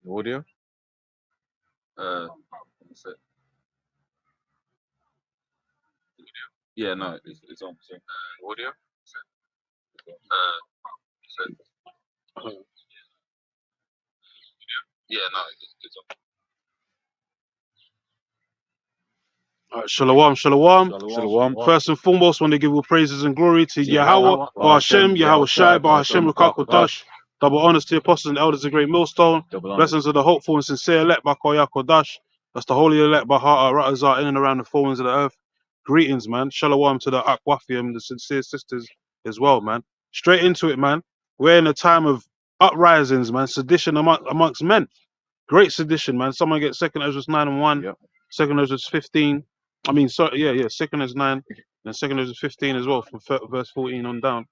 Audio? What's it? Yeah, no, it's on. So, audio? Yeah, no, it's on. Shalom, shalom. Shalom. First and foremost, want to give all praises and glory to Yahweh, Yahweh, Hashem, Yahweh Shai, Yahweh Hashem, Shai, Rakakodash. Double honors to the apostles and elders of Great Millstone. Double honors. Blessings of the hopeful and sincere elect by Kodash. That's the holy elect by Heart Ratazar in and around the four winds of the earth. Greetings, man. Shalom to the Akwafium, the sincere sisters as well, man. Straight into it, man. We're in a time of uprisings, man. Sedition amongst men. Great sedition, man. Someone get second Ezra 9 and 1, Yep. second Ezra 15. I mean, sorry, yeah, second Ezra 9, and second Ezra 15 as well, from verse 14 on down.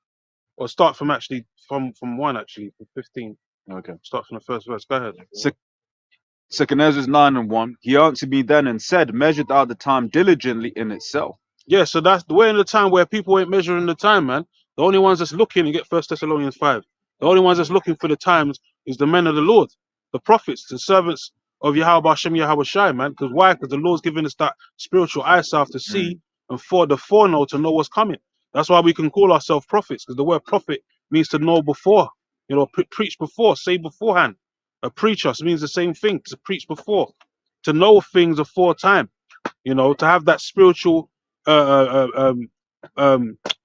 Or start from actually from 1 actually, from 15. Okay. Start from the first verse. Go ahead. Second Ezra 9 and 1. He answered me then and said, measured out the time diligently in itself. Yeah, so we're in the time where people ain't measuring the time, man. The only ones that's looking, and get First Thessalonians 5. The only ones that's looking for the times is the men of the Lord, the prophets, the servants of Yahweh Hashem, Yahweh Shai, man. Because why? Because the Lord's giving us that spiritual eyesight to see and for the foreknow to know what's coming. That's why we can call ourselves prophets, because the word prophet means to know before, preach before, say beforehand. A preacher means the same thing, to preach before, to know things aforetime, to have that spiritual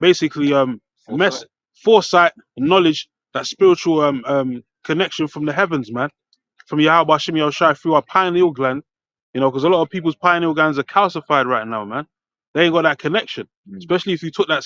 basically foresight, knowledge, that spiritual connection from the heavens, man, from Yahweh Hashem Yahweh Shai through our pineal gland, because a lot of people's pineal glands are calcified right now, man. They ain't got that connection, especially if you took that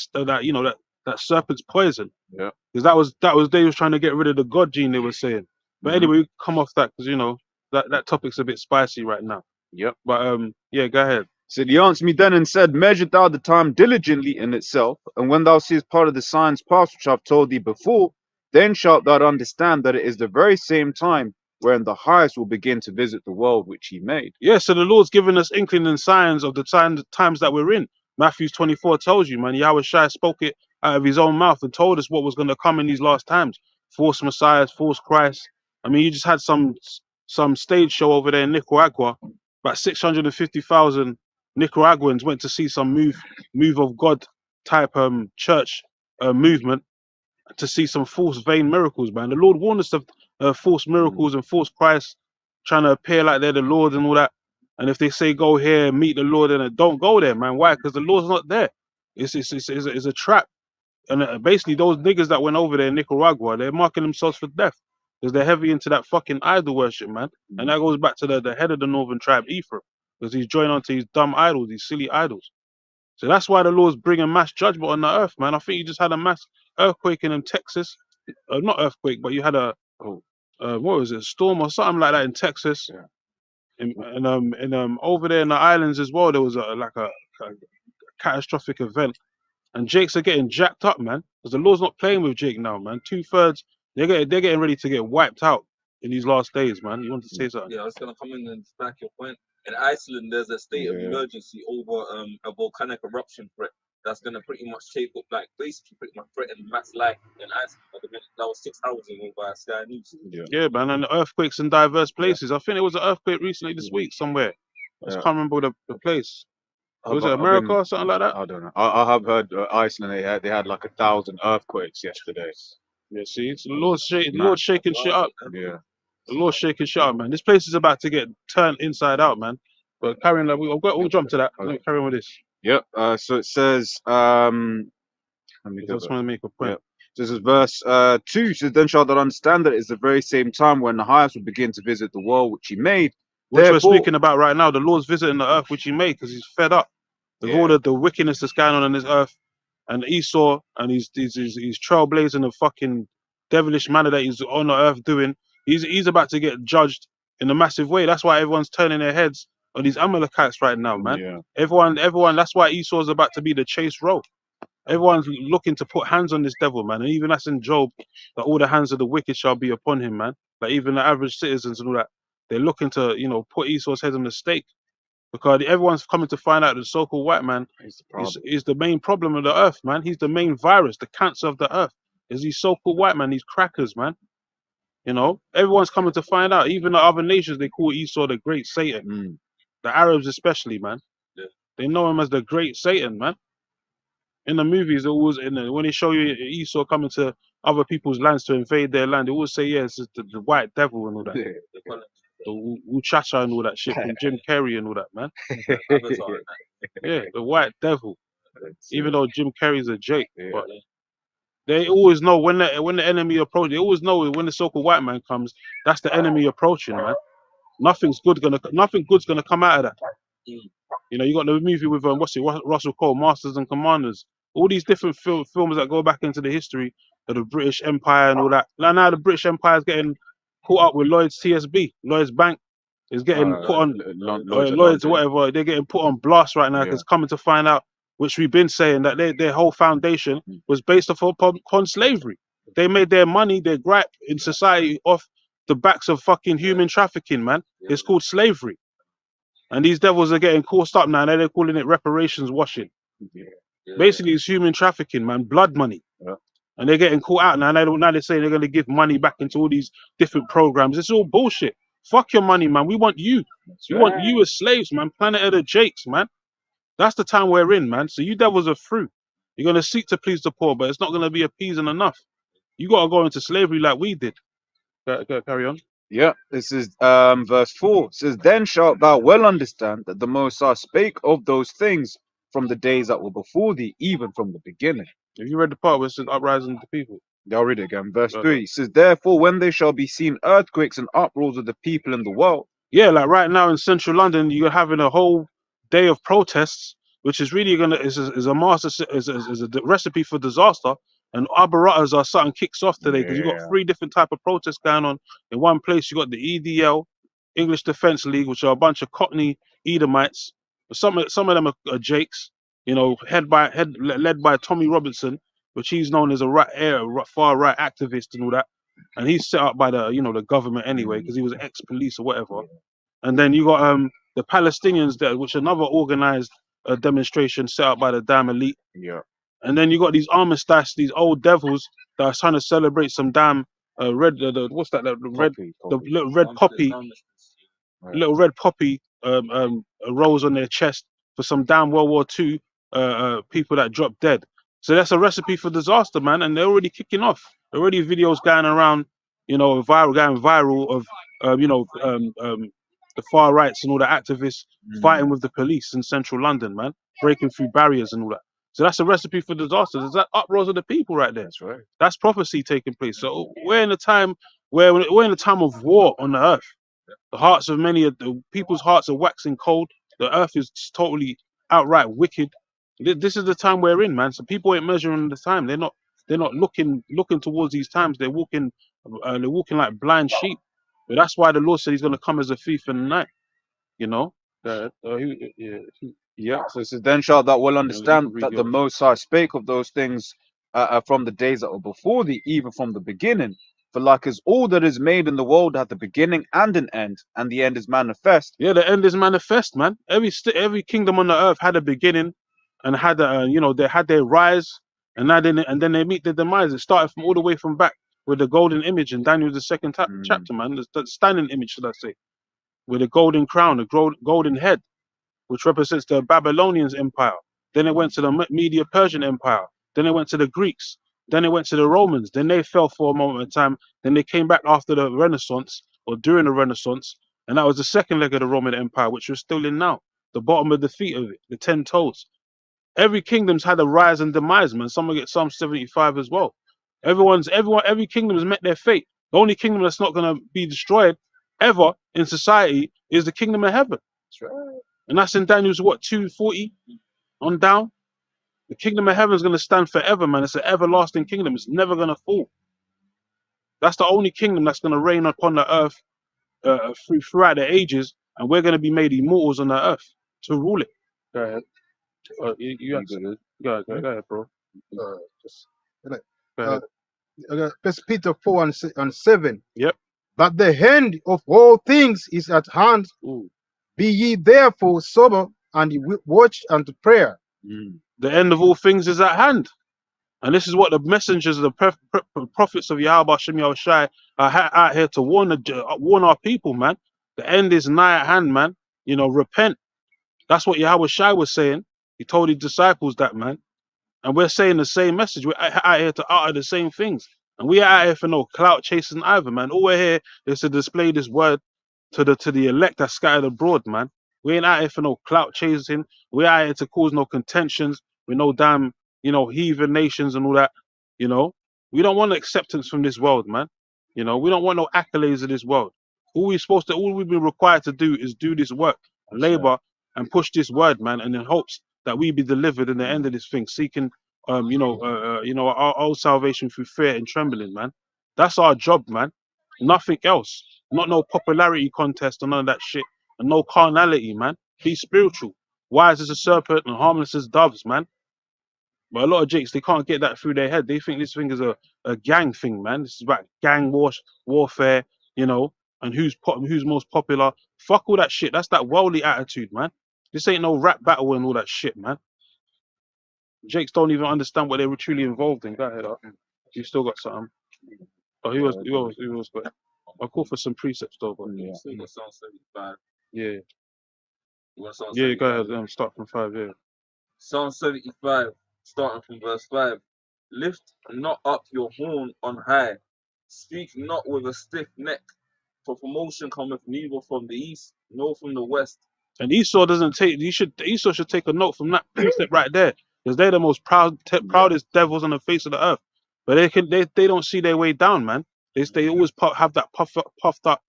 serpent's poison. Yeah. Because that was they was trying to get rid of the God gene, they were saying. But anyway, we come off that because that topic's a bit spicy right now. Yep. But yeah, go ahead. Said he answered me then and said, measure thou the time diligently in itself, and when thou seest part of the signs past which I have told thee before, then shalt thou understand that it is the very same time wherein the highest will begin to visit the world which he made. Yeah, so the Lord's given us inkling and signs of the times that we're in. Matthew 24 tells you, man. Yahweh Shai spoke it out of his own mouth and told us what was going to come in these last times. False messiahs, false Christ. I mean, you just had some stage show over there in Nicaragua. About 650,000 Nicaraguans went to see some move of God type church movement, to see some false vain miracles, man. The Lord warned us of false miracles and false Christ trying to appear like they're the Lord and all that. And if they say go here, meet the Lord, and don't go there, man. Why? Because the Lord's not there. It's a trap. And basically, those niggas that went over there in Nicaragua, they're marking themselves for death because they're heavy into that fucking idol worship, man. And that goes back to the head of the northern tribe, Ephraim, because he's joined onto these dumb idols, these silly idols. So that's why the Lord's bringing mass judgment on the earth, man. I think you just had a mass earthquake in Texas. Not earthquake, but you had a what was it, a storm or something like that in Texas. Yeah. And over there in the islands as well, there was a catastrophic event. And Jakes are getting jacked up, man, because the Lord's not playing with Jake now, man. 2/3, they're getting ready to get wiped out in these last days, man. You want to say something? Yeah, I was gonna come in and back your point. In Iceland, there's a state of emergency over a volcanic eruption threat that's gonna pretty much take up, like, basically pretty much threaten mass life in Iceland. That was 6 hours ago by Sky News. Yeah, man, and earthquakes in diverse places. I think there was an earthquake recently this week somewhere. I just can't remember the place. Was it America or something like that? I don't know. I have heard Iceland. They had like 1,000 earthquakes yesterday. Yeah, see, so the Lord's shaking shit up. Yeah. The Lord's shaking shit up, man. This place is about to get turned inside out, man. But carrying, like, we'll jump to that. Let me carry on with this. Yep. So it says, let me I just want to make a point. Yep. This is verse 2. So then shalt thou understand that it is the very same time when the highest will begin to visit the world which he made. Which we're speaking about right now. The Lord's visiting the earth which he made because he's fed up with all the wickedness that's going on this earth. And Esau and he's trailblazing the fucking devilish manner that he's on the earth doing. He's about to get judged in a massive way. That's why everyone's turning their heads on these Amalekites right now, man. Yeah. Everyone. That's why Esau's about to be the chase row. Everyone's looking to put hands on this devil, man. And even that's in Job, that all the hands of the wicked shall be upon him, man. Like even the average citizens and all that, they're looking to, put Esau's head on the stake. Because everyone's coming to find out the so-called white man is the main problem of the earth, man. He's the main virus, the cancer of the earth. Is these so-called white man, these crackers, man. You know, everyone's coming to find out. Even the other nations, they call Esau the great Satan. The Arabs especially, man. Yeah. They know him as the great Satan, man. In the movies, it always when they show you Esau coming to other people's lands to invade their land, they always say, yeah, it's the white devil and all that. They call it The Wuchacha and all that shit from Jim Carrey and all that, man. Avatar and that. Yeah, the white devil. Even though Jim Carrey's a Jake, Yeah. but they always know when the enemy approaches. They always know when the so-called white man comes, that's the enemy approaching, man. Nothing good's gonna come out of that. Mm. You know, you got the movie with Russell Crowe, Masters and Commanders. All these different films that go back into the history of the British Empire and all that. Now the British Empire is getting caught up with Lloyd's TSB. Lloyd's Bank is getting put on Lloyd's or whatever. They're getting put on blast right now because coming to find out, which we've been saying, that their whole foundation was based upon slavery. They made their money, their gripe in society off the backs of fucking human trafficking, man. It's called slavery. And these devils are getting caught up now. Now they're calling it reparations washing. Basically, it's human trafficking, man. Blood money. And they're getting caught out now. Now they're saying they're going to give money back into all these different programs. It's all bullshit. Fuck your money, man. We want you. We want you as slaves, man. Planet of the Jakes, man. That's the time we're in, man. So you devils are through. You're going to seek to please the poor, but it's not going to be appeasing enough. You got to go into slavery like we did. Carry on. Yeah, this is verse 4. It says, Then shalt thou well understand that the Most High spake of those things from the days that were before thee, even from the beginning. Have you read the part where it says uprising of the people? Yeah, I'll read it again. Verse 3. It says, Therefore, when there shall be seen earthquakes and uproars of the people in the world. Yeah, like right now in central London, you're having a whole day of protests, which is really is a recipe for disaster. And Arbaratas are something kicks off today because you've got 3 different type of protests going on. In one place, you got the EDL, English Defence League, which are a bunch of Cockney Edomites. Some of them are Jakes, you know, led by Tommy Robinson, which he's known as a far right activist and all that. And he's set up by the government anyway because he was ex-police or whatever. And then you got the Palestinians there, which are another organized demonstration set up by the damn elite. Yeah. And then you got these armistice, these old devils that are trying to celebrate some damn red. What's that? The little red poppy. Little red poppy rose on their chest for some damn World War II people that dropped dead. So that's a recipe for disaster, man. And they're already kicking off. Already videos going around, going viral of the far rights and all the activists fighting with the police in central London, man, breaking through barriers and all that. So that's a recipe for disaster. There's that uproars of the people right there. That's right. That's prophecy taking place. So we're in a time of war on the earth. The hearts of many of the people's hearts are waxing cold. The earth is totally outright wicked. This is the time we're in, man. So people ain't measuring the time. They're not looking towards these times. They're walking like blind sheep. But that's why the Lord said He's going to come as a thief in the night. You know. Yeah. So it says, Then shalt thou well understand that the Most High spake of those things from the days that were before thee, even from the beginning. For like as all that is made in the world hath a beginning and an end, and the end is manifest. Yeah, the end is manifest, man. Every kingdom on the earth had a beginning, and had they had their rise, and then they meet their demise. It started from all the way from back with the golden image in Daniel the second chapter, man. The standing image, should I say, with a golden crown, a golden head, which represents the Babylonians empire. Then it went to the Media-Persian empire. Then it went to the Greeks. Then it went to the Romans. Then they fell for a moment of time. Then they came back after the Renaissance or during the Renaissance. And that was the second leg of the Roman Empire, which we're still in now. The bottom of the feet of it, the 10 toes. Every kingdom's had a rise and demise, man. Some will get Psalm 75 as well. Every kingdom has met their fate. The only kingdom that's not going to be destroyed ever in society is the kingdom of heaven. That's right. And that's in Daniel's 240 on down. The kingdom of heaven is going to stand forever, man. It's an everlasting kingdom. It's never going to fall. That's the only kingdom that's going to reign upon the earth throughout the ages, and we're going to be made immortals on the earth to rule it. Go ahead. Go ahead, bro. Go ahead. 1 Peter 4 and 7. Yep. But the end of all things is at hand. Ooh. Be ye therefore sober and watch unto prayer. The end of all things is at hand. And this is what the messengers, the prophets of Yahweh Shem Yahushai are out here to warn our people, man. The end is nigh at hand, man. You know, repent. That's what Yahweh Shai was saying. He told his disciples that, man. And we're saying the same message. We're out here to utter the same things. And we are out here for no clout chasing either, man. All we're here is to display this word to the elect that's scattered abroad, man. We ain't out here for no clout chasing. We're out here to cause no contentions with no damn, heathen nations and all that. You know, we don't want acceptance from this world, man. You know, we don't want no accolades of this world. All we've been required to do is do this work, labor, and push this word, man, and in hopes that we be delivered in the end of this thing, seeking, our own salvation through fear and trembling, man. That's our job, man. Nothing else. Not no popularity contest or none of that shit, and no carnality, man. Be spiritual, wise as a serpent and harmless as doves, man. But a lot of jakes, they can't get that through their head. They think this thing is a gang thing, man. This is about gang warfare, and who's most popular. Fuck all that shit. That's that worldly attitude, man. This ain't no rap battle and all that shit, man. Jakes don't even understand what they were truly involved in. Go ahead, you still got something. Oh, he was good. I'll call for some precepts though, but Yeah. Still got Psalm 75. yeah. You want Psalm Yeah, 75? go ahead. Start from 5, yeah. Psalm 75, starting from verse 5. Lift not up your horn on high. Speak not with a stiff neck. For promotion cometh neither from the east nor from the west. And Esau Esau should take a note from that precept right there, because they're the most proudest devils on the face of the earth. But they don't see their way down, man. They always have that puffed up,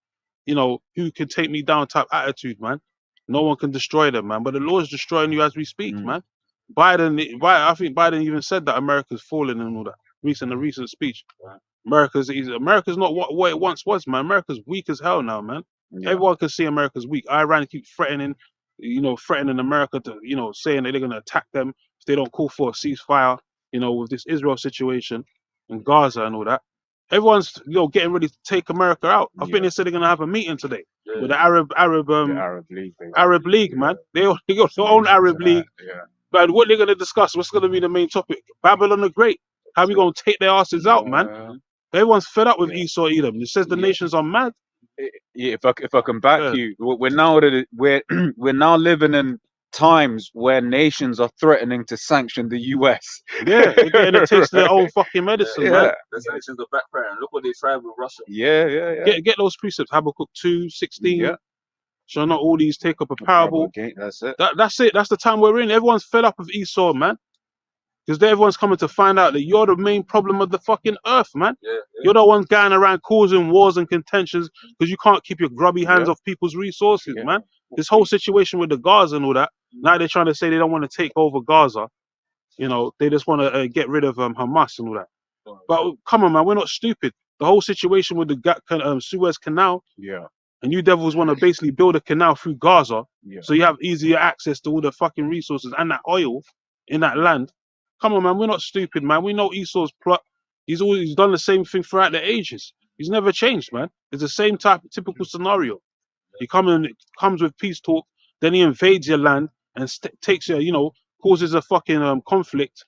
who can take me down type attitude, man. No one can destroy them, man. But the Lord's destroying you as we speak, man. I think Biden even said that America's falling and all that. In a recent speech, Right. America's not what it once was, man. America's weak as hell now, man. Yeah. Everyone can see America's weak. Iran keep threatening America to, saying that they're gonna attack them if they don't call for a ceasefire, with this Israel situation and Gaza and all that. Everyone's, getting ready to take America out. I think they said they're gonna have a meeting today with the Arab League, Arab League, man. They got their own Arab League. Yeah. But what they're gonna discuss? What's gonna be the main topic? Babylon the Great. How we gonna take their asses out, man? Everyone's fed up with Esau Edom. It says the nations are mad. Yeah, if I can back you, we're now living in times where nations are threatening to sanction the US. Yeah, they're getting a taste of their own fucking medicine, man. The sanctions are backfiring. Look what they tried with Russia. Yeah. Get those precepts. Habakkuk 2:16. Yeah. Shall not all these take up a parable? That's it. That's it. That's the time we're in. Everyone's fed up with Esau, man. Because everyone's coming to find out that you're the main problem of the fucking earth, man. Yeah. You're the ones going around causing wars and contentions because you can't keep your grubby hands off people's resources, man. This whole situation with the Gaza and all that, now they're trying to say they don't want to take over Gaza. They just want to get rid of Hamas and all that. But come on, man, we're not stupid. The whole situation with the Suez Canal, and you devils want to basically build a canal through Gaza so you have easier access to all the fucking resources and that oil in that land. Come on, man, we're not stupid, man. We know Esau's plot. He's done the same thing throughout the ages. He's never changed, man. It's the same typical scenario. He comes with peace talk, then he invades your land and takes your, causes a fucking conflict,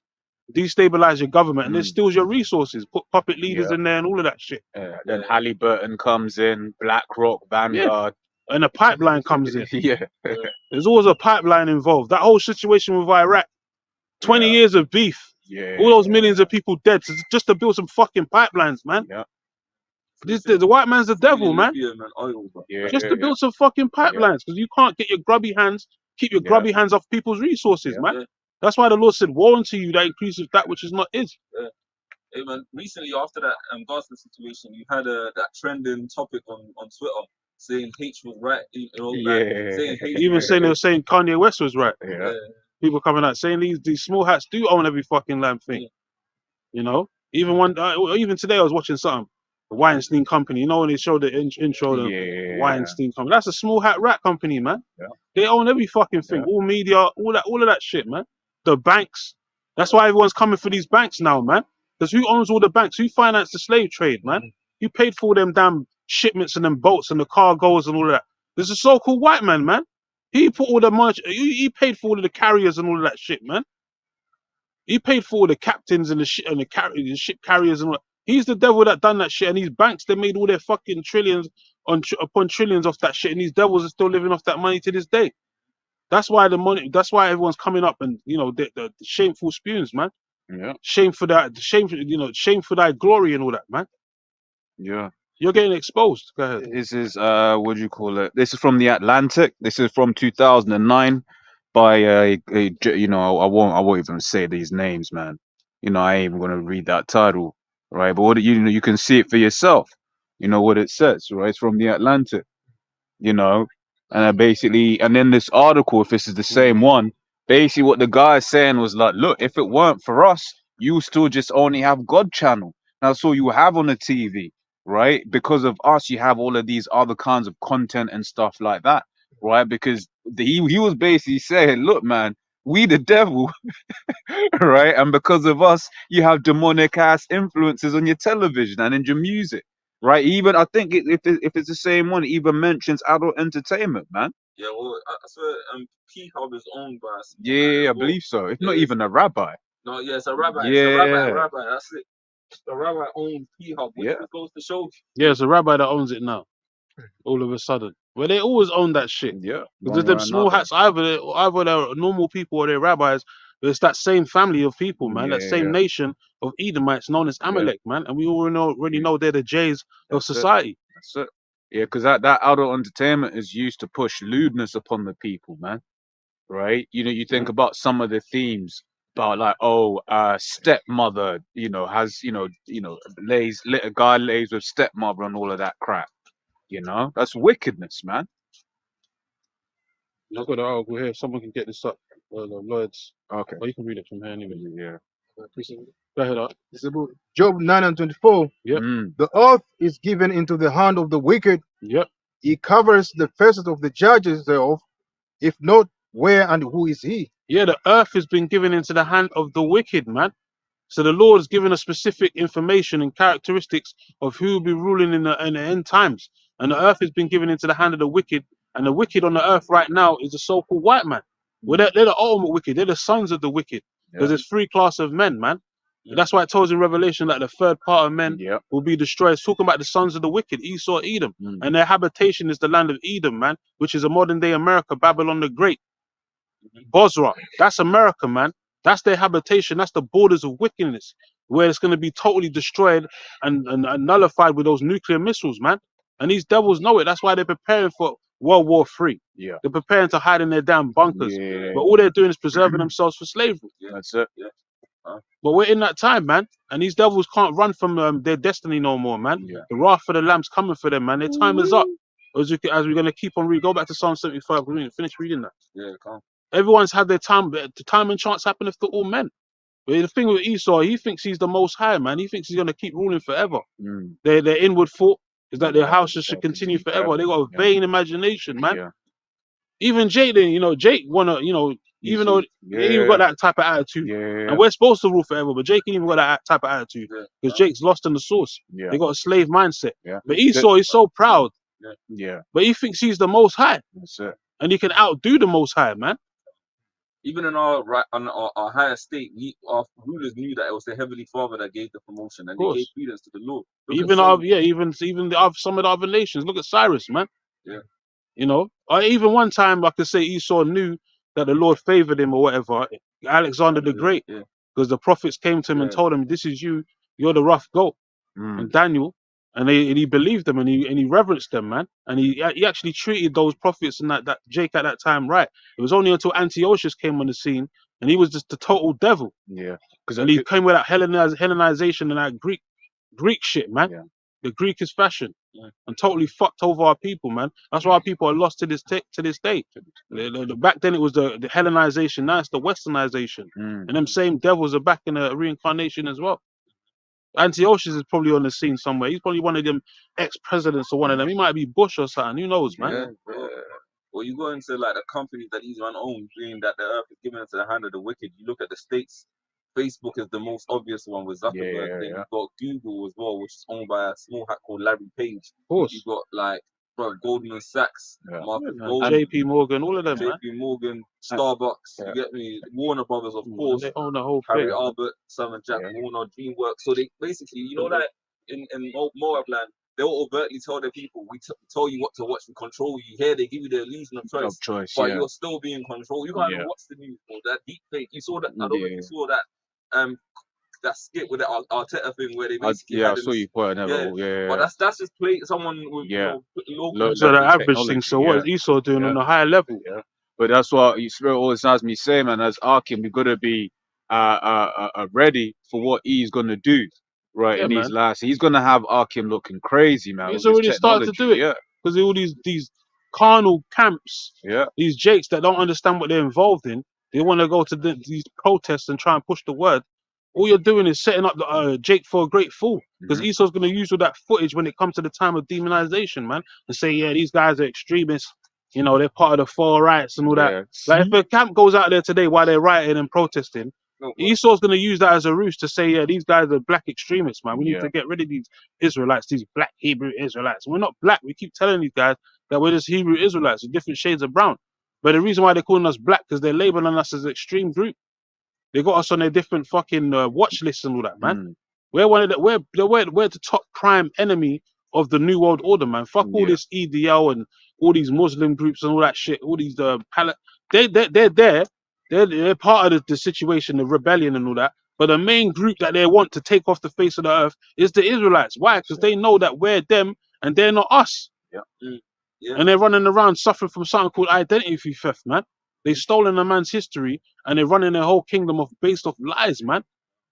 destabilize your government, and then steals your resources, put puppet leaders in there and all of that shit. Then Halliburton comes in, BlackRock, Vanguard. And a pipeline comes in. Yeah. There's always a pipeline involved. That whole situation with Iraq, 20 years of beef. All those millions of people dead just to build some fucking pipelines, man. The white man's the devil, man. Just to build some fucking pipelines, because you can't get your grubby hands, keep your grubby hands off people's resources, man. That's why the Lord said, "Woe unto you that increases that which is not his." Hey man, recently after that Gaza situation, you had that trending topic on Twitter saying H was right. Saying H. Even saying they were saying Kanye West was right. People coming out saying these small hats do own every fucking lamb thing. Even today I was watching something, the Weinstein Company. When they showed the intro, the Weinstein Company. That's a small hat rat company, man. They own every fucking thing, all media, all of that shit, man. The banks. That's why everyone's coming for these banks now, man. Because who owns all the banks? Who financed the slave trade, man? Who paid for all them damn shipments and them boats and the cargoes and all of that? There's a so-called white man, man. He put all the money. He paid for all of the carriers and all of that shit, man. He paid for all the captains and the ship carriers and all that. He's the devil that done that shit, and these banks, they made all their fucking trillions upon trillions off that shit, and these devils are still living off that money to this day. That's why the money. That's why everyone's coming up, and the shameful spumes, man. Yeah. Shame for that. Shame for thy glory and all that, man. Yeah. You're getting exposed. Go ahead. This is what do you call it? This is from the Atlantic. This is from 2009 by I won't even say these names, man. I ain't even gonna read that title, right? But you can see it for yourself. You know what it says, right? It's from the Atlantic, you know, and and then this article, if this is the same one, basically what the guy is saying was like, look, if it weren't for us, you still just only have God channel. That's all you have on the TV, right? Because of us, you have all of these other kinds of content and stuff like that, right? Because he was basically saying, look, man, we the devil, right? And because of us, you have demonic ass influences on your television and in your music, right? Even I think if it's the same one, it even mentions adult entertainment, man. Yeah, well, I swear, P Hub is owned by some guy Yeah, as I well. believe so. It's not It is. even a rabbi. No, yeah, it's a rabbi. It's Yeah, a rabbi. That's it. The rabbi owns P Hub, which yeah, goes to show. Yeah, it's a rabbi that owns it now. All of a sudden, well, they always own that shit. yeah. Because One there's way them or small another. hats, either they're normal people or they're rabbis, but it's that same family of people, man. That same Yeah, nation of Edomites known as yeah. Amalek, man. And we already know they're the Jays of That's it. society. That's it. Yeah, because that adult entertainment is used to push lewdness upon the people, man. Right? You think about some of the themes about like, stepmother, has, a guy lays with stepmother and all of that crap. That's wickedness, man. I've got the article here. Someone can get this up. Lloyd's. Okay. Well, you can read it from here anyway. Yeah. Go ahead, Art. It's about Job 9:24. Yep. The earth is given into the hand of the wicked. Yep. He covers the faces of the judges thereof. If not, where and who is he? Yeah, the earth has been given into the hand of the wicked, man. So the Lord has given us specific information and characteristics of who will be ruling in the end times. And the earth has been given into the hand of the wicked. And the wicked on the earth right now is the so-called white man. Well, they're the ultimate wicked. They're the sons of the wicked. Because there's three classes of men, man. That's why it tells in Revelation that the third part of men will be destroyed. It's talking about the sons of the wicked, Esau, Edom. And their habitation is the land of Edom, man, which is a modern day America, Babylon the Great. Bosra, that's America, man. That's their habitation. That's the borders of wickedness, where it's going to be totally destroyed and nullified with those nuclear missiles, man. And these devils know it. That's why they're preparing for World War III. Yeah. They're preparing to hide in their damn bunkers. Yeah. But all they're doing is preserving themselves for slavery. That's it. Yeah. But we're in that time, man. And these devils can't run from their destiny no more, man. Yeah. The wrath of the Lamb's coming for them, man. Their time is up. As we're going to keep on reading, go back to Psalm 75. We're going to finish reading that. Yeah, come. Everyone's had their time, but the time and chance happeneth to all men. But the thing with Esau, he thinks he's the most high, man. He thinks he's going to keep ruling forever. Their inward thought is that their houses should continue forever. They got a vain imagination, man. Yeah. Even Jake, Jake wanna, even though he even got that type of attitude. Yeah. And we're supposed to rule forever, but Jake ain't even got that type of attitude. Because Jake's lost in the source. Yeah. They got a slave mindset. Yeah. But Esau is so proud. Yeah. But he thinks he's the most high. That's it. And he can outdo the most high, man. Even in our higher state, our rulers knew that it was the Heavenly Father that gave the promotion, and they gave credence to the Lord. Even some of the other nations. Look at Cyrus, man. Yeah. Or even one time I could say Esau knew that the Lord favored him or whatever. Alexander the Great, because the prophets came to him and told him, "This is you. You're the rough goat." And Daniel, and he believed them and he reverenced them, man. And he actually treated those prophets and that Jake at that time right. It was only until Antiochus came on the scene and he was just the total devil. Yeah. And he came with that Hellenization and that Greek shit, man. Yeah. The Greekish fashion, and totally fucked over our people, man. That's why our people are lost to this day. Back then it was the Hellenization, now it's the Westernization, and them same devils are back in a reincarnation as well. Antiochus is probably on the scene somewhere. He's probably one of them ex-presidents or one of them. He might be Bush or something. Who knows, man? Yeah. Well, you go into like the companies that these man owns, saying that the earth is given into the hand of the wicked. You look at the states. Facebook is the most obvious one with Zuckerberg. Then you've got Google as well, which is owned by a small hack called Larry Page. Of course. You've got like bro, Goldman Sachs, Yeah. Marcus man. Goldman, JP Morgan, all of them, man. JP Morgan, Starbucks, Yeah. you get me? Warner Brothers, of Man, course, they own the whole Harry thing. Albert, Sam and Jack Yeah. Warner, DreamWorks. So they basically, you know, like in Moab land, they'll overtly tell their people, we tell you what to watch, we control you. Here they give you the illusion of choice, Of choice, but yeah. you're still being controlled. You can't Yeah. even watch the news, bro. That deep fake. You saw that? I don't know if Yeah. you saw that that skit with the Arteta thing where they basically I had saw him. you put another. Yeah, Yeah. but that's just play someone with Yeah. you know local. Look, So the level average thing. technology, So what yeah. is Esau doing Yeah. on a higher level? Yeah. But that's what Spirit always has me say, man. As Arkin, we gotta be ready for what he's gonna do, right? Yeah, In these man. last, he's gonna have Arkin looking crazy, man, He's with his already started to technology. do it. Yeah. Because all these carnal camps, Yeah. these jakes that don't understand what they're involved in, they want to go to these protests and try and push the word. All you're doing is setting up the Jake for a great fool. Because Mhm. Esau's going to use all that footage when it comes to the time of demonization, man, and say, yeah, these guys are extremists. You know, they're part of the far rights and all that. Yeah. Like if a camp goes out there today while they're rioting and protesting, No, Esau's going to use that as a ruse to say, yeah, these guys are black extremists, man. We need Yeah. to get rid of these Israelites, these black Hebrew Israelites. We're not black. We keep telling these guys that we're just Hebrew Israelites with different shades of brown. But the reason why they're calling us black because they're labeling us as an extreme group. They got us on their different fucking watch lists and all that, man. Mm. We're one of the we're the top crime enemy of the New World Order, man. Fuck all Yeah. this EDL and all these Muslim groups and all that shit. All these they're there. They're part of the situation, the rebellion and all that. But the main group that they want to take off the face of the earth is the Israelites. Why? Because they know that we're them and they're not us. yeah, And they're running around suffering from something called identity theft, man. They've stolen a man's history and they're running their whole kingdom based off lies, man.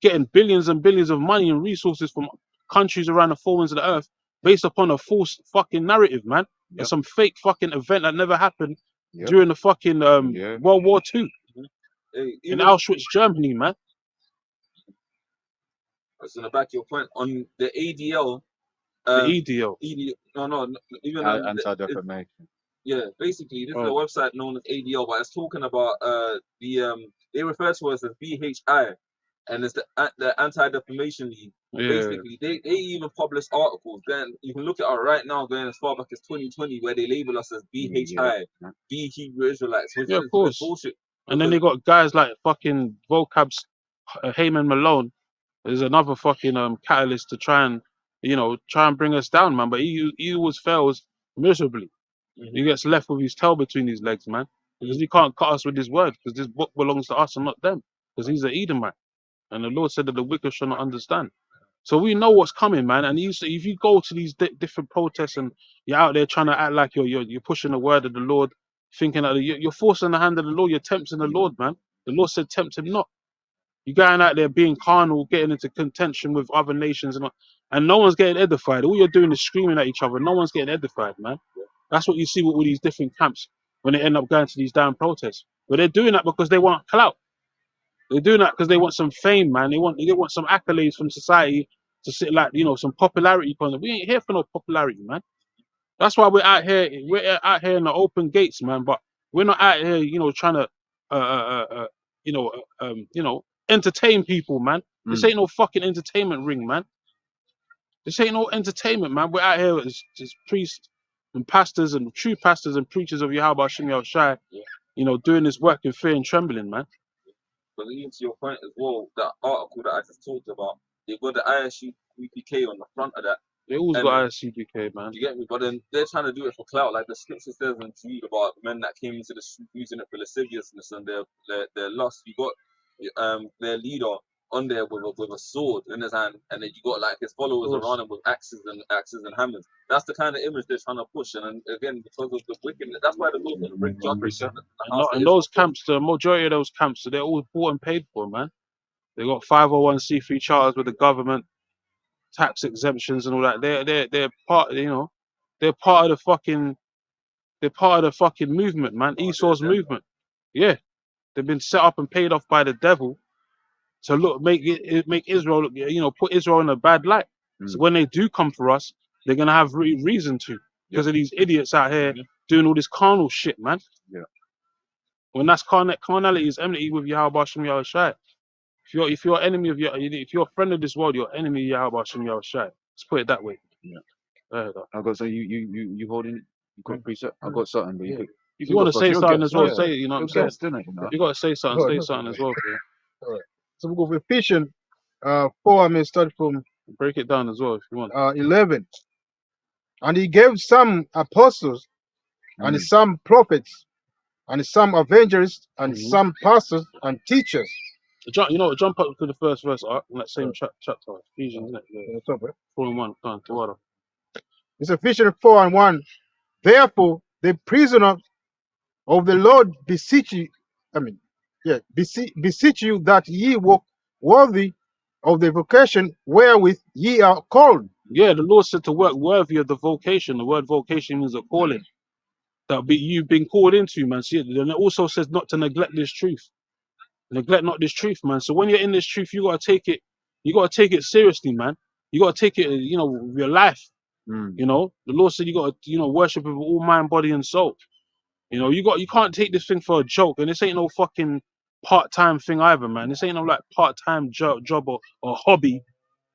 Getting billions and billions of money and resources from countries around the four winds of the earth based upon a false fucking narrative, man. Yep. And some fake fucking event that never happened Yep. during the fucking Yeah. World War II hey, in even Auschwitz, Germany, man. I was gonna back your point on the ADL. The EDO. No, even Anti-defamation. yeah, basically this is a Oh. website known as ADL, but it's talking about they refer to us as BHI, and it's the Anti-Defamation League. Yeah. Basically, they even publish articles. Then you can look at it right now, going as far back as 2020, where they label us as BHI, Yeah. B Hebrew Israelites, which Yeah, of is course. bullshit. And then they got guys like fucking vocabs, Heyman Malone. There's another fucking catalyst to try and bring us down, man. But he always fails miserably. He gets left with his tail between his legs, man. Because he can't cut us with his word, because this book belongs to us and not them. Because he's an Edomite. And the Lord said that the wicked shall not understand. So we know what's coming, man. And if you go to these different protests and you're out there trying to act like you're pushing the word of the Lord, thinking that you're forcing the hand of the Lord, you're tempting the Lord, man. The Lord said, tempt him not. You're going out there being carnal, getting into contention with other nations, and no one's getting edified. All you're doing is screaming at each other. No one's getting edified, man. That's what you see with all these different camps when they end up going to these damn protests. But they're doing that because they want clout. They're doing that because they want some fame, man. They want some accolades from society to sit like some popularity. We ain't here for no popularity, man. That's why we're out here. We're out here in the open gates, man. But we're not out here, trying to, you know, entertain people, man. This ain't no fucking entertainment ring, man. This ain't no entertainment, man. We're out here as priests and pastors and true pastors and preachers of Yahweh Hashem Yahushai, doing this work in fear and trembling, man. But even to your point as well, that article that I just talked about, they've got the ISUPK on the front of that. They always And got ICBK, man. you get me? But then they're trying to do it for clout. Like the scripture says in Jude about men that came into the street using it for lasciviousness and their lust. You got their leader on there with a sword in his hand, and then you got like his followers around him with axes and hammers. That's the kind of image they're trying to push. And again, because of the wickedness, that's why the Lord's going to bring judgment. And those camps, the majority of those camps, they're all bought and paid for, man. They got 501c3 charters with the government, tax exemptions and all that. They're part, they're part of the fucking movement, man. Esau's movement. Yeah, they've been set up and paid off by the devil to make Israel look, put Israel in a bad light. So when they do come for us, they're gonna have reason to, because of these idiots out here doing all this carnal shit, man. Yeah. When that's carnality is enmity with Yahweh Hashem Yahushai. If you're enemy of if you're a friend of this world, you're enemy of Yahweh Hashem Yahushai. Let's put it that way. Yeah. I go. So you holding it? You got precept? I got something, but Yeah. If you want to say something as well, say it. You know what I'm saying? Guest, innit, you know? You got to say something. Oh, Say no. something as well, bro. All right. So we go for Ephesians 4. I mean, start from Break it down as well if you want. 11. And he gave some apostles, and Mm. some prophets, and some evangelists, and Mhm. some pastors and teachers. You know what? Jump up to the first verse, in that same Alright. chapter, Ephesians, isn't it? Yeah. What's up, bro? 4:1. Go on, to water. It's Ephesians 4:1. Therefore, the prisoner of the Lord beseech you, beseech you that ye walk worthy of the vocation wherewith ye are called. Yeah, the Lord said to work worthy of the vocation. The word vocation means a calling that you've been called into, man. See, then it also says not to neglect this truth. Neglect not this truth, man. So when you're in this truth, you gotta take it. You gotta take it seriously, man. You gotta take it, with your life. Mm. You know, the Lord said you gotta, worship with all mind, body, and soul. You can't take this thing for a joke, and this ain't no fucking part-time thing either, man. This ain't no like part-time job or hobby.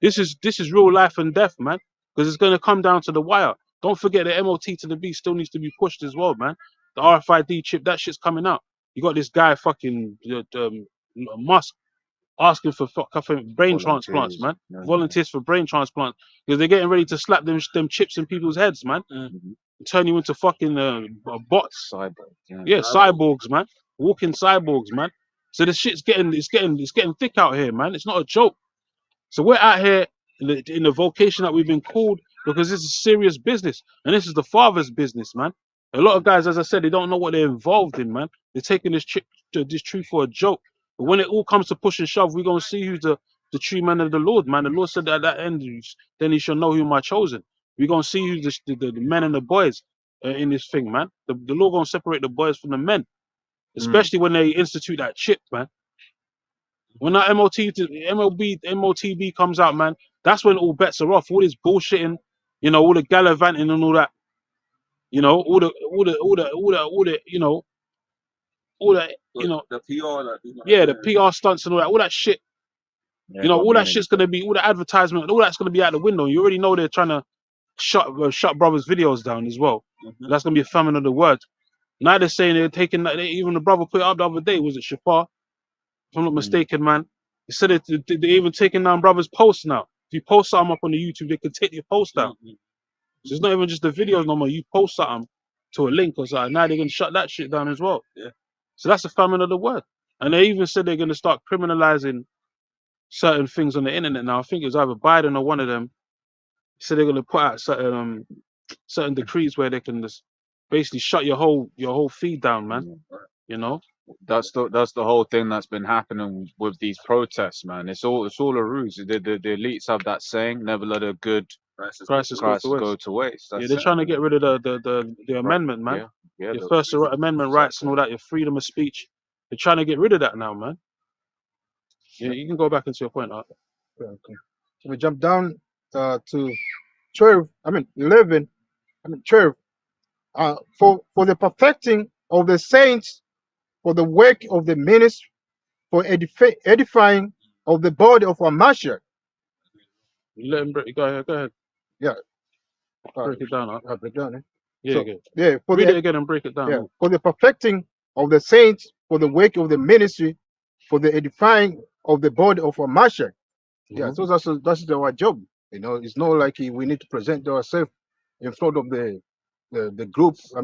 This is real life and death, man. Because it's gonna come down to the wire. Don't forget the MOT to the B still needs to be pushed as well, man. The RFID chip, that shit's coming out. You got this guy fucking Musk asking for brain transplants, man. No, Volunteers for brain transplants because they're getting ready to slap them chips in people's heads, man. Mhm. Turn you into fucking bots. Cyber. Yeah, cyborgs, man. Walking cyborgs, man. So the shit's getting thick out here, man. It's not a joke. So we're out here in the vocation that we've been called because this is serious business, and this is the Father's business, man. A lot of guys, as I said, they don't know what they're involved in, man. They're taking this truth for a joke. But when it all comes to push and shove, we're gonna see who's the true man of the Lord, man. The Lord said that at that end, then He shall know whom I chosen. We're gonna see who's the men and the boys in this thing, man. The Lord gonna separate the boys from the men, especially when they institute that chip, man. When that MOTB comes out, man, that's when all bets are off. All this bullshitting, all the gallivanting and all that, all the, The PR, like, yeah, the PR stunts and all that shit. Yeah, All that shit's gonna be, all the advertisement, all that's gonna be out the window. You already know they're trying to shut brothers' videos down as well. That's gonna be a famine of the word. Now they're saying they're taking that. Even the brother put it up the other day. Was it Shafar? If I'm not mistaken, man. He said they're even taking down brothers' posts now. If you post something up on the YouTube, they can take your post down. So it's not even just the videos no more. You post something to a link or something. Now they're gonna shut that shit down as well. Yeah. So that's a famine of the word. And they even said they're gonna start criminalizing certain things on the internet now. I think it was either Biden or one of them. Said they're gonna put out certain decrees where they can just basically shut your whole feed down, man. You know? That's the whole thing that's been happening with these protests, man. It's all a ruse. The elites have that saying, never let a good Crisis go to waste. Yeah, That's they're it. trying to get rid of the amendment, man. Yeah, Your First Amendment rights and all that, your freedom of speech. They're trying to get rid of that now, man. Yeah, you can go back into your point, Art. Okay. So we jump down to 12. 11. 12. For the perfecting of the saints, for the work of the ministry, for edifying of the body of our Mashiach. You let him break. Go ahead. Yeah. Break it down, Art. I'll break down. Yeah, So, good. yeah, Read it again and break it down. yeah, for the perfecting of the saints, for the work of the ministry, for the edifying of the body of our Mashiach. Yeah, so that's our job. It's not like we need to present ourselves in front of the group. To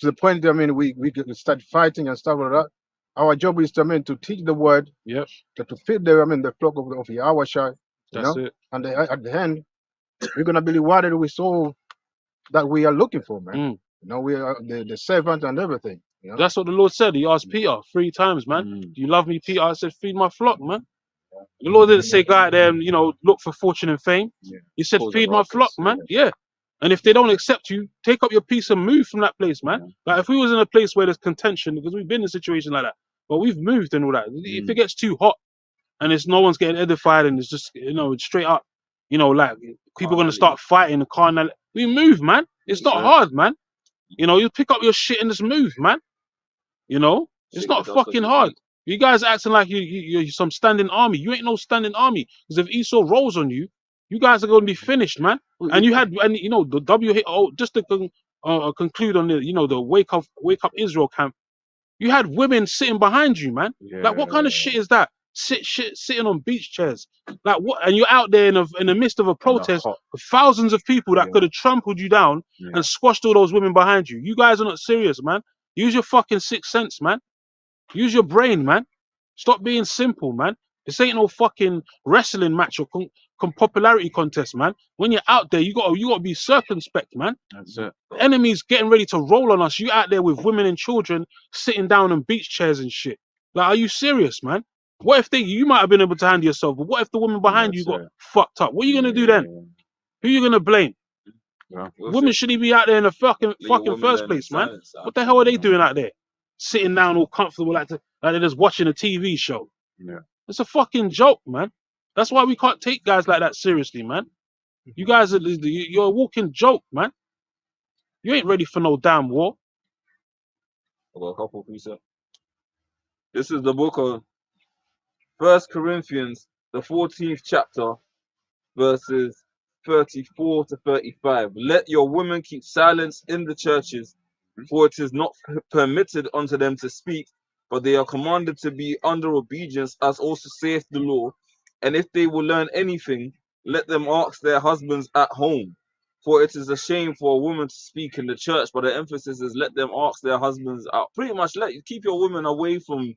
the point. We start fighting and stuff like that. Our job is to teach the word. Yep. To feed the flock of Yahweh. That's it. And at the end, we're gonna be rewarded with all that we are looking for, man. We are the servant and everything. That's what the Lord said. He asked Peter 3 times, man. Do you love me, Peter? I said, feed my flock, man. The Lord didn't say go out there and look for fortune and fame. He said, feed my flock, man. Yeah. And if they don't accept you, take up your piece and move from that place, man. Like if we was in a place where there's contention, because we've been in a situation like that, but we've moved and all that. If it gets too hot and it's no one's getting edified and it's just straight up, like people are gonna start fighting the carnal. We move, man. It's not hard, man. You pick up your shit and just move, man. It's not fucking hard. You guys acting like you're some standing army. You ain't no standing army. Because if Esau rolls on you, You guys are going to be finished, man. And you had, and you know, the WHO, just to conclude on the, you know, the wake up Israel camp. You had women sitting behind you, man. Like, what kind of shit is that? Sitting on beach chairs. Like, what? And you're out there in the midst of a protest with thousands of people that could have trampled you down and squashed all those women behind you. You guys are not serious, man. Use your fucking sixth sense, man. Use your brain, man. Stop being simple, man. This ain't no fucking wrestling match or popularity contest, man. When you're out there, you gotta be circumspect, man. That's it. The enemy's getting ready to roll on us. You out there with women and children sitting down on beach chairs and shit. Like, are you serious, man? What if you might have been able to handle yourself, but what if the woman behind you got fucked up? What are you gonna do then? Who are you gonna blame? Women shouldn't be out there in the fucking first place, man. What the hell are they doing out there? Sitting down all comfortable like they're just watching a TV show. Yeah. It's a fucking joke, man. That's why we can't take guys like that seriously, man. You guys you're a walking joke, man. You ain't ready for no damn war. I've got a couple of precepts. This is the book of 1 Corinthians, the 14th chapter, verses 34 to 35. Let your women keep silence in the churches, for it is not permitted unto them to speak, but they are commanded to be under obedience, as also saith the law. And if they will learn anything, let them ask their husbands at home. For it is a shame for a woman to speak in the church, but the emphasis is let them ask their husbands out. Pretty much keep your women away from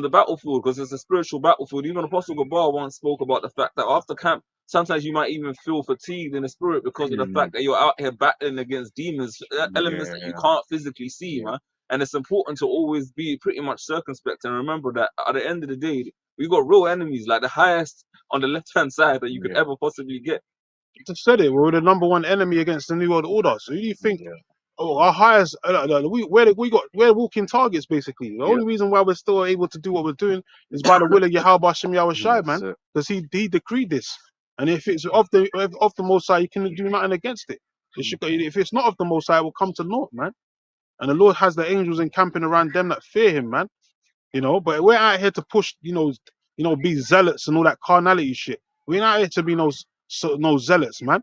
the battlefield, because it's a spiritual battlefield. Even Apostle Gabar once spoke about the fact that after camp, sometimes you might even feel fatigued in the spirit because of the fact that you're out here battling against demons, elements that you can't physically see, man. And it's important to always be pretty much circumspect and remember that at the end of the day, we got real enemies, like the highest on the left-hand side that you could ever possibly get. I just said it. We're the #1 enemy against the New World Order. So who do you think? Oh, our highest, we're walking targets basically. The only reason why we're still able to do what we're doing is by the will of Yahweh Hashem Yahweh Shai, man, because he decreed this. And if it's of the Most High, you can do nothing against it. If it's not of the Most High, it will come to naught, man. And the Lord has the angels encamping around them that fear Him, man. You know, but we're out here to push, be zealots and all that carnality shit. We're not here to be no zealots, man.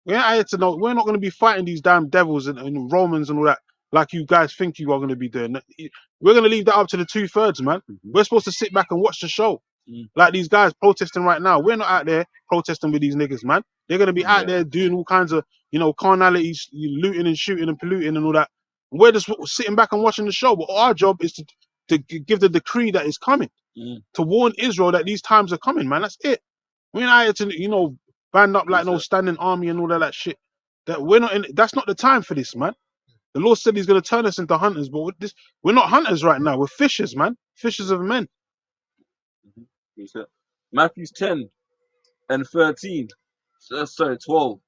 We're not going to be fighting these damn devils and Romans and all that like you guys think you are going to be doing. We're going to leave that up to the 2/3, man. We're supposed to sit back and watch the show. Like these guys protesting right now. We're not out there protesting with these niggas, man. They're going to be out there doing all kinds of, carnality, looting and shooting and polluting and all that. We're just sitting back and watching the show. But our job is to give the decree that is coming, to warn Israel that these times are coming, man. That's it. We're not here to, band up like no standing army and all that shit. That's not the time for this, man. The Lord said He's going to turn us into hunters, but we're not hunters right now. We're fishers, man. Fishers of men. Matthew 10 and 13. Sorry, 12.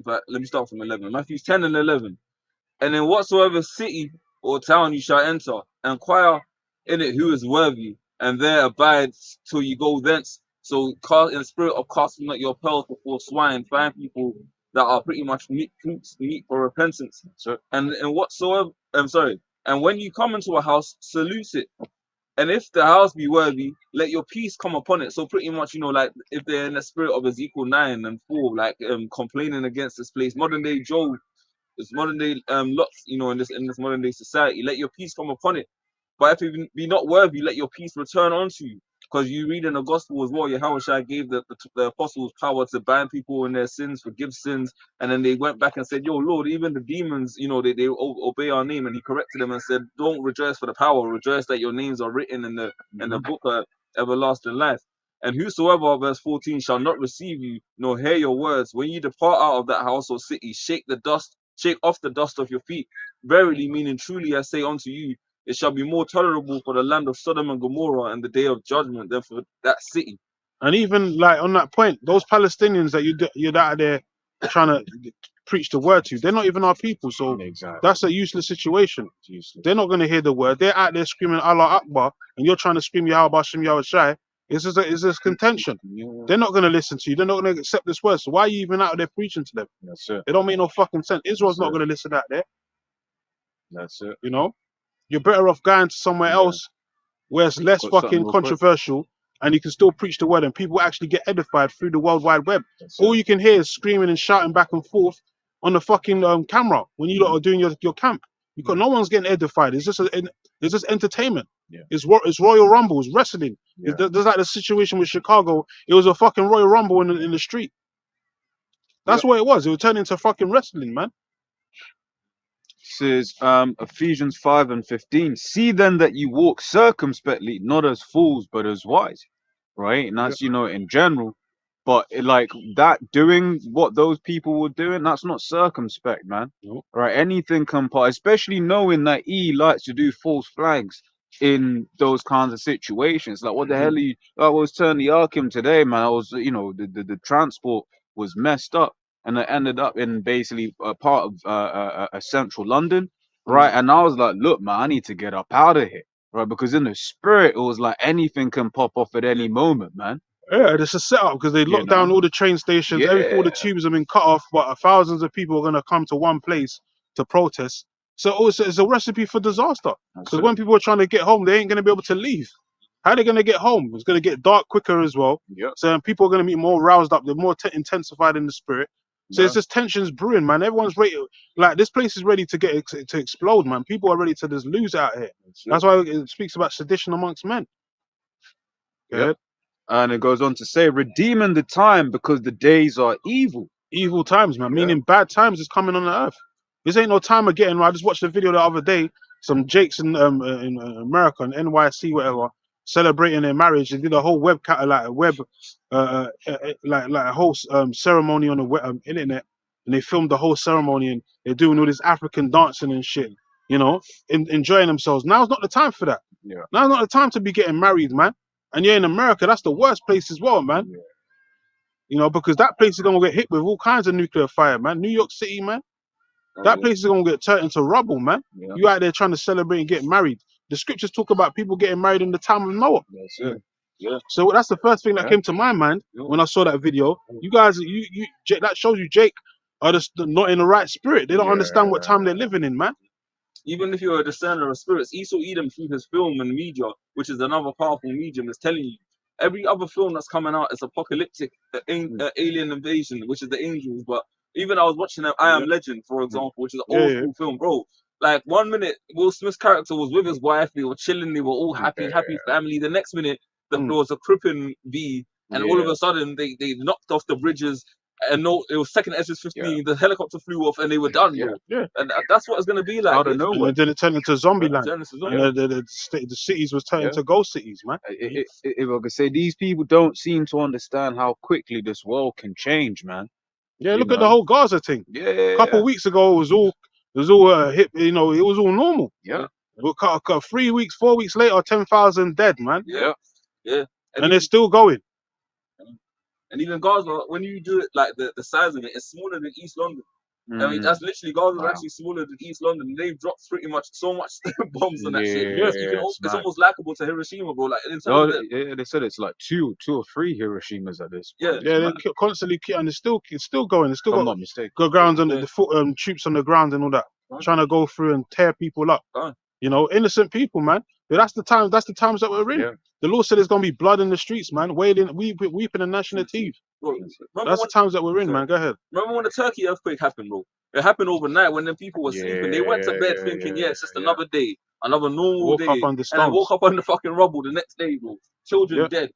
Let me start from 11. Matthew 10 and 11. And in whatsoever city or town you shall enter, inquire in it who is worthy, and there abide till you go thence. So, in the spirit of casting out your pearls before swine, find people that are pretty much meet for repentance. And whatsoever, and when you come into a house, salute it. And if the house be worthy, let your peace come upon it. So pretty much, like if they're in the spirit of Ezekiel 9 and 4, like complaining against this place, modern day Job, it's modern day lots, in this modern day society, let your peace come upon it. But if it be not worthy, let your peace return unto you. Because you read in the gospel as well, Yahushua gave the apostles power to bind people in their sins, forgive sins, and then they went back and said, yo, Lord, even the demons, they obey our name. And He corrected them and said, don't rejoice for the power, rejoice that your names are written in the book of everlasting life. And whosoever, verse 14, shall not receive you, nor hear your words, when you depart out of that house or city, shake off the dust of your feet. Verily, meaning truly, I say unto you, it shall be more tolerable for the land of Sodom and Gomorrah in the day of judgment than for that city. And even like on that point, those Palestinians that you're out there trying to preach the word to, they're not even our people. So that's a useless situation. They're not going to hear the word. They're out there screaming Allah Akbar, and you're trying to scream Yahweh Hashem Yahweh Shai. It's a contention. They're not going to listen to you. They're not going to accept this word. So why are you even out there preaching to them? That's it. It don't make no fucking sense. Israel's not going to listen out there. That's it. You're better off going to somewhere else where it's less fucking controversial and you can still preach the word, and people actually get edified through the World Wide Web. All you can hear is screaming and shouting back and forth on the fucking camera when you lot are doing your camp. Because no one's getting edified. It's just entertainment. Yeah. It's Royal Rumble, it's wrestling. Yeah. There's like the situation with Chicago. It was a fucking Royal Rumble in the street. That's what it was. It would turn into fucking wrestling, man. Says Ephesians 5:15. See then that you walk circumspectly, not as fools, but as wise. Right? And that's, in general. But like that, doing what those people were doing, that's not circumspect, man. Nope. Right? Anything can pass, especially knowing that he likes to do false flags in those kinds of situations. Like, what the hell are you? I was telling the Arkham today, man. I was, the transport was messed up, and I ended up in basically a part of central London, right? And I was like, look, man, I need to get up out of here, right? Because in the spirit, it was like anything can pop off at any moment, man. Yeah, it's a setup because they locked down all the train stations. All the tubes have been cut off, but thousands of people are going to come to one place to protest. So it's a recipe for disaster. Because when people are trying to get home, they ain't going to be able to leave. How are they going to get home? It's going to get dark quicker as well. Yep. So people are going to be more roused up. They're more intensified in the spirit. So it's just tensions brewing, man. Everyone's ready. Like, this place is ready to to explode, man. People are ready to just lose out here. That's why it speaks about sedition amongst men. Yep. And it goes on to say, redeeming the time because the days are evil. Evil times, man. Meaning bad times is coming on the earth. This ain't no time of getting. I just watched a video the other day. Some Jakes in America, in NYC, whatever, celebrating their marriage. They did a whole like a whole ceremony on the internet, and they filmed the whole ceremony, and they're doing all this African dancing and shit. Enjoying themselves. Now's not the time for that. Yeah. Now's not the time to be getting married, man. And you're in America, that's the worst place as well, man. Yeah. Because that place is gonna get hit with all kinds of nuclear fire, man. New York City, man. That place is gonna get turned into rubble, man. Yeah. You out there trying to celebrate and get married. The scriptures talk about people getting married in the time of Noah. That's it. Yeah. So that's the first thing that came to my mind when I saw that video. You guys, that shows you Jake are just not in the right spirit. They don't understand what time they're living in, man. Even if you're a discerner of spirits, Esau Edom through his film and media, which is another powerful medium, is telling you every other film that's coming out is apocalyptic, alien invasion, which is the angels. But even I was watching I Am Legend, for example, which is an old school film, bro. Like 1 minute, Will Smith's character was with his wife, they were chilling, they were all happy family. The next minute, there was a crippin' bee, and all of a sudden they knocked off the bridges. And it was second Ezra's 15. The helicopter flew off, and they were done, bro. Yeah. And that's what it's gonna be like. I don't know. And then it turned into zombie land. And the cities was turned into ghost cities, man. If I could say, these people don't seem to understand how quickly this world can change, man. Yeah, look at the whole Gaza thing. Yeah. A couple of weeks ago, it was all hip. It was all normal. Yeah. 3 weeks, 4 weeks later, 10,000 dead, man. Yeah. Yeah. And it's still going. And even Gaza, when you do it like the size of it, it's smaller than East London. I mean, that's literally Gaza's actually smaller than East London. They've dropped pretty much so much bombs on that shit. It's almost likable to Hiroshima, bro. Like they said it's like two or three Hiroshimas at this point. Yeah, they constantly and it's still going. It's still got grounds on the troops on the ground and all that, trying to go through and tear people up. Innocent people, man. But that's the times that we're in. Yeah. The Lord said there's gonna be blood in the streets, man, wailing, weeping and gnashing of teeth. That's the times that we're in, man. Go ahead. Remember when the Turkey earthquake happened, bro? It happened overnight when the people were sleeping. They went to bed thinking, it's just another day, another normal day. Up under stones. And I woke up on the fucking rubble the next day, bro. Children dead.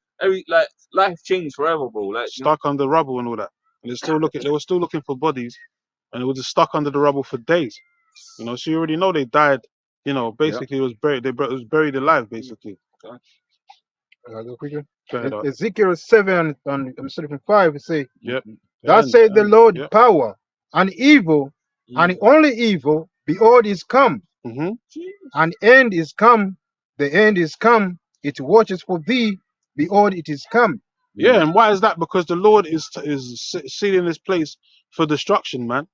Life changed forever, bro. Like stuck under rubble and all that. And they were still looking for bodies, and it was just stuck under the rubble for days. So you already know they died. Basically it was buried. It was buried alive, basically. Ezekiel 7 and 5 say, Thus said the Lord, power and evil, and only evil, behold, is come. And end is come. The end is come. It watches for thee. Behold, it is come. Yeah, and why is that? Because the Lord is sealing this place for destruction, man.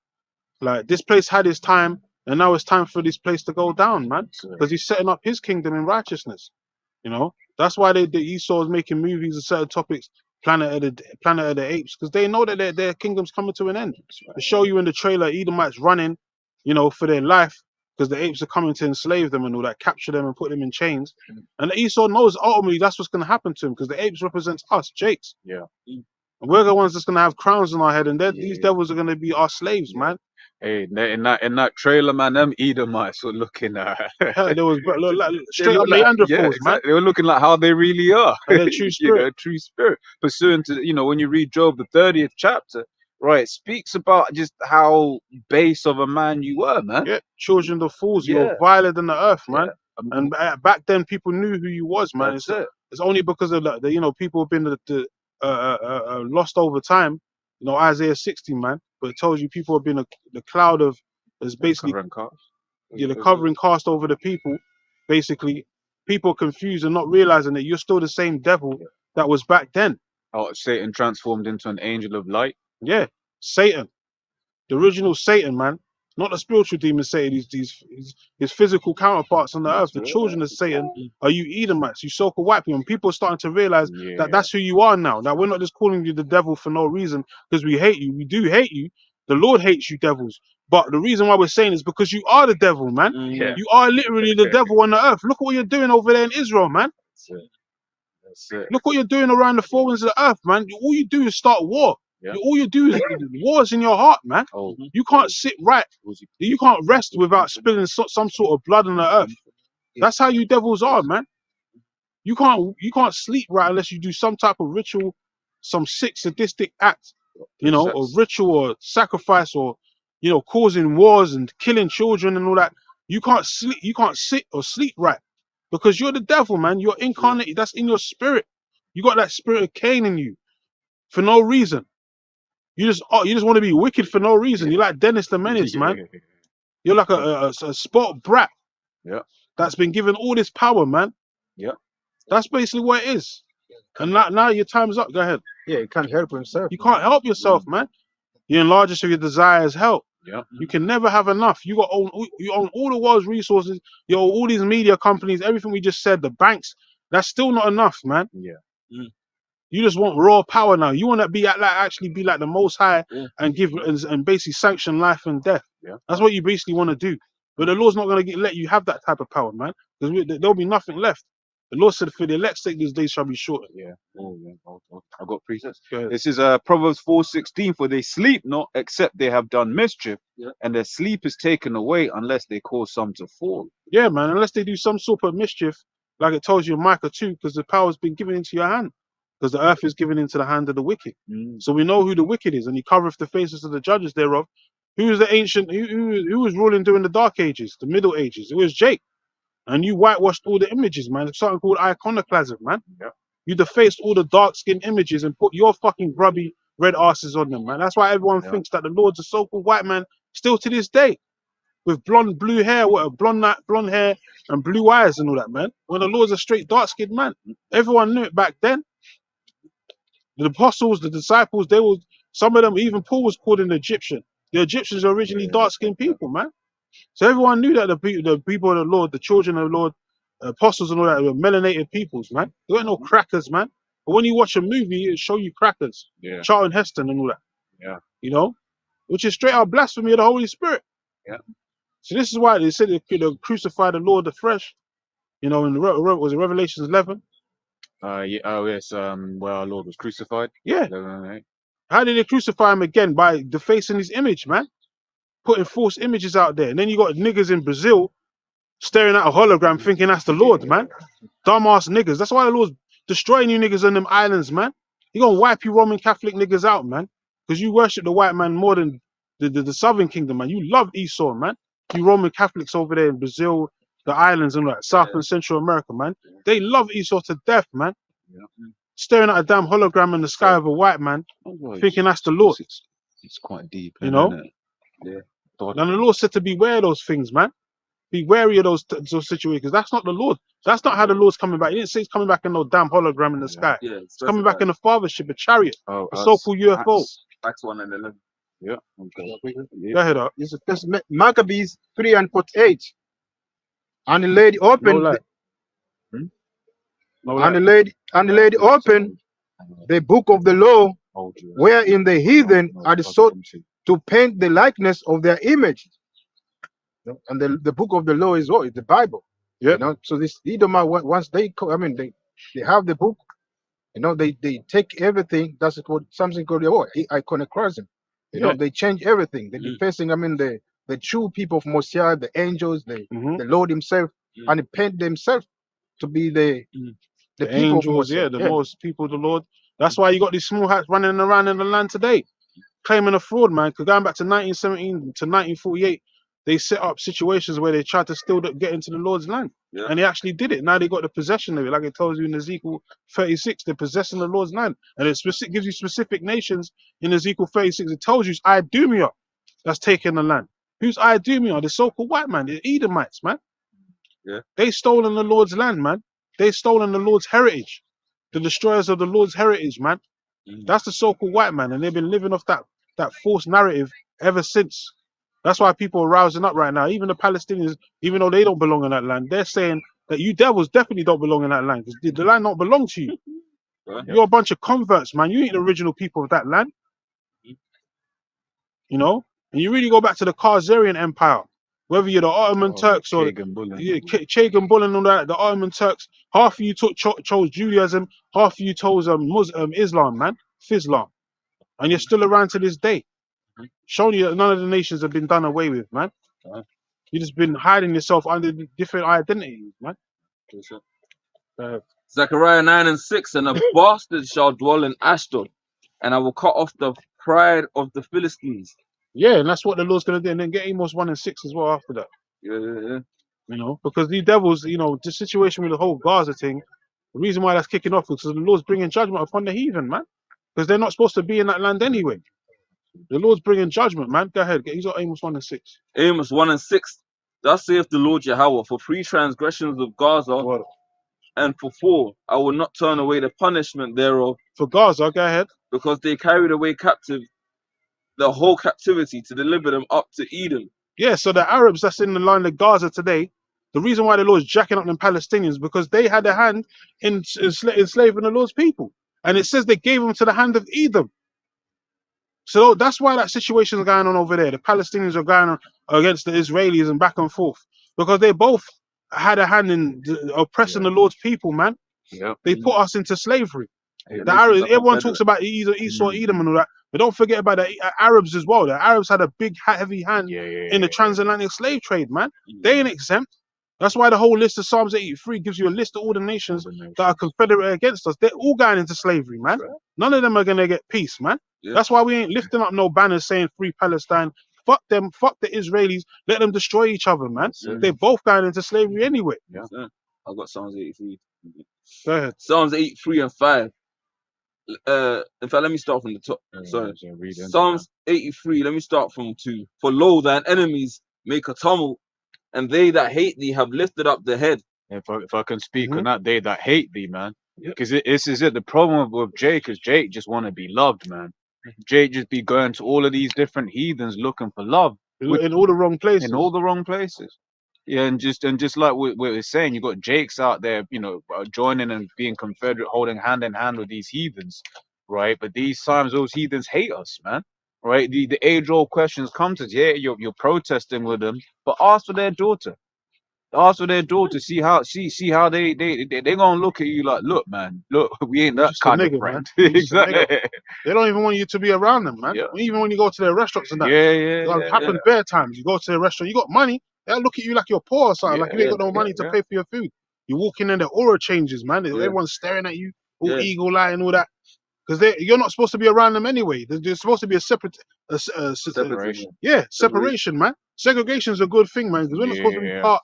Like, this place had its time, and now it's time for this place to go down, man. Because he's setting up his kingdom in righteousness. That's why the Esau is making movies of certain topics, Planet of the Apes, because they know that their kingdom's coming to an end. They show you in the trailer Edomites running, for their life, because the apes are coming to enslave them and all that, capture them and put them in chains. And Esau knows ultimately that's what's going to happen to him, because the apes represents us, Jakes. Yeah. And we're the ones that's going to have crowns on our head, and these devils are going to be our slaves, man. Hey, in that trailer, man, them Edomites were looking Hell, there was straight up Neanderthals, man. They were looking like how they really are. And their true spirit. True spirit. Pursuant to, when you read Job, the 30th chapter, right, it speaks about just how base of a man you were, man. Yeah, children of fools, you were viler than the earth, man. Yeah. And back then, people knew who you was, man. It's only because of the people have been lost over time. Isaiah 60, man. But it tells you people have been the cloud of, is basically the covering cast over the people. Basically, people confused and not realizing that you're still the same devil that was back then. Oh, Satan transformed into an angel of light. Yeah, Satan, the original Satan, man. Not the spiritual demon Satan, his physical counterparts on the earth. The children of Satan are you Edomites, you so-called white people. And people are starting to realize that that's who you are now. That we're not just calling you the devil for no reason because we hate you. We do hate you. The Lord hates you devils. But the reason why we're saying is because you are the devil, man. You are literally the devil on the earth. Look at what you're doing over there in Israel, man. That's it. Look what you're doing around the four winds of the earth, man. All you do is start war. Yeah. All you do is wars in your heart, man. You can't sit right. You can't rest without spilling some sort of blood on the earth. That's how you devils are, man. You can't sleep right unless you do some type of ritual, some sick sadistic act, or ritual or sacrifice, or causing wars and killing children and all that. You can't sleep. You can't sit or sleep right because you're the devil, man. You're incarnated. That's in your spirit. You got that spirit of Cain in you for no reason. You just want to be wicked for no reason. You're like Dennis the Menace, man. You're like a spoiled brat. Yeah. That's been given all this power, man. Yeah. That's basically what it is. And now your time's up. Go ahead. Yeah, you can't help himself. You can't help yourself, man. You enlarge of your desires help. Yeah. You can never have enough. You own all the world's resources. You own all these media companies, everything we just said, the banks. That's still not enough, man. Yeah. You just want raw power now. You want to actually be like the Most High and give and basically sanction life and death. Yeah. That's what you basically want to do. But the Lord's not going to let you have that type of power, man. Because there'll be nothing left. The Lord said, "For the elect's sake, these days shall be shortened." Yeah. I got precepts. This is Proverbs 4:16. For they sleep not, except they have done mischief, and their sleep is taken away unless they cause some to fall. Yeah, man. Unless they do some sort of mischief, like it tells you in Micah 2, because the power has been given into your hand. Because the earth is given into the hand of the wicked. So we know who the wicked is, and he covereth the faces of the judges thereof. Who is the ancient, who was ruling during the Dark Ages, the Middle Ages? It was Jake. And you whitewashed all the images, man. It's something called iconoclasm, man. Yeah. You defaced all the dark-skinned images and put your fucking grubby red asses on them, man. That's why everyone thinks that the Lord's a so-called white man still to this day. With blue hair, blonde hair and blue eyes and all that, man. When the Lord's a straight dark-skinned man. Everyone knew it back then. The apostles, the disciples, some of them, even Paul was called an Egyptian. The Egyptians are originally dark-skinned people, man. So everyone knew that the people of the Lord, the children of the Lord, apostles and all that, were melanated peoples, man. They weren't no crackers, man. But when you watch a movie, it show you crackers. Yeah. Charlton Heston and all that. Yeah. Which is straight out blasphemy of the Holy Spirit. Yeah. So this is why they said they crucify the Lord afresh. In was it Revelations 11? Yes. Where our Lord was crucified. Yeah. How did they crucify him again? By defacing his image, man. Putting false images out there. And then you got niggas in Brazil staring at a hologram thinking that's the Lord, man. Dumbass niggas. That's why the Lord's destroying you niggas on them islands, man. He gonna wipe you Roman Catholic niggas out, man. Because you worship the white man more than the Southern Kingdom, man. You love Esau, man. You Roman Catholics over there in Brazil, the islands and all that, South and Central America, man. They love Esau to death, man. Yeah. Staring at a damn hologram in the sky of a white man, thinking that's the Lord. It's quite deep, you know. Isn't it? Yeah. And the Lord said to beware of those things, man. Be wary of those situations, because that's not the Lord. That's not how the Lord's coming back. He didn't say he's coming back in no damn hologram in the sky. Yeah, He's coming back in the fathership, a chariot, a so-called UFO. Acts 1 and 11. Yeah. Okay. Go ahead, up. This is Maccabees 3:48. And the lady opened. And the lady opened the book of the law, wherein the heathen had sought to paint the likeness of their image. And the book of the law is what? It's the Bible. Yeah. You know, so this Edomite, once they they have the book. You know, they take everything. That's what something called iconoclasm. You know, Yeah. they change everything. They defacing. The true people of Mosiah, the angels, the Lord Himself, and He paint themselves to be the people of angels, Mosiah. the most people of the Lord. That's why you got these small hats running around in the land today, claiming a fraud, man. Because going back to 1917 to 1948, they set up situations where they tried to still get into the Lord's land. Yeah. And they actually did it. Now they got the possession of it. Like it tells you in Ezekiel 36, they're possessing the Lord's land. And it gives you specific nations in Ezekiel 36. It tells you it's Idumea that's taking the land. Who's Idumea? The so-called white man, the Edomites, man. Yeah. They stolen the Lord's land, man. They stolen the Lord's heritage. The destroyers of the Lord's heritage, man. That's the so-called white man. And they've been living off that false narrative ever since. That's why people are rousing up right now. Even the Palestinians, even though they don't belong in that land, they're saying that you devils definitely don't belong in that land because the land don't belong to you. Right. You're a bunch of converts, man. You ain't the original people of that land. You know? And you really go back to the Khazarian Empire, whether you're the Ottoman Turks or Chagan Bull and all that, the Ottoman Turks, half of you chose Judaism, half of you chose Islam, man. Islam. And you're still around to this day. Showing you that none of the nations have been done away with, man. You just been hiding yourself under different identities, man. Zechariah 9:6, and a bastard shall dwell in Ashdod, and I will cut off the pride of the Philistines. Yeah, and that's what the Lord's gonna do, and then get Amos 1:6 as well after that. Yeah. You know, because these devils, you know, the situation with the whole Gaza thing, the reason why that's kicking off is because the Lord's bringing judgment upon the heathen, man. Because they're not supposed to be in that land anyway. The Lord's bringing judgment, man. Go ahead, he's got Amos 1:6. Amos 1:6. Thus saith the Lord Yahweh, for 3 transgressions of Gaza, Well, and for 4, I will not turn away the punishment thereof, for Gaza, go ahead. because they carried away captive the whole captivity to deliver them up to Edom. Yeah, so the Arabs that's in the line of Gaza today, the reason why the Lord's jacking up them Palestinians because they had a hand in enslaving the Lord's people. And it says they gave them to the hand of Edom. So that's why that situation is going on over there. The Palestinians are going on against the Israelis and back and forth because they both had a hand in oppressing the Lord's people, man. Yep. They put us into slavery. Yeah, The Arabs, everyone talks about Esau, Edom, and all that, but don't forget about the Arabs as well. The Arabs had a big, heavy hand in the transatlantic slave trade, man. They ain't exempt. That's why the whole list of Psalms 83 gives you a list of all the nations that are confederate against us. They're all going into slavery, man. None of them are gonna get peace, man. Yeah. That's why we ain't lifting up no banners saying free Palestine. Fuck them, fuck the Israelis. Let them destroy each other, man. They're both going into slavery anyway. Yeah. I've got Psalms 83. Go ahead. Psalms 83 and 5. In fact, let me start from the top. Sorry. Psalms 83, let me start from 2. For lo, thine enemies make a tumult, and they that hate thee have lifted up the head. If I can speak on that, they that hate thee, man. Because this is it. The problem with Jake is Jake just want to be loved, man. Jake just be going to all of these different heathens looking for love. In all the wrong places. In all the wrong places. Yeah, and just like we were saying, you got Jakes out there, you know, joining and being confederate, holding hand in hand with these heathens, right? But these times, those heathens hate us, man, right? The age-old questions come to us. Yeah, you're protesting with them, but ask for their daughter. Ask for their daughter. See how they gonna look at you like, look, man, look, we ain't that Just kind a of nigga, friend. man. Exactly. They don't even want you to be around them, man. Yeah. Even when you go to their restaurants and that. Yeah. Happened bare times. You go to the restaurant, you got money, they'll look at you like you're poor or something, like you ain't got no money to pay for your food. You walk in and the aura changes, man. Everyone's staring at you, all eagle eye and all that. Because you're not supposed to be around them anyway. There's supposed to be a Separation. Separation, man. Segregation's a good thing, man, because we're not supposed to be part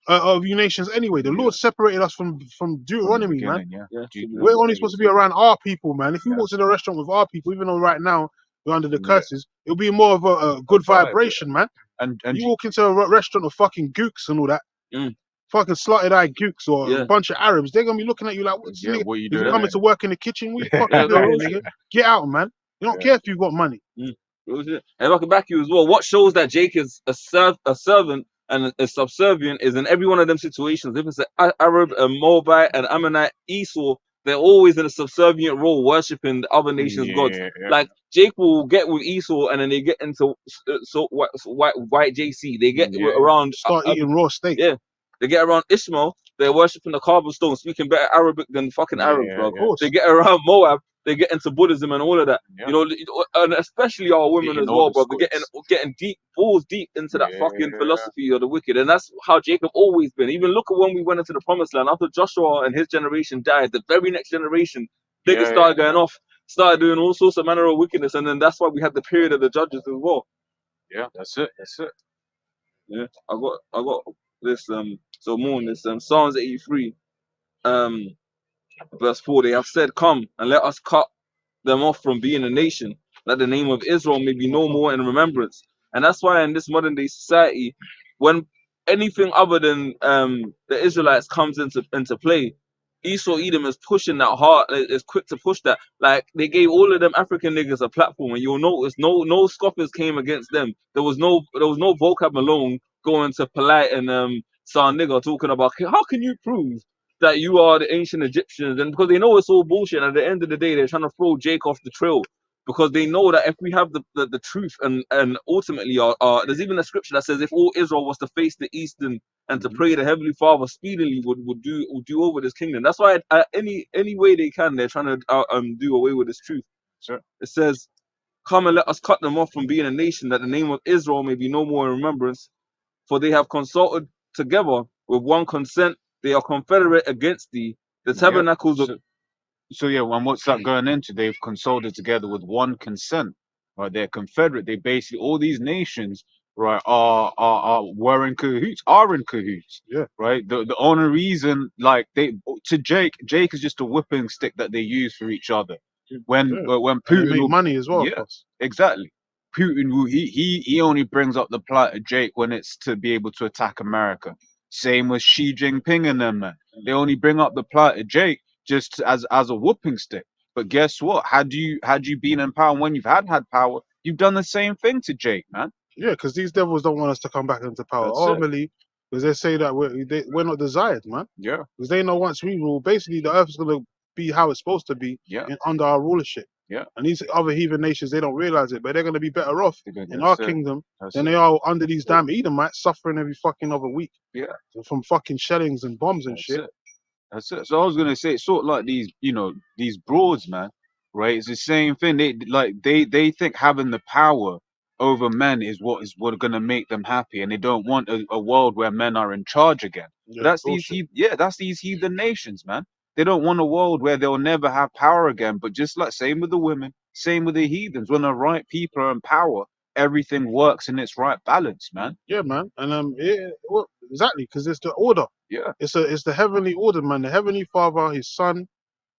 of you nations anyway. The Lord separated us from Deuteronomy, man. We're only supposed to be around our people, man. If you walk to the restaurant with our people, even though right now we're under the curses, it'll be more of a good vibration, man. And you walk into a restaurant of fucking gooks and all that, fucking slatted-eyed gooks or a bunch of Arabs, they're gonna be looking at you like, what you doing? Coming to work in the kitchen? What you fucking doing, nigga? Get out, man. You don't care if you've got money. And if I can back you as well, what shows that Jake is a servant and a subservient is in every one of them situations. If it's an Arab, a Moabite, an Ammonite, Esau, they're always in a subservient role, worshiping the other nations' gods. Like Jacob will get with Esau, and then they get into white JC. They get around Start eating raw steak. yeah. They get around Ishmael, they're worshipping the carved stone, speaking better Arabic than fucking Arabs, bro. Of course. They get around Moab, they get into Buddhism and all of that. You know, and especially our women as well, bro. They're getting deep, balls deep into that fucking philosophy of the wicked. And that's how Jacob always been. Even look at when we went into the promised land, after Joshua and his generation died, the very next generation, niggas started going off, started doing all sorts of manner of wickedness, and then that's why we had the period of the judges as well. Yeah, that's it. Yeah, I got this so more on this Psalms 83 verse 4. They have said, come and let us cut them off from being a nation, that the name of Israel may be no more in remembrance. And that's why in this modern day society, when anything other than the Israelites comes into play, Esau Edom is pushing that hard, is quick to push that. Like they gave all of them African niggas a platform, and you'll notice no scoffers came against them. There was no vocab alone going to polite and son nigga talking about how can you prove that you are the ancient Egyptians, and because they know it's all bullshit. And at the end of the day, they're trying to throw Jake off the trail because they know that if we have the truth and ultimately there's even a scripture that says if all Israel was to face the east and to pray the Heavenly Father speedily would do over this kingdom. That's why any way they can, they're trying to do away with this truth. Sure. It says, come and let us cut them off from being a nation, that the name of Israel may be no more in remembrance, for they have consulted together with one consent. They are confederate against thee. The tabernacles of So yeah, and what's that going into? They've consulted together with one consent, right? They're confederate. They basically all these nations, right, were in cahoots, are in cahoots. Yeah. Right. The only reason, like Jake is just a whipping stick that they use for each other. When Putin make money as well. Yeah, exactly. Putin he only brings up the plight of Jake when it's to be able to attack America. Same with Xi Jinping and them, man. They only bring up the plight of Jake just as a whooping stick. But guess what? Had you been in power, when you've had power, you've done the same thing to Jake, man. Yeah, because these devils don't want us to come back into power. Ultimately, because they say that we're not desired, man. Yeah. Because they know once we rule, basically the earth is going to be how it's supposed to be under our rulership. Yeah. And these other heathen nations, they don't realize it, but they're going to be better off in our kingdom than they are under these damn Edomites suffering every fucking other week. Yeah. From fucking shellings and bombs and shit. That's it. So I was gonna say, it's sort of like these broads, man. Right? It's the same thing. They think having the power over men is what gonna make them happy, and they don't want a world where men are in charge again. Yeah, that's these heathen nations, man. They don't want a world where they'll never have power again. But just like same with the women, same with the heathens. When the right people are in power, everything works in its right balance, man. Yeah, man. And well, exactly, because it's the order. Yeah. It's the heavenly order, man. The heavenly Father, His Son,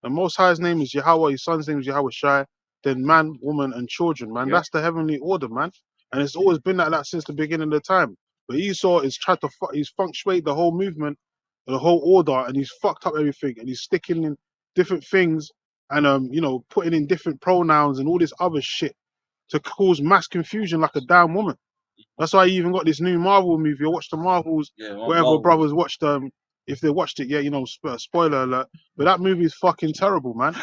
the Most High's name is Yahweh. His Son's name is Yahweh Shai. Then man, woman, and children, man. Yeah. That's the heavenly order, man. And it's always been like that since the beginning of the time. But Esau is trying to he's functuate the whole movement, the whole order, and he's fucked up everything. And he's sticking in different things and putting in different pronouns and all this other shit to cause mass confusion like a damn woman. That's why you even got this new Marvel movie. I watched the Marvels, whatever brothers watched if they watched it, spoiler alert. But that movie is fucking terrible, man.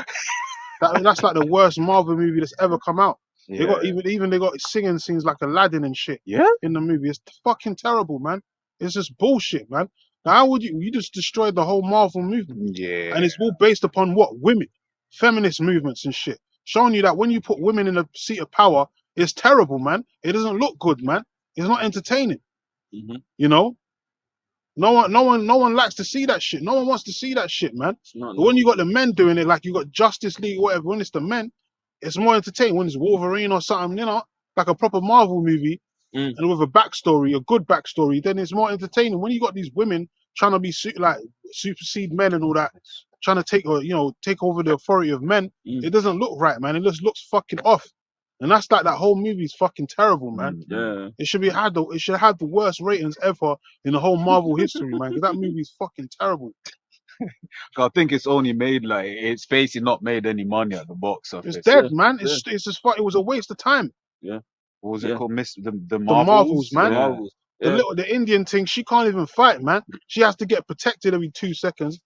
That's like the worst Marvel movie that's ever come out. Yeah. They got even they got singing scenes like Aladdin and shit. Yeah. In the movie, it's fucking terrible, man. It's just bullshit, man. Now, how would you just destroyed the whole Marvel movement? Yeah. And it's all based upon what? Women, feminist movements and shit, showing you that when you put women in a seat of power, it's terrible, man. It doesn't look good, man. It's not entertaining. Mhm. You know, no one likes to see that shit. No one wants to see that shit, man. But when you got the men doing it, like you got Justice League, whatever, when it's the men, it's more entertaining. When it's Wolverine or something, like a proper Marvel movie, and with a backstory, a good backstory, then it's more entertaining. When you got these women trying to be supersede men and all that, trying to take over the authority of men, it doesn't look right, man. It just looks fucking off. And that's like that whole movie is fucking terrible, man. Yeah. It should have the worst ratings ever in the whole Marvel history, man. Because that movie is fucking terrible. I think it's only made it's basically not made any money at the box office. It's dead, man. It's just it was a waste of time. Yeah. What was it called? The Marvels, man. The Marvels. The Indian thing, she can't even fight, man. She has to get protected every 2 seconds.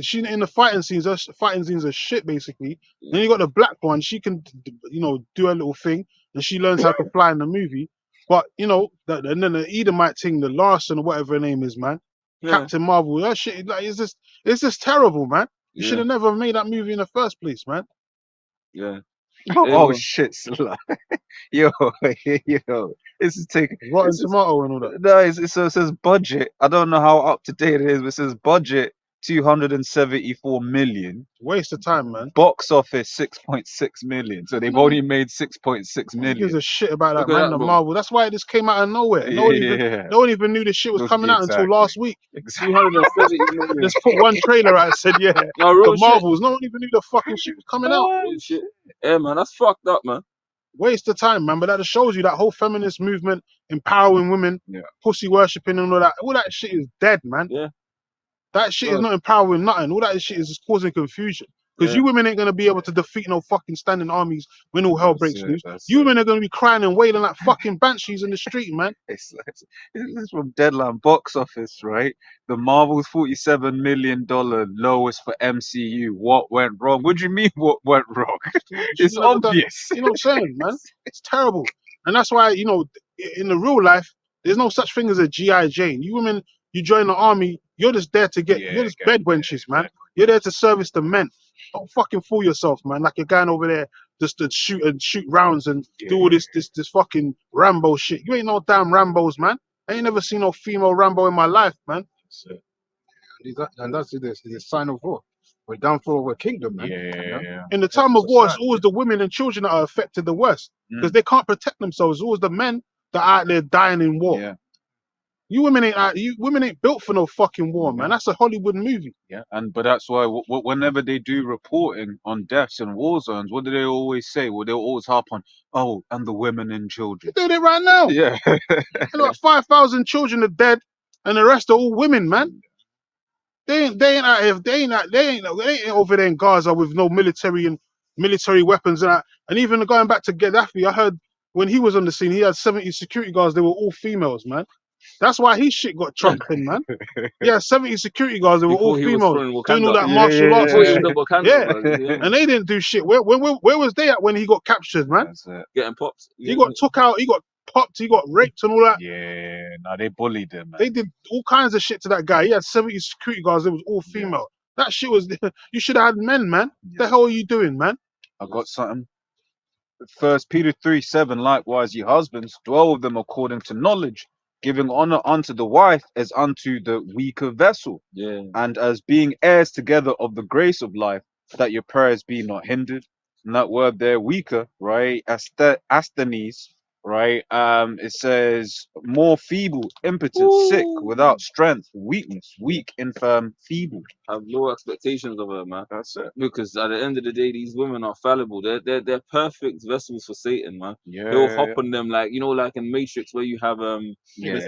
She in the fighting scenes. Her fighting scenes are shit basically. Then you got the black one. She can do her little thing, and she learns how to fly in the movie. But and then the Edomite thing, the Larson or whatever her name is, man. Yeah. Captain Marvel, that shit, like, it's just terrible, man. You should Yeah. have never made that movie in the first place, man. Yeah. Oh Ew. shit, Salah. Yo, this is taking. Rotten This is, Tomato and all that. no, it says budget. I don't know how up to date it is, but it says budget 274 million. Waste of time, man. Box office 6.6 million. So they've No. only made 6.6 Who gives million. a shit about that, Look at man? that, The bro. Marvel. That's why it just came out of nowhere. No one even knew this shit was coming out until Exactly. last week. Exactly. 270 million. Just put one trailer out and said, yeah, No, real the shit. Marvels. No one even knew the fucking shit was coming out. Real shit. Yeah, man, that's fucked up, man. Waste of time, man. But that just shows you that whole feminist movement, empowering women, Yeah. pussy worshipping and all that shit is dead, man. Yeah. That shit is Good. not empowering nothing. All that shit is just causing confusion. Because Yeah. you women ain't gonna be able to defeat no fucking standing armies when all hell That's breaks it, loose. that's You it. women are gonna be crying and wailing like fucking banshees in the street, man. This is from Deadline Box Office, right? The Marvel's $47 million lowest for MCU. What went wrong? What do you mean? What went wrong? It's Never done- obvious. You know what I'm saying, man? It's terrible. And that's why, in the real life, there's no such thing as a G.I. Jane. You women, you join the army, you're just there to you're just bed wenches, man. You're there to service the men. Don't fucking fool yourself, man. Like you're going over there just to shoot rounds and do all this fucking Rambo shit. You ain't no damn Rambos, man. I ain't never seen no female Rambo in my life, man. And that's the sign of war. We're downfall of a kingdom, man. Yeah. In the time of war, it's always the women and children that are affected the worst because they can't protect themselves. It's always the men that are out there dying in war. Yeah. You women ain't built for no fucking war, man. That's a Hollywood movie. Yeah. But that's why whenever they do reporting on deaths in war zones, what do they always say? Well, they'll always harp on, oh, and the women and children. They're doing it right now. Yeah. Like 5,000 children are dead, and the rest are all women, man. They ain't out here. They ain't over there in Gaza with no military weapons and that. And even going back to Gaddafi, I heard when he was on the scene, he had 70 security guards. They were all females, man. That's why his shit got trumped in, man. Yeah, 70 security guards. They were all females doing all that martial arts and shit. And they didn't do shit. Where was they at when he got captured, man? That's it. Getting pops. He got took out. He got popped. He got raped and all that. Yeah. No, they bullied him, man. They did all kinds of shit to that guy. He had 70 security guards. It was all female. That shit was. You should have had men, man. The hell are you doing, man? I got something. 1 Peter 3:7. Likewise, ye husbands, dwell with them according to knowledge, giving honor unto the wife as unto the weaker vessel, Yeah. and as being heirs together of the grace of life, that your prayers be not hindered. And that word there, weaker, right? Asthenes, right? It says more feeble, impotent, sick, without strength, weakness, weak, infirm, feeble. Have low expectations of her, man. That's it. Because at the end of the day, these women are fallible. They're perfect vessels for Satan, man. Yeah. He'll hop on them like in Matrix where you have the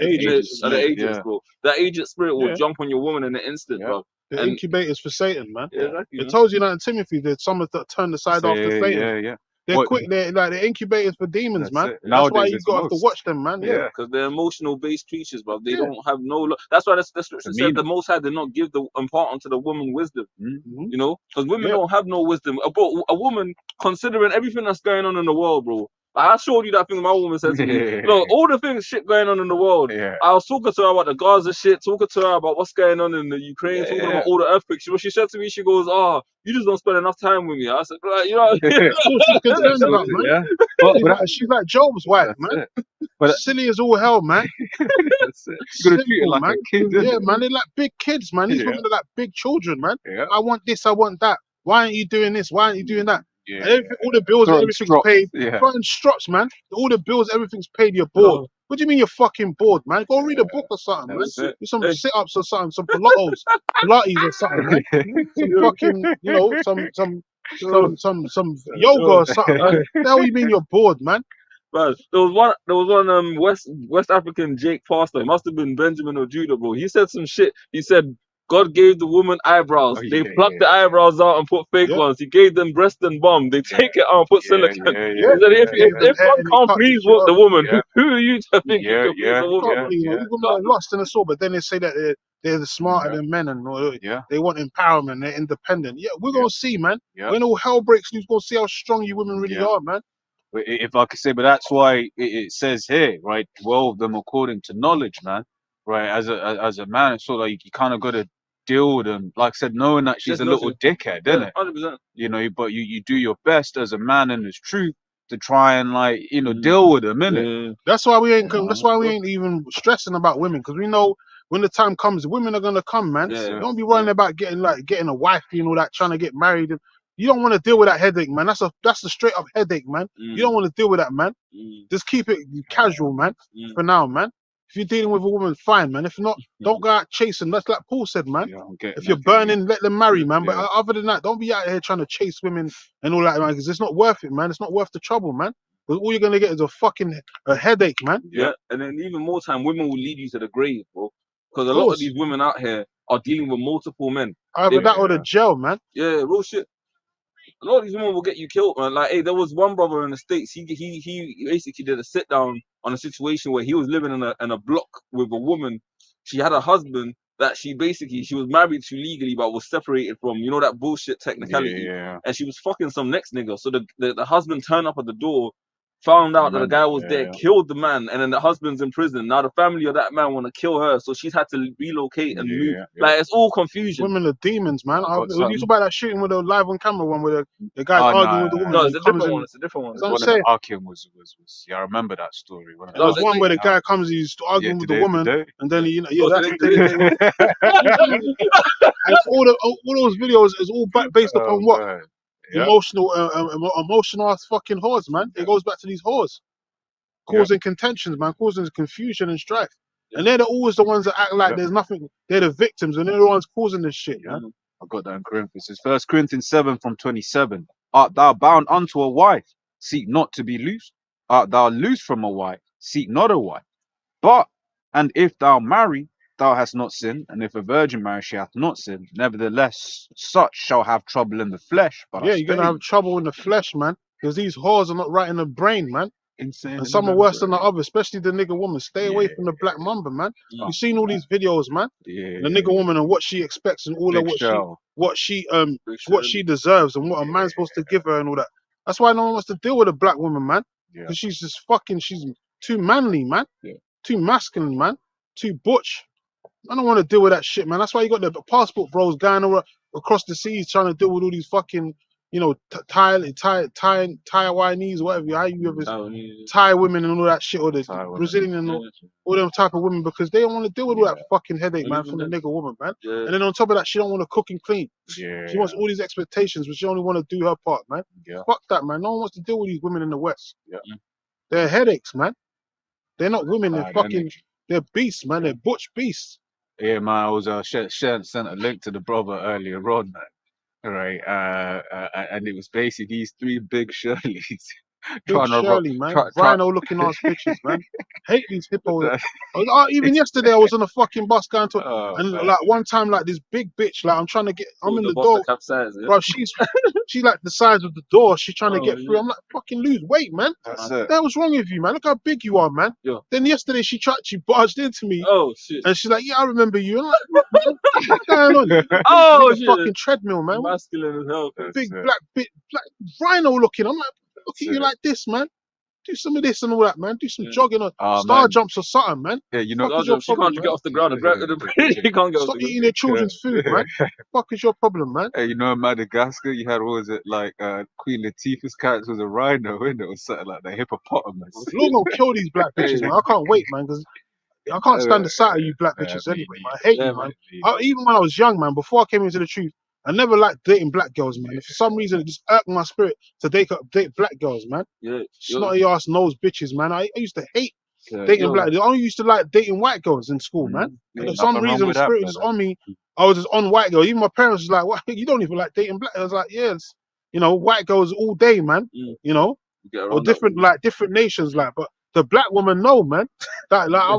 agents, bro. That agent spirit will jump on your woman in an instant, bro. The incubators for Satan, man. Yeah, exactly. It tells you that in Timothy. There's some that turn the side after Satan. Yeah. They're quick. They're like the incubators for demons, man. It. That's why Nowadays, you've got to watch them, man. Yeah. Because they're emotional based creatures, bro. They don't have no. That's why the scripture said the Most High did not give impart unto the woman wisdom. Mm-hmm. You know, because women don't have no wisdom. Bro, a woman, considering everything that's going on in the world, bro. I showed you that thing my woman said to me. Look, all the shit going on in the world. I was talking to her about the Gaza shit, talking to her about what's going on in the Ukraine, talking about all the earthquakes. What she said to me, she goes, "Oh, you just don't spend enough time with me." I said, "You know, she's concerned about, man. She's like Job's wife, man. But silly as all hell, man. That's it. You gotta treat it like man. a kid. Yeah, man. They're like big kids, man. These women are like big children, man. I want this, I want that. Why aren't you doing this? Why aren't you doing that? All the bills, everything's paid. Throwing strops, man. All the bills, everything's paid. You're bored. What do you mean you're fucking bored, man? Go read a book or something, man. Do some sit-ups or something, some Pilates or something, man. Some fucking, some yoga or something. Man. The hell you mean you're bored, man? Bro, there was one West African Jake pastor. It must have been Benjamin or Judah, bro. He said some shit. He said God gave the woman eyebrows. They plucked the eyebrows out and put fake ones. He gave them breast and bum. They take it out and put silicone. He said, if God can't please the woman, who are you to think you can please the woman? You women are lost in the soul, but then they say that they're smarter than men and they want empowerment, they're independent. Yeah, we're gonna see, man. When all hell breaks loose, we're gonna see how strong you women really are, man. If I could say, but that's why it says here, right? 12 of them according to knowledge, man. Right? As a man, it's sort of like you kind of got to deal with them. Like I said, knowing that she's a little dickhead, isn't it? 100%. You know, but you do your best as a man in this truth to try and like deal with them, innit? That's why we ain't. That's why we ain't even stressing about women, because we know when the time comes, women are gonna come, man. Don't be worrying about getting a wife and all that, trying to get married. You don't want to deal with that headache, man. That's a straight up headache, man. You don't want to deal with that, man. Just keep it casual, man. For now, man. If you're dealing with a woman, fine, man. If not, don't go out chasing. That's like Paul said, man. If you're burning, let them marry, man. But other than that, don't be out here trying to chase women and all that, man, because it's not worth it, man. It's not worth the trouble, man. Because all you're gonna get is a headache, man. Yeah, and then even more time, women will lead you to the grave, bro. Because a lot of these women out here are dealing with multiple men. Either that or the jail, man. Yeah, real shit. A lot of these women will get you killed, man. Like, hey, there was one brother in the States. He basically did a sit down on a situation where he was living in a block with a woman. She had a husband that she was married to legally, but was separated from. You know that bullshit technicality. And she was fucking some next nigga. So the husband turned up at the door, found out that the guy was there, killed the man, and then the husband's in prison. Now the family of that man want to kill her, so she's had to relocate and move. Like, it's all confusion. Women are demons, man. You talk about that shooting with the live on camera one where the guy's arguing with the woman. No, it's a different one. It's a different one. That's what I'm saying. Arguing was I remember that story. There's one where the guy comes, he's arguing with the woman, and then and all those videos is all based upon what? Emotional ass fucking whores, man. It goes back to these whores causing contentions, man, causing confusion and strife. And they're always the ones that act like there's nothing. They're the victims, and they're the ones causing this shit. I got that in Corinthians. It's 1 Corinthians 7:27. Art thou bound unto a wife? Seek not to be loosed. Art thou loosed from a wife? Seek not a wife. And if thou marry, thou hast not sinned, and if a virgin marry, she hath not sinned. Nevertheless, such shall have trouble in the flesh. But you're gonna have trouble in the flesh, man, because these whores are not right in the brain, man. Insane. And some are worse than the other, especially the nigga woman. Stay away from the black mamba, man. You've seen all these videos, man. The nigga woman and what she expects and all of what she deserves and what a man's supposed to give her and all that. That's why no one wants to deal with a black woman, man. Because she's just she's too manly, man. Too masculine, man. Too butch. I don't want to deal with that shit, man. That's why you got the passport bros going across the seas trying to deal with all these fucking, Taiwanese, whatever, how you ever Thai women and all that shit, or the Brazilian and all them type of women, because they don't want to deal with all that fucking headache, man, from the nigga woman, man. And then on top of that, she don't want to cook and clean. She wants all these expectations, but she only want to do her part, man. Fuck that, man. No one wants to deal with these women in the West. They're headaches, man. They're not women. They're fucking. They're beasts, man. They're butch beasts. Yeah, man. I was sent a link to the brother earlier on, man. Right, and it was basically these three big Shirleys. Rhino looking ass bitches, man. Hate these hippos. Even yesterday, I was on a fucking bus going to, like one time, like this big bitch, like I'm in the door, bro. She's like the size of the door. She's trying to get through. I'm like, fucking lose weight, man. That was wrong with you, man. Look how big you are, man. Then yesterday she barged into me. Oh shit. And she's like, yeah, I remember you. I'm like, what's going on? Oh shit. Fucking treadmill, man. Masculine as hell. Big black Rhino looking. I'm like, look at you like this, man. Do some of this and all that, man. Do some jogging or star jumps or something, man. Yeah, she can't get off the ground. She can't get off the ground. Stop eating your children's food, man. Fuck is your problem, man? Hey, in Madagascar, you had, what was it, like Queen Latifah's character was a rhino, and it was something like the hippopotamus. You're gonna kill these black bitches, man. I can't wait, man, because I can't stand the sight of you black bitches anyway, man. I hate you, man. Even when I was young, man, before I came into the truth, I never liked dating black girls, man. For some reason, it just irked my spirit to date black girls, man. Snotty ass nose bitches, man. I used to hate dating black. I only used to like dating white girls in school, man. And for some reason, the spirit was on me. I was just on white girls. Even my parents was like, "What? You don't even like dating black?" I was like, "Yes, white girls all day, man. Or different nations, like, but." The black woman, no, man. That like I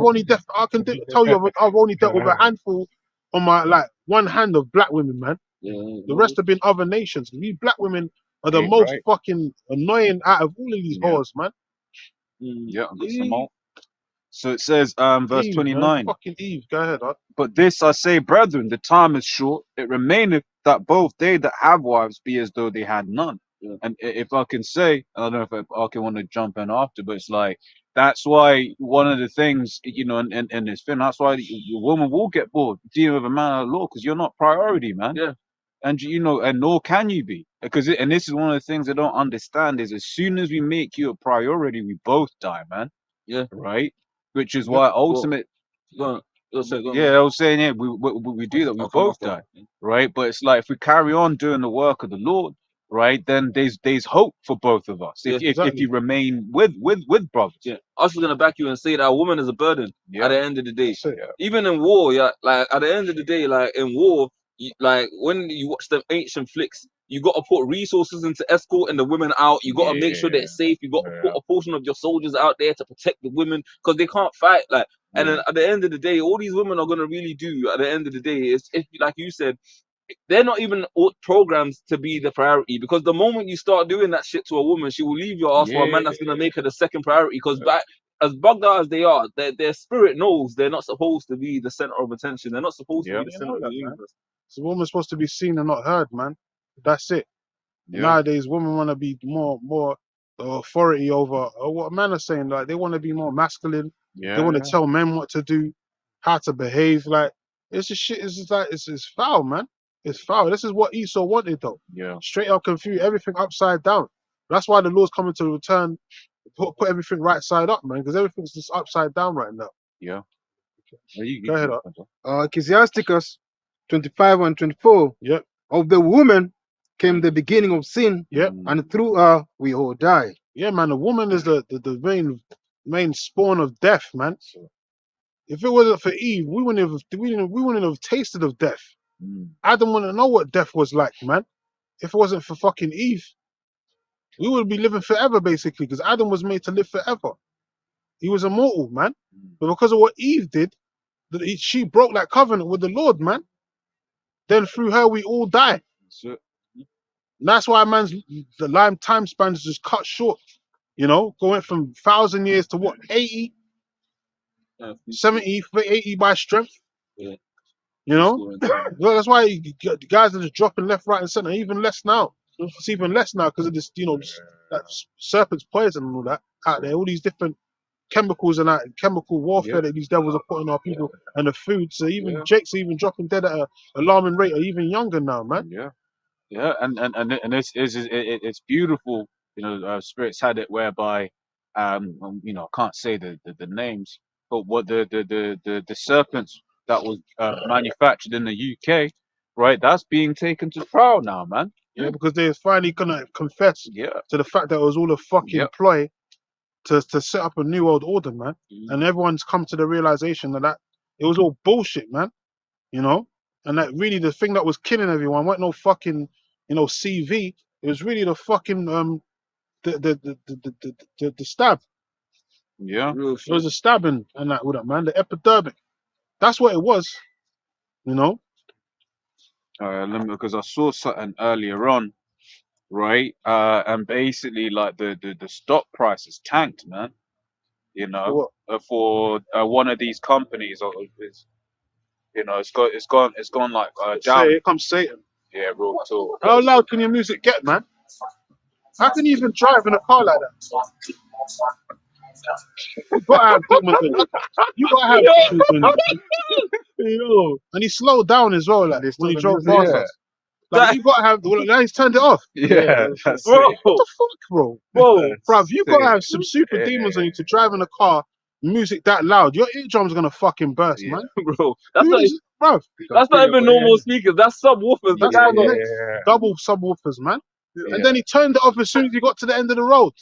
can tell you, I've only dealt with a handful on my one hand of black women, man. The rest have been other nations. These black women are the most fucking annoying out of all of these whores, man. Yeah, I got some more. So it says, verse Eve, 29. man. Fucking Eve. Go ahead, huh? But this I say, brethren, the time is short. It remaineth that both they that have wives be as though they had none. Yeah. And if I can say, I don't know if I can want to jump in after, but it's like, that's why one of the things, in this film, that's why your woman will get bored dealing with a man of the law, because you're not priority, man. Yeah. And and nor can you be, and this is one of the things I don't understand is as soon as we make you a priority, we both die, man. Yeah. Right. Which is Yep. why ultimate. Go on. Go on. Yeah, I was saying, yeah, we do that. We I'll come both after. die, right? But it's like if we carry on doing the work of the Lord, right? Then there's hope for both of us. Yeah, If exactly. you remain with brothers. Yeah. I was gonna back you and say that a woman is a burden Yeah. at the end of the day. That's it. Even in war, yeah, like at the end of the day, like in war, like when you watch them ancient flicks, you got to put resources into escorting the women out. You got to make sure they're safe. You got to put a portion of your soldiers out there to protect the women because they can't fight. Like, and then at the end of the day, all these women are gonna really do at the end of the day is, if like you said, they're not even programmed to be the priority, because the moment you start doing that shit to a woman, she will leave your ass for a man that's gonna make her the second priority. Because as bugged out as they are, their spirit knows they're not supposed to be the center of attention. They're not supposed to be the center of the universe. So woman's supposed to be seen and not heard, man. That's it. Yeah. Nowadays, women want to be more authority over what men are saying. Like they want to be more masculine. Yeah. They want to tell men what to do, how to behave. Like it's just shit. It's just like it's foul, man. It's foul. This is what Esau wanted, though. Yeah. Straight up confused, everything upside down. That's why the Lord's coming to return, put everything right side up, man. Because everything's just upside down right now. Yeah. Go ahead, Ecclesiasticus 25 and 24. Yep. Of the woman came the beginning of sin, Yep. and through her we all die. Yeah, man. The woman is the main spawn of death, man. If it wasn't for Eve, we wouldn't have tasted of death. Adam wouldn't know what death was like, man. If it wasn't for fucking Eve, we would be living forever, basically, because Adam was made to live forever. He was immortal, man. But because of what Eve did, she broke that covenant with the Lord, man. Then through her, we all die. And that's why the time span is just cut short. You know, going from 1,000 years to what, 80, 70, 80 by strength. Yeah. You know, well, that's why the guys are just dropping left, right, and center. Even less now. It's even less now because of this, that serpent's poison and all that out there. All these different chemicals and that chemical warfare that these devils are putting on our people and the food. So even Jake's even dropping dead at an alarming rate, or even younger now, man. Yeah, and it's beautiful. Spirits had it whereby, I can't say the names, but what the serpents that was manufactured in the UK, right? That's being taken to trial now, man. Yeah, because they're finally gonna confess to the fact that it was all a fucking ploy to set up a new world order, man. And everyone's come to the realization that it was all bullshit, man. You know, and that really the thing that was killing everyone wasn't no fucking CV. It was really the fucking the stab. Yeah, it was a stabbing and that with it, man. The epidermic. That's what it was. You know. Because I saw something earlier on, right? And basically, like the stock price has tanked, man. For one of these companies, it's gone like down. Here comes Satan. Yeah, real talk. How loud can your music get, man? How can you even drive in a car like that? You gotta have demons in it. You gotta have demons in it. And he slowed down as well, like when he drove past us. Like you gotta have. Well, now he's turned it off. That's bro. it. What the fuck, bro? Bruv, you gotta have some super demons on you to drive in a car. Music that loud, your eardrums are gonna fucking burst, man. Bro, that's not, bruv. That's not even normal speakers. That's subwoofers. That's double subwoofers, man. And then he turned it off as soon as he got to the end of the road.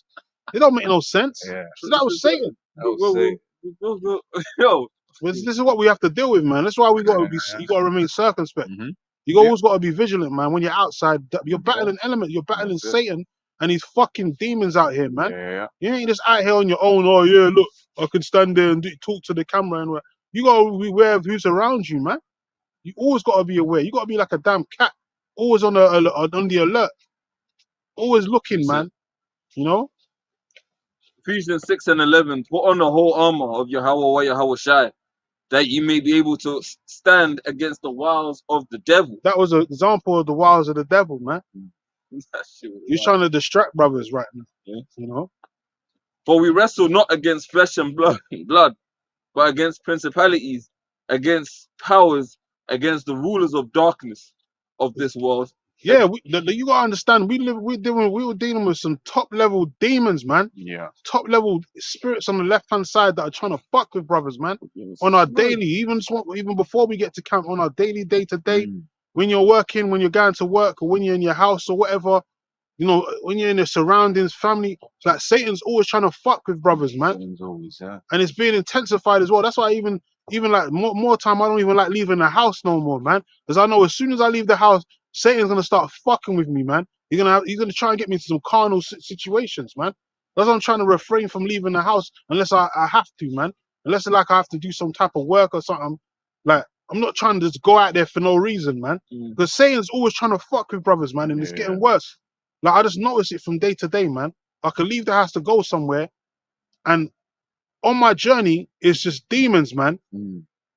It don't make no sense. So that was Satan. Yo, this is what we have to deal with, man. That's why we gotta be. You gotta remain circumspect. You always gotta be vigilant, man. When you're outside, you're battling elements. You're battling Satan and these fucking demons out here, man. You ain't just out here on your own. Oh yeah, look, I can stand there and talk to the camera and you gotta be aware of who's around you, man. You always gotta be aware. You gotta be like a damn cat, always on the alert, always looking, man. You know. Ephesians 6 and 11. Put on the whole armor of Yahweh Shai, that you may be able to stand against the wiles of the devil. That was an example of the wiles of the devil, man. That shit was He's wild. trying to distract brothers right now. Yeah. You know? For we wrestle not against flesh and blood, but against principalities, against powers, against the rulers of darkness of this world. Yeah, you gotta understand, we were dealing with some top level demons, man. Yeah. Top level spirits on the left hand side that are trying to fuck with brothers, man. On our daily, even before we get to camp, on our daily, day to day, when you're working, when you're going to work, or when you're in your house or whatever, you know, when you're in the surroundings, family, it's like Satan's always trying to fuck with brothers, man. Satan's always, yeah. And it's being intensified as well. That's why even like more time, I don't even like leaving the house no more, man. Because I know as soon as I leave the house, Satan's gonna start fucking with me, man. He's gonna try and get me into some carnal situations, man. That's why I'm trying to refrain from leaving the house unless I have to, man. Unless like I have to do some type of work or something. Like I'm not trying to just go out there for no reason, man. Because Satan's always trying to fuck with brothers, man, and it's getting worse. Like I just notice it from day to day, man. I could leave the house to go somewhere, and on my journey, it's just demons, man.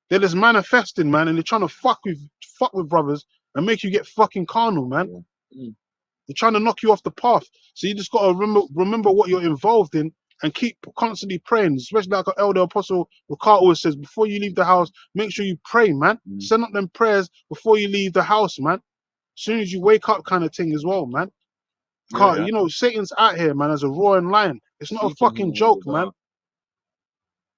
They're just manifesting, man, and they're trying to fuck with brothers and make you get fucking carnal, man. They're trying to knock you off the path. So you just gotta remember what you're involved in and keep constantly praying. Especially like our elder apostle Ricard always says, before you leave the house, make sure you pray, man. Send up them prayers before you leave the house, man. As soon as you wake up, kind of thing as well, man. You know, Satan's out here, man, as a roaring lion. It's not a fucking joke, man.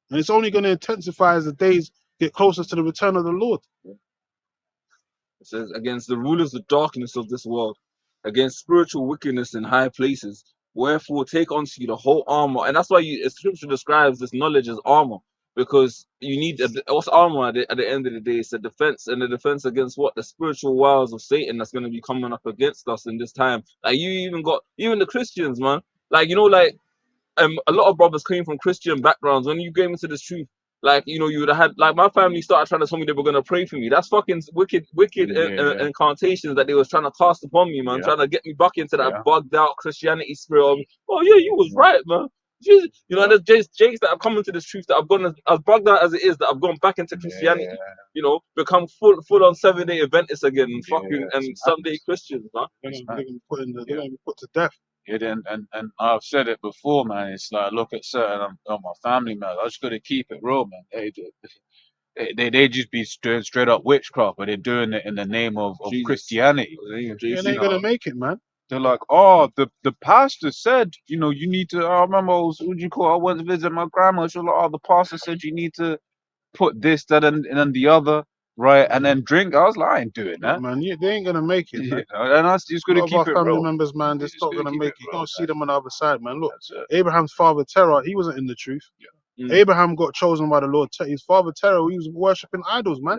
And it's only going to intensify as the days get closer to the return of the Lord. It says, against the rulers of darkness of this world, against spiritual wickedness in high places. Wherefore take unto you the whole armor. And that's why scripture describes this knowledge as armor. Because you need, what's armor at the end of the day? It's a defense. And the defense against what? The spiritual wiles of Satan that's going to be coming up against us in this time. Like you even the Christians, man. Like, you know, like, a lot of brothers came from Christian backgrounds. When you came into this truth, like, you know, you would have had, like, my family started trying to tell me they were going to pray for me. That's fucking wicked incantations that they was trying to cast upon me, man. Trying to get me back into that bugged out Christianity spirit. Oh yeah, you was right, man. Jesus. You know, there's Jakes that have come into this truth that I've gone as bugged out as it is, that I've gone back into Christianity. You know, become full on 7-day Adventists again, and Sunday Christians, man. They're going to be put to death. Yeah, and I've said it before, man. It's like, look at certain of my family, man. I just got to keep it real, man. They just be doing straight up witchcraft, but they're doing it in the name of Christianity. They ain't gonna make it, man. They're like, oh, the pastor said, you know, you need to. I remember, what do you call? I went to visit my grandma. She was like, oh, the pastor said you need to put this, that, and then the other. Right, and then drink. I was like, I ain't doing that, man. They ain't gonna make it, man. And that's just gonna keep it family real. members, man, they're not gonna make it. You don't see them on the other side, man. Look, Abraham's father Terah, he wasn't in the truth. Abraham got chosen by the Lord. His father Terah, he was worshiping idols, man.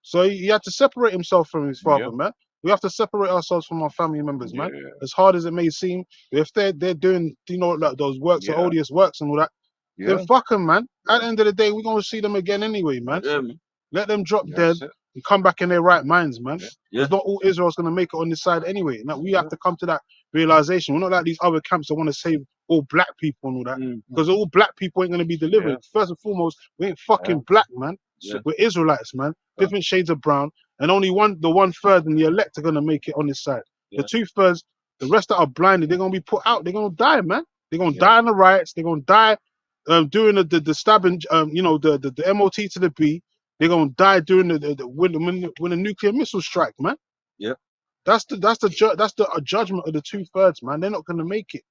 So he had to separate himself from his father, man. We have to separate ourselves from our family members, man. As hard as it may seem, if they're doing, you know, like those works, the odious works and all that, then fuck them, man. At the end of the day, we're gonna see them again anyway, man. Let them drop dead and come back in their right minds, man. Because not all Israel's going to make it on this side anyway. Now, we have to come to that realization. We're not like these other camps that want to save all black people and all that. Because all black people ain't going to be delivered. First and foremost, we ain't fucking black, man. We're Israelites, man. Different shades of brown. And only the 1/3 and the elect are going to make it on this side. The 2/3, the rest that are blinded, they're going to be put out. They're going to die, man. They're going to die in the riots. They're going to die doing the stabbing, you know, the MOT to the B. They're gonna die during when the nuclear missile strike, man. That's the judgment of the 2/3, man. They're not gonna make it.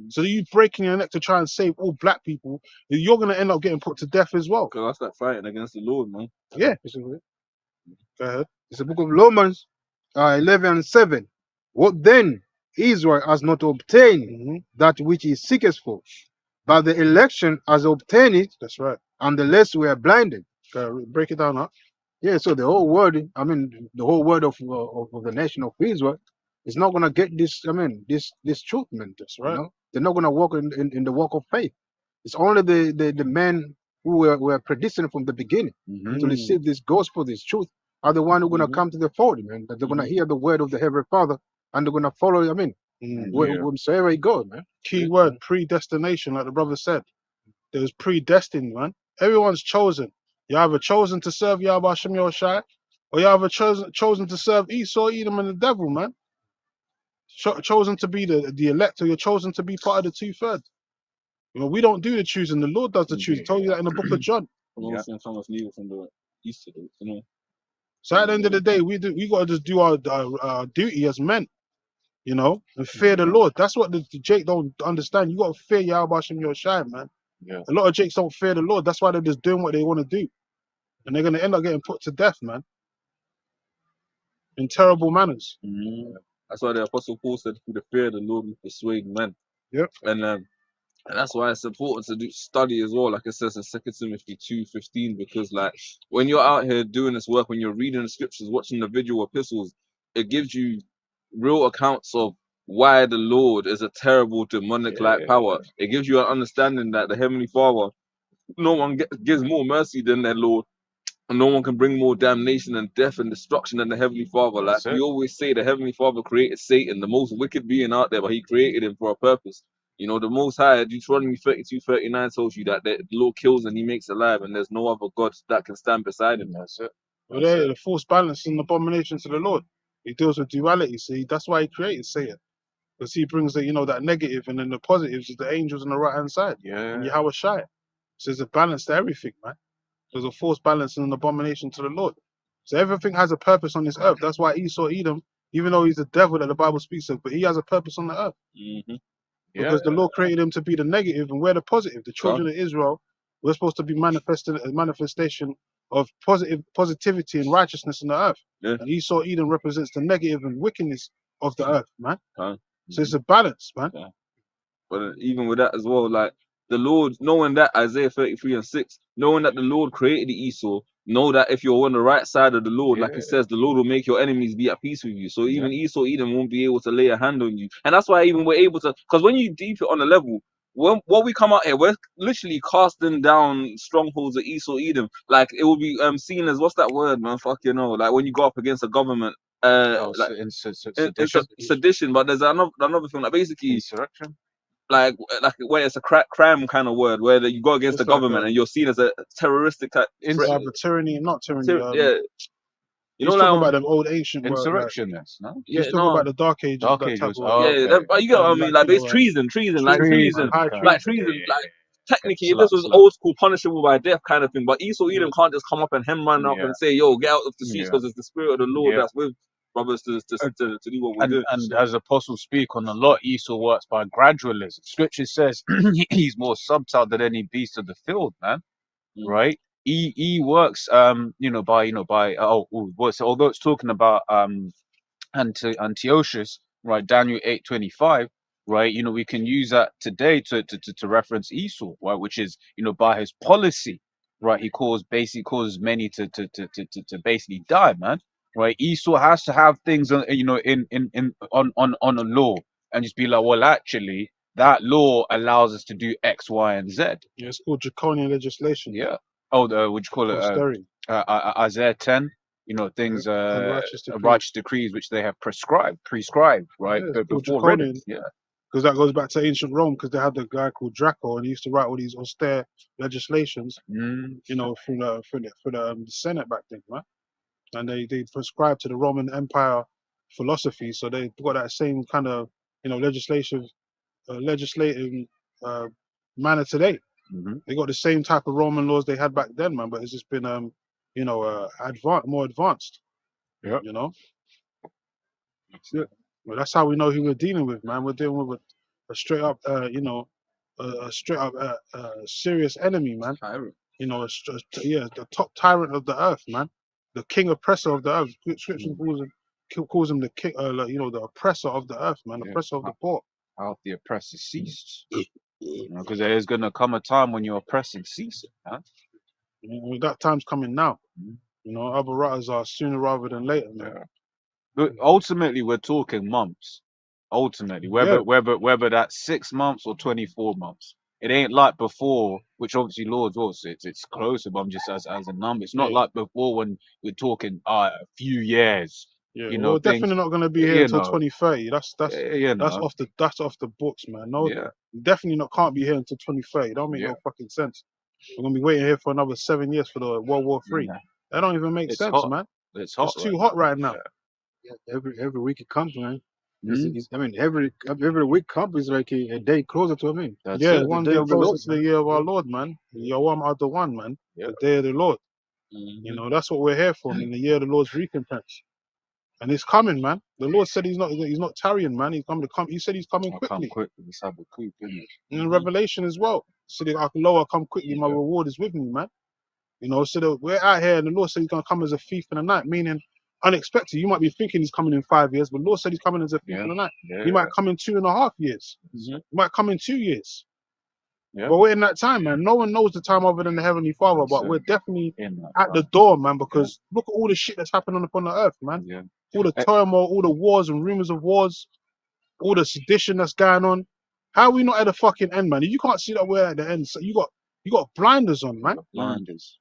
So you breaking your neck to try and save all black people, you're gonna end up getting put to death as well. Cause that's that fighting against the Lord, man. Yeah. Go ahead. It's the book of Romans 11:7. What then? Israel has not obtained that which he seeketh for, but the election has obtained it. That's right. And the less we are blinded. Break it down, huh? Yeah, so the whole word, I mean, the whole word of the nation of Israel is not going to get this, I mean, this truth, man. That's right. You know? They're not going to walk in the walk of faith. It's only the men who were predestined from the beginning to receive this gospel, this truth, are the one who are going to come to the fold, man. That they're going to hear the word of the Heavenly Father and they're going to follow, I mean, So where he go, man? Key word, predestination, like the brother said. There was predestined, man. Everyone's chosen. You're either chosen to serve Yahweh Hashem Yoshai, or you're either chosen to serve Esau, Edom, and the devil, man. Chosen to be the elect, or you're chosen to be part of the 2/3. You know, we don't do the choosing. The Lord does the choosing. Told you that in the book of John. Thomas needed from the east to the, you know. So at the end of the day, we got to just do our duty as men, you know, and fear the Lord. That's what the Jake don't understand. You got to fear Yahweh Hashem Yoshai, man. Yeah. A lot of Jakes don't fear the Lord. That's why they're just doing what they want to do, and they're gonna end up getting put to death, man, in terrible manners. That's why the Apostle Paul said, "Through the fear of the Lord, we persuade men." Yep. And that's why it's important to do study as well, like it says in 2 Timothy 2:15, because like when you're out here doing this work, when you're reading the scriptures, watching the video epistles, it gives you real accounts of why the Lord is a terrible demonic power. It gives you an understanding that the Heavenly Father, no one gives more mercy than their Lord. And no one can bring more damnation and death and destruction than the Heavenly Father. Like we always say, the Heavenly Father created Satan, the most wicked being out there, but he created him for a purpose. You know, the Most High, Deuteronomy 32:39 tells you that the Lord kills and he makes alive, and there's no other God that can stand beside him. That's it. Well, the false balance is an abomination to the Lord. He deals with duality. See, that's why he created Satan. Because he brings the, you know, that negative, and then the positives is the angels on the right hand side. And Yahweh Shai. So there's a balance to everything, man. There's a false balance and an abomination to the Lord. So everything has a purpose on this earth. That's why Esau, Edom, even though he's the devil that the Bible speaks of, but he has a purpose on the earth. Because the Lord created him to be the negative and we're the positive. The children of Israel, we're supposed to be a manifestation of positivity and righteousness in the earth. And Esau, Edom represents the negative and wickedness of the earth, man. So it's a balance, man. But even with that as well, like the Lord, knowing that Isaiah 33:6, knowing that the Lord created the Esau, know that if you're on the right side of the Lord, like it says, the Lord will make your enemies be at peace with you. So even Esau, Edom won't be able to lay a hand on you. And that's why even we're able to, because when you deep it on a level, when we come out here, we're literally casting down strongholds of Esau, Edom. Like it will be seen as, what's that word, man? Fuck, you know, like when you go up against a government, like sedition. But there's another thing, like basically insurrection. Like where it's a crime kind of word, where you go against the government and you're seen as a terroristic type. Tyranny, not tyranny. You know, like talking about them old ancient insurrectionists, no? He's talking about the Dark Ages. Dark Ages. You get what I mean? Like, it's treason, like treason. Like technically, if this was old school, punishable by death kind of thing. But Esau Edom can't just come up and run up and say, "Yo, get out of the streets," because it's the spirit of the Lord that's with brothers to do what we do. And as apostles speak on a lot, Esau works by gradualism. Scripture says he's more subtle than any beast of the field, man. Right? He works although it's talking about Antiochus, right? Daniel 8:25, right? You know, we can use that today to reference Esau, right? Which is, you know, by his policy, right? He causes many to basically die, man. Right? Esau has to have things on, you know, on a law, and just be like, well, actually, that law allows us to do X, Y, and Z. Yeah, it's called draconian legislation. Yeah. What you call it? Isaiah 10. You know, things, righteous decrees which they have prescribed, right? Yeah, before written. Yeah. Because that goes back to ancient Rome, because they had the guy called Draco, and he used to write all these austere legislations, you know, for the Senate back then, right? And they prescribed to the Roman Empire philosophy, so they got that same kind of, you know, legislative manner today. They got the same type of Roman laws they had back then, man, but it's just been you know, more advanced. Yeah. You know? Well, that's how we know who we're dealing with, man. We're dealing with a straight up serious enemy, man. Tyrant. You know, the top tyrant of the earth, man. The king oppressor of the earth. Scripture calls him the king, you know, the oppressor of the earth, man. Oppressor of the poor. How the oppressor ceased. Because there is going to come a time when your oppressing ceases, man. You know, that time's coming now. You know, other writers are sooner rather than later, man. Yeah. But ultimately, we're talking months. Ultimately, whether that's 6 months or 24 months, it ain't like before. Which obviously, Lord's also it's closer, but I'm just as a number. It's not like before when we're talking a few years. Yeah, you know, we're things, definitely not gonna be here you until know, 2030. That's you know, off the books, man. No, yeah, definitely not can't be here until 2030. Don't make yeah. no fucking sense. We're gonna be waiting here for another 7 years for the World War III. Nah, That don't even make it's sense, hot. man. It's It's hot too right hot now. right now. Yeah, every week it comes, man. Mm, I mean, every week comes is like a day closer to him. that's Yeah, it. The one day day of the closer Lord, to the man. year of our Lord, man. Yawam Adawan, man. Yeah. The day of the Lord. Mhm. You know, that's what we're here for, in the year of the Lord's recompense. And it's coming, man. The Lord said he's not tarrying, man. He's coming to come. He said he's coming I'll come quickly. quick with this Sabbath coup, isn't it? In Revelation as well. So that Lord, come quickly, my Yeah. reward is with me, man. You know, so that we're out here and the Lord said he's gonna come as a thief in the night, meaning unexpected. You might be thinking he's coming in 5 years, but the Lord said he's coming as a thief Yeah. in the night. Yeah. He might come in 2.5 years. Mhm. He might come in 2 years. Yeah. But we're in that time, man. No one knows the time other than the Heavenly Father, That's but it. we're definitely In that at the time. door, man, because look at all the shit that's happening upon the earth, man. Yeah. All the Eh. turmoil, all the wars and rumors of wars, all the sedition that's going on. How are we not at the fucking end, man? You can't see that we're at the end. So you got blinders on, man. Blinders.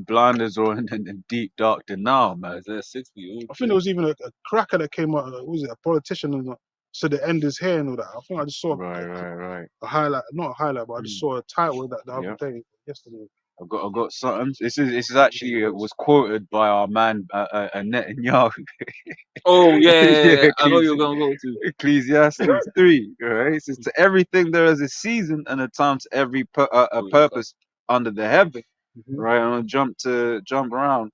Blinders are in deep dark denial, man. Isaiah 60. I think there was even a cracker that came out, what was it, a politician, and said the end is here and all that. I think I just saw Right. a highlight, not a highlight, but I just saw a title of that the other day, yesterday. I've got something. This is actually was quoted by our man Netanyahu. Oh yeah, Yeah, I know you're gonna go to. Ecclesiastes 3, right? It says, to everything there is a season and a time to every a purpose under the heaven, right? I'm gonna jump around,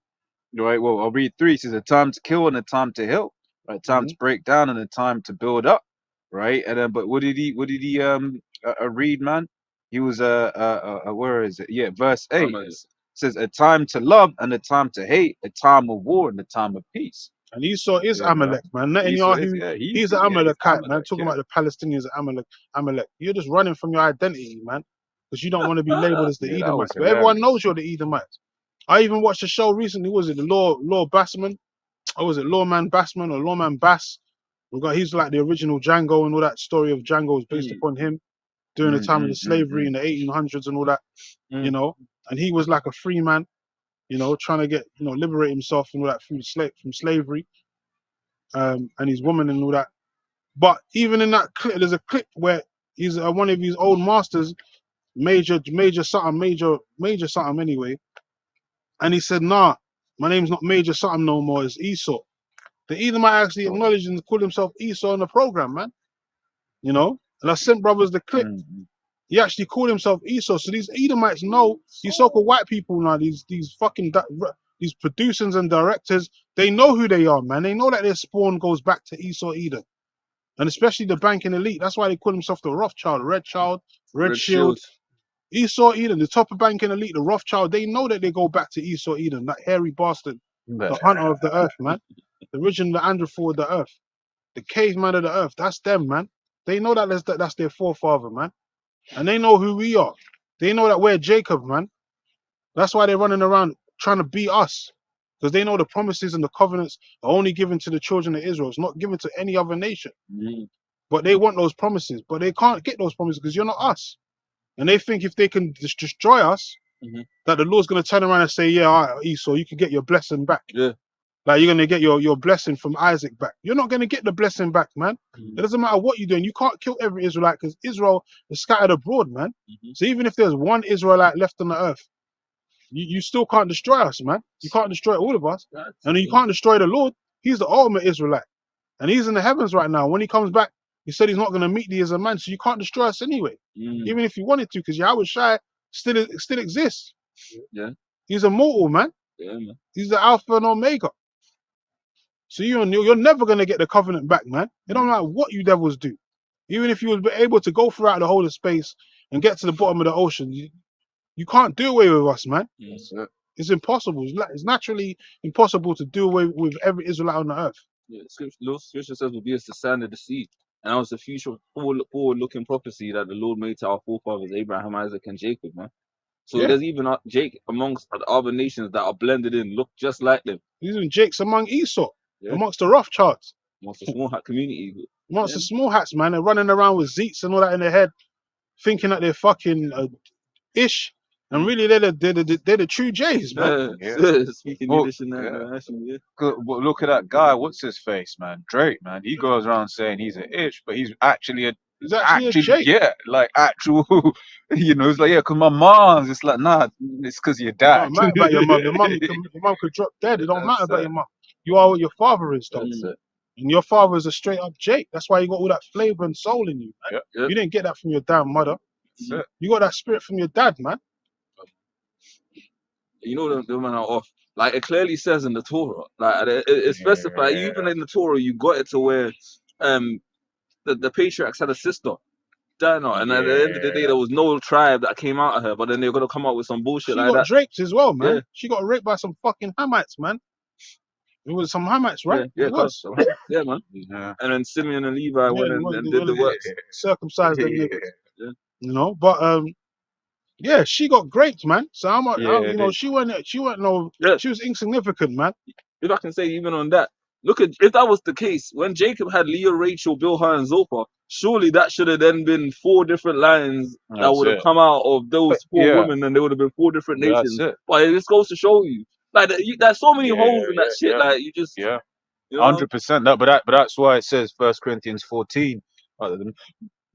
right? Well, I'll read 3. It says, a time to kill and a time to heal, right? Time to break down and a time to build up, right? And then, but what did he read, man? He was where is it? Yeah, verse 8. It says, a time to love and a time to hate, a time of war and a time of peace. And Esau is Yeah, Amalek, man. Netanyahu, he's an Amalekite, man. Talking about the Palestinians are Amalek. You're just running from your identity, man, because you don't want to be labeled as the Yeah, that was Edomites. But everyone hilarious. knows you're the Edomites. I even watched a show recently. Was it the Law Bassman? Or was it Lawman Bassman or Lawman Bass? He's like the original Django, and all that story of Django is based upon him during the time of the slavery in the 1800s and all that, you know. And he was like a free man, you know, trying to get, you know, liberate himself and all that from slavery, and his woman and all that. But even in that clip, there's a clip where he's one of his old masters, major something anyway, and he said, "Nah, my name's not Major something no more. It's Esau." The Edomite actually acknowledged and called himself Esau in the program, man. You know, and I sent brothers the clip. He actually called himself Esau. So these Edomites know, these so-called white people now, these these producers and directors, they know who they are, man. They know that their spawn goes back to Esau Edom. And especially the banking elite. That's why they call themselves the Rothschild, Red Child, Red Shield. Esau Edom, the top of banking elite, the Rothschild, they know that they go back to Esau Edom, that hairy bastard, the hunter of the earth, man. The original Androphile of the earth, the caveman of the earth. That's them, man. They know that that's their forefather, man. And they know who we are. They know that we're Jacob, man. That's why they're running around trying to beat us. Because they know the promises and the covenants are only given to the children of Israel. It's not given to any other nation. But they want those promises. But they can't get those promises because you're not us. And they think if they can destroy us, that the Lord's going to turn around and say, yeah, all right, Esau, you can get your blessing back. Yeah. Like you're going to get your blessing from Isaac back. You're not going to get the blessing back, man. It doesn't matter what you're doing. You can't kill every Israelite because Israel is scattered abroad, man. So even if there's one Israelite left on the earth, you still can't destroy us, man. You can't destroy all of us. And you can't destroy the Lord. He's the ultimate Israelite. And he's in the heavens right now. When he comes back, he said he's not going to meet thee as a man. So you can't destroy us anyway. Even if you wanted to, because Yahweh Shai still exists. Yeah. He's immortal, man. Yeah, man. He's the Alpha and Omega. So you're never going to get the covenant back, man. It don't matter what you devils do. Even if you was able to go throughout the whole of space and get to the bottom of the ocean, you can't do away with us, man. That's it. It's impossible. It's naturally impossible to do away with every Israelite on the earth. Yeah, scripture says will be as the sand of the sea. And that was the future forward-looking prophecy that the Lord made to our forefathers, Abraham, Isaac, and Jacob, man. So there's even Jake amongst the other nations that are blended in, look just like them. These are Jakes among Esau, amongst the Rothschilds. Amongst the small hat community. Amongst the small hats, man. They're running around with zeets and all that in their head, thinking that they're fucking ish. And really, they're the true Jays, man. Speaking Well, English and that, yeah. actually, yeah. Well, look at that guy. What's his face, man? Drake, man. He goes around saying he's an itch, but he's actually He's actually a Jay. yeah, like actual. It's like, yeah, cause my mom's. It's like, nah, it's cause your It dad. don't matter about your mum. Your mum could drop dead. It don't matter about your mum. You are what your father is, though. That's it. And your father is a straight up Jake. That's why you got all that flavor and soul in you, man. Yep. You didn't get that from your damn mother. That's it. You got that spirit from your dad, man. You know the man are off. Like it clearly says in the Torah, like it specifies even in the Torah, you got it to where the patriarchs had a sister, Dinah, and at the end of the day, there was no tribe that came out of her. But then they're gonna come out with some bullshit She like got that. draped as well, man. Yeah. She got raped by some fucking Hamites, man. It was some Hamites, right? Yeah, It was. yeah, man. Yeah. And then Simeon and Levi went and did the work. works. Circumcised them Yeah. niggas. You know, but yeah, she got graped, man. So I'm Yeah, you know, she went no, Yeah. she was insignificant, man. If I can say even on that, look at if that was the case when Jacob had Leah, Rachel, Bilhah, and Zilpah, surely that should have then been 4 different lines that That's would have it. come out of those 4 Yeah. women, and they would have been 4 different That's nations. it. But it just goes to show you, like there's so many Yeah, holes in that shit. yeah. Like you just, Yeah. you know, 100%. No, but that's why it says 1 Corinthians 14. The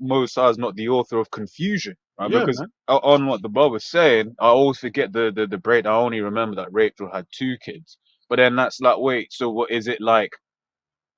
Most High is not the author of confusion, right? Yeah, Because man. on what the brother was saying, I always forget the break. I only remember that Rachel had 2 kids, but then that's like, wait, so what is it like?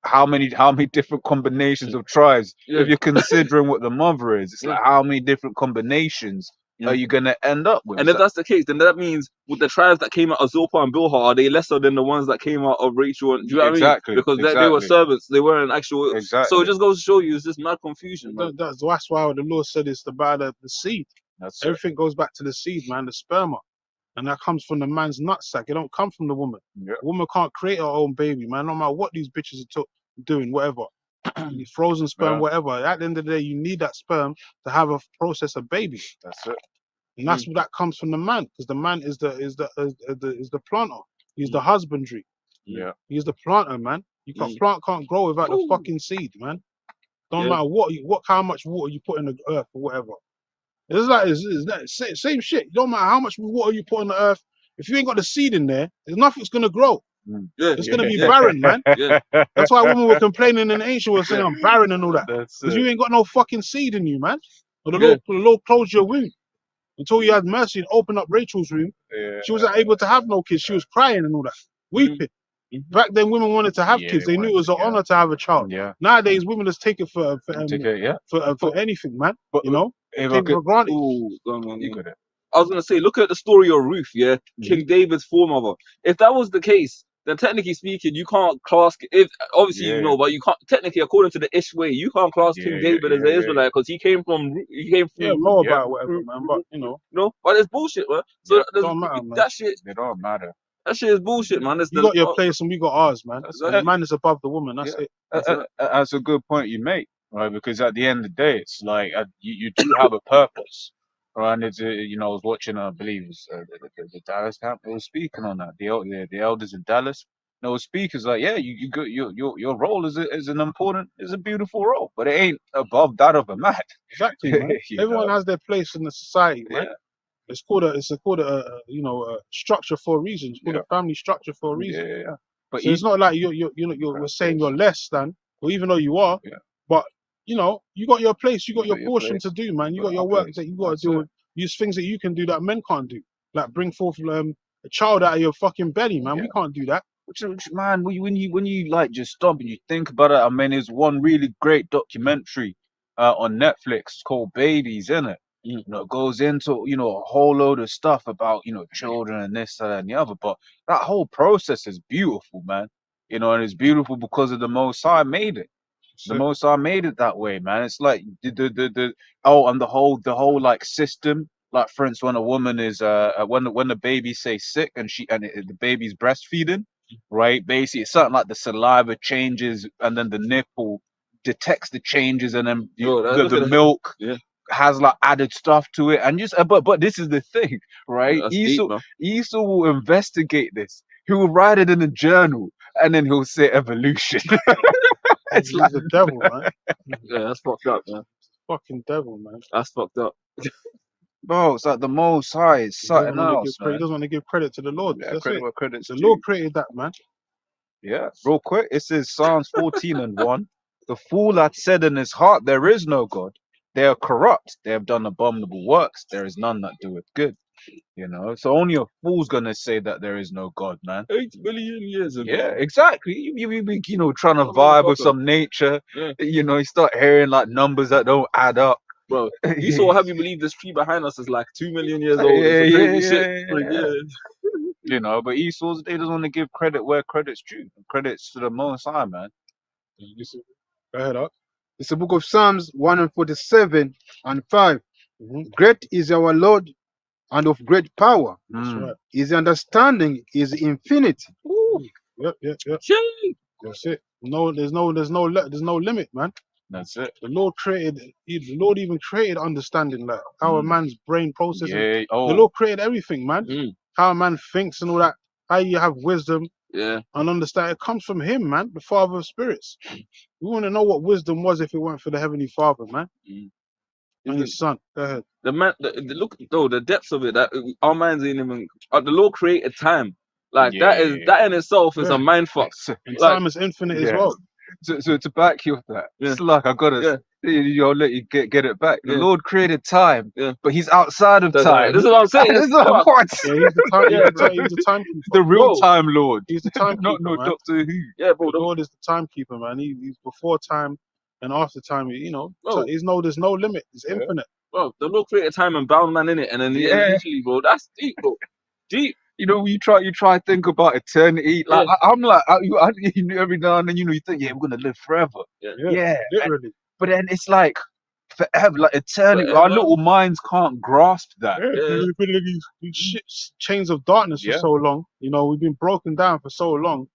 How many different combinations of tribes? Yeah. If you're considering what the mother is, it's Yeah. like how many different combinations Yeah. are you gonna end up with? and if that's the case, then that means with the tribes that came out of Zilpah and Bilhah, are they lesser than the ones that came out of Rachel? And, do you know what I mean? Exactly, Because they were exactly. servants, they weren't actual. So Exactly. it just goes to show you, it's just mad confusion, man. That's why the Lord said it's about the seed. That's it. Everything goes back to the seed, man, the sperma. And that comes from the man's nutsack. It don't come from the woman. Yeah. A woman can't create her own baby, man. No matter what these bitches are doing, whatever. Frozen sperm, Yeah. whatever. At the end of the day, you need that sperm to have a process of baby. That's it. And that's that comes from the man, because the man is the planter. He's the husbandry. Yeah. He's the planter, man. Plant can't grow without the fucking seed, man. Don't matter how much water you put in the earth or whatever. It's like it's that same shit. Don't matter how much water you put in the earth. If you ain't got the seed in there, there's nothing's gonna grow. Yeah. It's gonna be barren, man. Yeah. That's why women were complaining in ancient was saying I'm barren and all that. That's Because it. you ain't got no fucking seed in you, man. Or the Yeah. Lord closed your womb until you had mercy and opened up Rachel's womb. Yeah. She wasn't able to have no kids. She was crying and all that, weeping. Back then, women wanted to have Yeah, kids. they They knew it was an wanted, honor to have a child. Yeah. Nowadays, women just take it for anything, man. But You know, if I take it for could, granted. Ooh, go on. you got it. I was gonna say, look at the story of Ruth, yeah, King David's foremother. If that was the case, then technically speaking, you can't class. If obviously Yeah. you know, but you can't technically, according to the Ish way, you can't class King David as an Israelite because he came from Yeah, Moabite, whatever, man. But you know, no, but it's bullshit, man. So don't matter, man. that shit is bullshit, man. You got your place and we got ours, man. Exactly. The man is above the woman. That's it. That's a good point you make, right? Because at the end of the day, it's like you do have a purpose, right? And it's I was watching, I believe it was the Dallas camp. They were speaking on that. The elders in Dallas. They were speakers like, yeah, you got your role is a beautiful role, but it ain't above that of a man. Exactly, man. Everyone has their place in the society, man. Yeah. It's called a structure for a reason. It's called a family structure for a reason. Yeah. But So it's not like you're saying you're less than, or even though you are, but you got your place, you got your portion to do, man. You got your work that you got to do. Use things that you can do that men can't do, like bring forth a child out of your fucking belly, man. We can't do that. Which man, when you like just stop and you think about it, I mean, there's one really great documentary on Netflix called Babies, innit? It goes into a whole load of stuff about children and this, that, and the other. But that whole process is beautiful, man. And it's beautiful because of the Most High made it. The Most High made it that way, man. It's like and the whole like system. Like for instance, when a woman is when the baby say sick and the baby's breastfeeding, right? Basically, it's something like the saliva changes and then the nipple detects the changes and then the milk has like added stuff to it and but this is the thing, right? Esau will investigate this. He will write it in a journal and then he'll say evolution. It's like the devil, man. Yeah, that's fucked up, man. Fucking devil, man. That's fucked up. Bro, it's like the Most High is He doesn't something want to else, he man. doesn't want to give credit to the Lord. Yeah, That's credit it. where credit's The due. Lord created that, man. Yeah, real quick, it says Psalms 14 and 1. The fool hath said in his heart, there is no God. They are corrupt. They have done abominable works. There is none that doeth good. You know, so only a fool's gonna say that there is no God, man. 8 billion years ago. Yeah, exactly. You be, you know, trying to Oh, vibe with motherfucker. some nature. Yeah. You know, you start hearing like numbers that don't add up. Bro, you saw have you believe this tree behind us is like 2 million years Yeah, old? It's a yeah, crazy yeah, shit. Like, yeah. yeah. You know, but Esau's they doesn't want to give credit where credit's due. Credit's to the Most High, man. Go ahead, up. It's the book of Psalms 147 and 5. Mm-hmm. Great is our Lord and of great power. That's Mm. right. His understanding is infinite. Ooh, Yep. shit. That's it. No, there's no limit, man. That's it. The Lord even created understanding, like how a Mm. man's brain processes. Yeah. The Oh, Lord created everything, man. Mm, How a man thinks and all that. How you have wisdom yeah. and understand. It comes from Him, man, the Father of spirits. We want to know what wisdom was if it weren't for the Heavenly Father, man, Mm. and His Son. Go ahead. The man, look though, the depths of it. That our minds ain't even. The Lord created time. Like yeah. that in itself is Yeah. a mind fuck. So, And Like, time is infinite as yeah. well. So to back you off that, Yeah. it's like I gotta, Yeah. I'll let you get it back. The Yeah. Lord created time, Yeah. but He's outside of This time. is what I'm saying. It's like, Fuck. what? Yeah, he's the time. Yeah, He's the timekeeper. The real Bro. time Lord, He's the not timekeeper, no man. Doctor Who. Yeah, bro. The Lord is the timekeeper, man. He's before time and after time. You know, Bro. there's no limit. It's Yeah. infinite. Bro, the Lord created time and bound man in it, and then Yeah. literally, bro, that's deep, bro. Deep. You know, when you try to think about eternity. Like I'm like, you know, every now and then, you know, you think, yeah, we're gonna live forever. Yeah. Yeah, Literally. but then it's like forever, like eternity. Our Forever. little minds can't grasp that. Yeah, Yeah. we've been in these chains of darkness for Yeah. so long. You know, we've been broken down for so long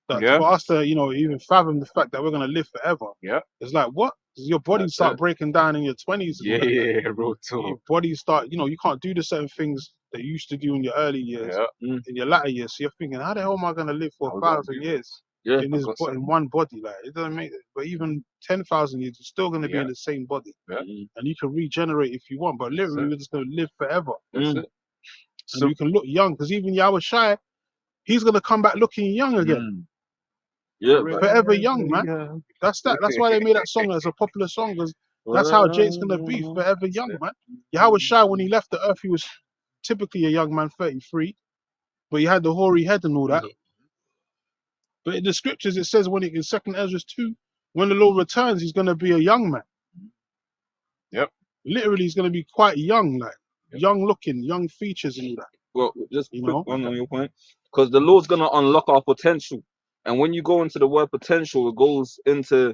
that Yeah. for us to, you know, even fathom the fact that we're gonna live forever. Yeah. It's like what? 'Cause your body That's start it. breaking down in your 20s. And all that. Yeah, real Your talk. body start, you know, you can't do the certain things that you used to do in your early years, Yeah. in your latter years. So you're thinking, how the hell am I gonna live for How we gotta 1,000 do years Yeah. in I this got in something. one body? Like it doesn't make it. But even 10,000 years, you're still gonna be Yeah. in the same body, Yeah. Mm, and you can regenerate if you want. But literally, it. we're just gonna live forever. That's Mm. it. And So you can look young because even Yahweh Shai, he's gonna come back looking young again, Yeah, bro. forever young, man. That's that. That's why they made that song as a popular song, because that's how Jake's gonna be, forever young, man. Yahweh Shai, when he left the earth, he was typically a young man, 33, but he had the hoary head and all that. But in the scriptures, it says in Second Ezra 2, when the Lord returns, he's gonna be a young man. Yep. Literally, he's gonna be quite young, like Yep. young looking, young features and all that. Well, just You quick know? one on your point, because the Lord's gonna unlock our potential, and when you go into the word potential, it goes into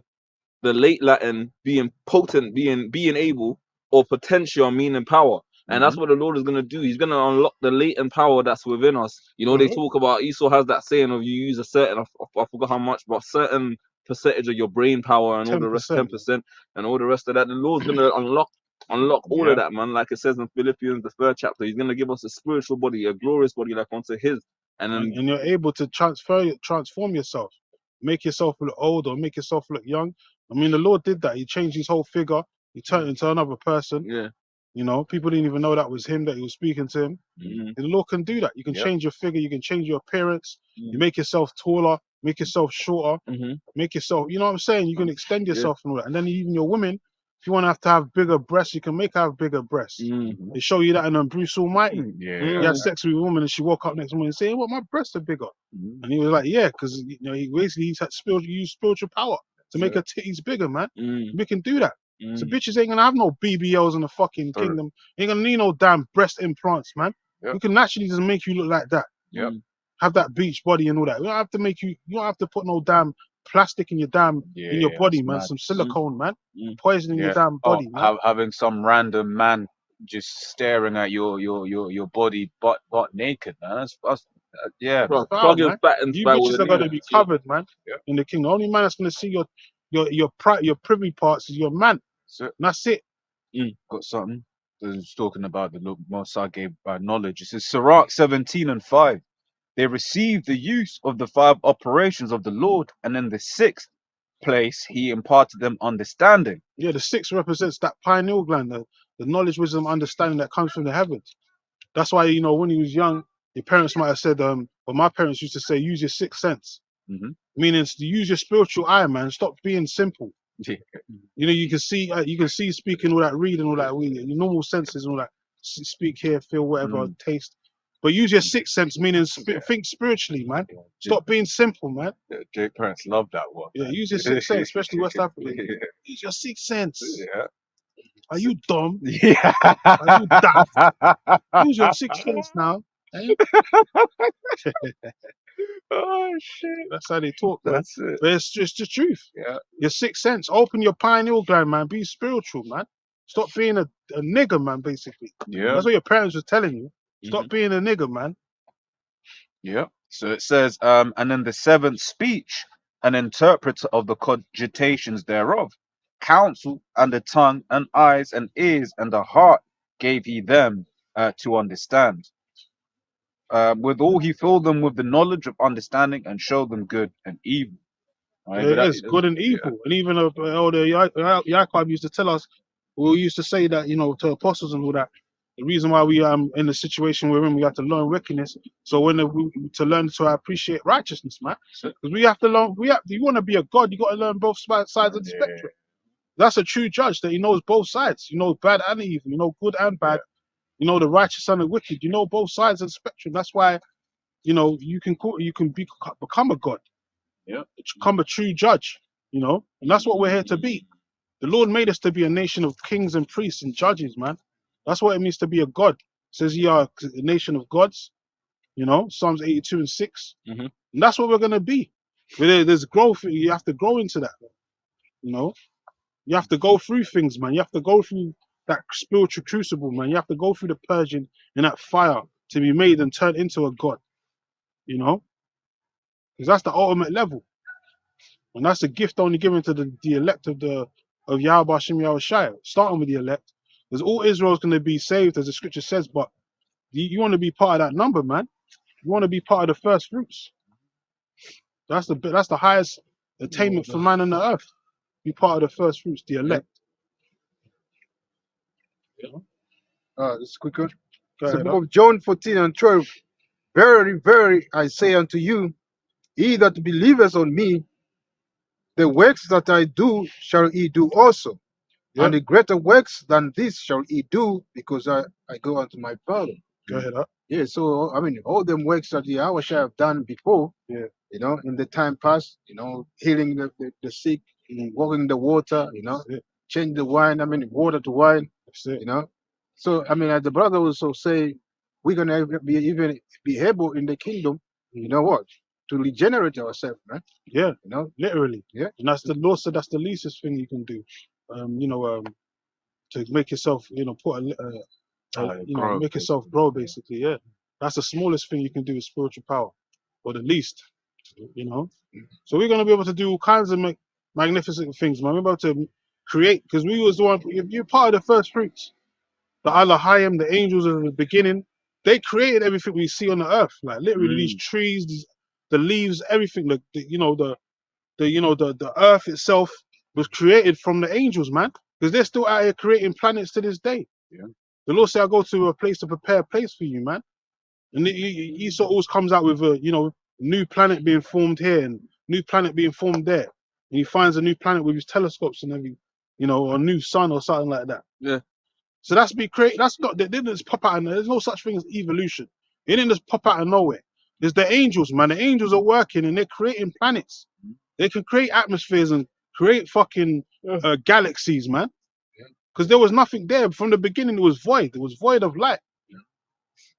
the late Latin being potent, being able, or potential meaning power. And that's what the Lord is gonna do. He's gonna unlock the latent power that's within us. You know, they talk about Esau has that saying of you use a certain I forgot how much, but certain percentage of your brain power and all the rest, 10%. 10%, and all the rest of that. The Lord's gonna unlock all of that, man. Like it says in Philippians, the 3rd chapter, He's gonna give us a spiritual body, a glorious body, like unto His. And then And you're able to transform yourself, make yourself look old or make yourself look young. I mean, the Lord did that. He changed his whole figure. He turned into another person. yeah, You know, people didn't even know that was him, that he was speaking to him. mhm, The Lord can do that. You can Yep. change your figure. You can change your appearance. Mhm. You make yourself taller, make yourself shorter, mhm, make yourself, you know what I'm saying? You can extend yourself and all that. And then even your women, if you want to have bigger breasts, you can make her have bigger breasts. mhm, They show you that in Bruce Almighty. Yeah. He had sex with a woman and she woke up next morning and saying, "What, my breasts are bigger." Mhm. And he was like, "Yeah, because you know he basically used spiritual power to make her titties bigger, man. mhm, We can do that. So mhm. bitches ain't gonna have no BBLs in the fucking Sorry. kingdom. Ain't gonna need no damn breast implants, man. Yep. We can naturally just make you look like that. Yep. Have that beach body and all that. We don't have to make you. You don't have to put no damn plastic in your Yeah. in your body, That's man. mad. Some silicone, man. Mm. Poisoning your Yeah. damn body, man. Having some random man just staring at your body butt naked, man. That's yeah. Bro, Foul, plug in man. fat and You spy with bitches a are gonna needle. be Yeah. covered, man. Yep. In the kingdom, the only man that's gonna see your privy parts is your man. So And that's it. got something. It's talking about the Most High gave by knowledge. It says Sirach 17 and 5. They received the use of the 5 operations of the Lord, and then the 6th, place he imparted them understanding. Yeah, the 6 represents that pineal gland, the knowledge, wisdom, understanding that comes from the heavens. That's why, you know, when he was young, your parents might have said, or my parents used to say, use your 6th sense. Meaning to use your spiritual eye, man. Stop being simple. Yeah. You know, you can see speaking all that, reading all that, your normal senses and all that. Speak, hear, feel, whatever, taste. But use your 6th sense, meaning think spiritually, man. Stop being simple, man. Jay parents love that one. Yeah, use your 6th sense, especially West Africa. Use your 6th sense. Yeah. Are you dumb? Yeah. Are you daft? Use your 6th sense now. Eh? Oh shit. That's how they talk, man. That's it. But it's just the truth. Yeah. Your 6th sense. Open your pineal gland, man. Be spiritual, man. Stop being a nigger, man, basically. Yeah. That's what your parents were telling you. Stop being a nigger, man. Yeah. So it says, and in the 7th speech, an interpreter of the cogitations thereof, counsel and the tongue and eyes and ears and the heart gave he them to understand. Withal he filled them with the knowledge of understanding and showed them good and evil. Right? It is good and evil. And even Elder Yaakov used to tell us, we used to say that, you know, to apostles and all that, the reason why we in the situation we're in, we have to learn wickedness. So to learn to appreciate righteousness, man. Because we have to learn, you want to be a God, you got to learn both sides of the spectrum. That's a true judge, that he knows both sides. You know bad and evil, you know good and bad. You know the righteous and the wicked. You know both sides of the spectrum. That's why, you know, you can become a God. Yeah. Become a true judge, you know, and that's what we're here to be. The Lord made us to be a nation of kings and priests and judges, man. That's what it means to be a God. It says ye are a nation of gods, you know, Psalms 82 and 6. And that's what we're going to be. There's growth. You have to grow into that, you know. You have to go through things, man. You have to go through that spiritual crucible, man. You have to go through the purging and that fire to be made and turned into a God, you know, because that's the ultimate level. And that's a gift only given to the elect of Yahweh Hashem Yahushua, starting with the elect. Because all Israel is going to be saved, as the scripture says, but you want to be part of that number, man. You want to be part of the first fruits. That's the highest attainment for man on the earth. Be part of the first fruits, the elect. This is quicker. Go It's the ahead, book of John 14 and 12. Verily, verily, I say unto you, he that believeth on me, the works that I do shall he do also. Yep. And the greater works than this shall he do, because I go unto my Father. Go ahead. Yeah, so I mean, all them works that Yahweh shall have done before, Yeah. you know, in the time past, you know, healing the sick, walking the water, you know, change the wine, I mean, water to wine, That's it. you know. So, I mean, as the brother also say, we're going to be able in the kingdom, you know what, to regenerate ourselves, right? Yeah, You know, literally. Yeah. And that's the Lord said that's the leastest thing you can do. You know, to make yourself, you know, make yourself grow, basically. Yeah, that's the smallest thing you can do with spiritual power, or the least. You know, so we're gonna be able to do all kinds of magnificent things, man. We're about to create, because we was the one. If you're part of the first fruits, the Elohim, the angels of the beginning, they created everything we see on the earth. Like literally, these trees, the leaves, everything. The earth itself was created from the angels, man. Because they're still out here creating planets to this day. Yeah. The Lord said, "I'll go to a place to prepare a place for you, man." And Esau always comes out with a new planet being formed here and new planet being formed there. And he finds a new planet with his telescopes and every, a new sun or something like that. Yeah. So that's be created. That's not. They didn't just pop out. There's no such thing as evolution. It didn't just pop out of nowhere. There's the angels, man. The angels are working and they're creating planets. They can create atmospheres and create fucking galaxies, man. Because there was nothing there from the beginning. It was void. It was void of light.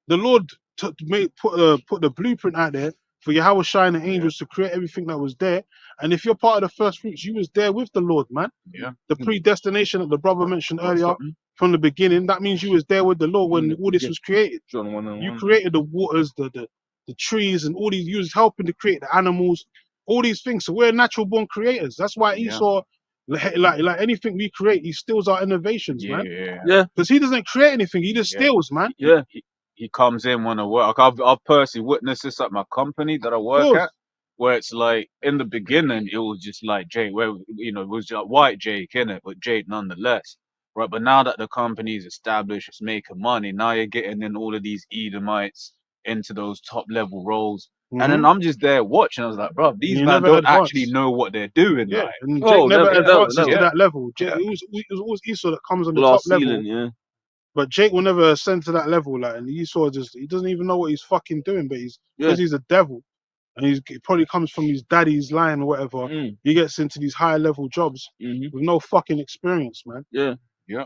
The Lord put the blueprint out there for Yahweh and the angels to create everything that was there. And if you're part of the first fruits, you was there with the Lord, man. Yeah. The predestination that the brother mentioned earlier from the beginning, that means you was there with the Lord when all this was created. John 1 and You 1. created the waters, the trees, and all these. You was helping to create the animals, all these things. So we're natural born creators. That's why Esau, like anything we create, he steals our innovations, man. Yeah. Because he doesn't create anything, he just steals, man. He comes in when I work. I've personally witnessed this at my company that I work at, where it's like in the beginning it was just like Jake, where it was like white Jake in it, but Jake nonetheless, right? But now that the company's established, it's making money. Now you're getting in all of these Edomites into those top level roles, and then I'm just there watching. I was like, bro, these You man never don't actually advance. know what they're doing, Yeah, like. and Jake Oh, never never, advances to Yeah, that level. Jake, yeah, it was always Esau that comes on the glass top level, ceiling, yeah. but Jake will never ascend to that level. Like, and Esau he doesn't even know what he's fucking doing, but because he's a devil, and he probably comes from his daddy's line or whatever. He gets into these higher level jobs with no fucking experience, man. Yeah.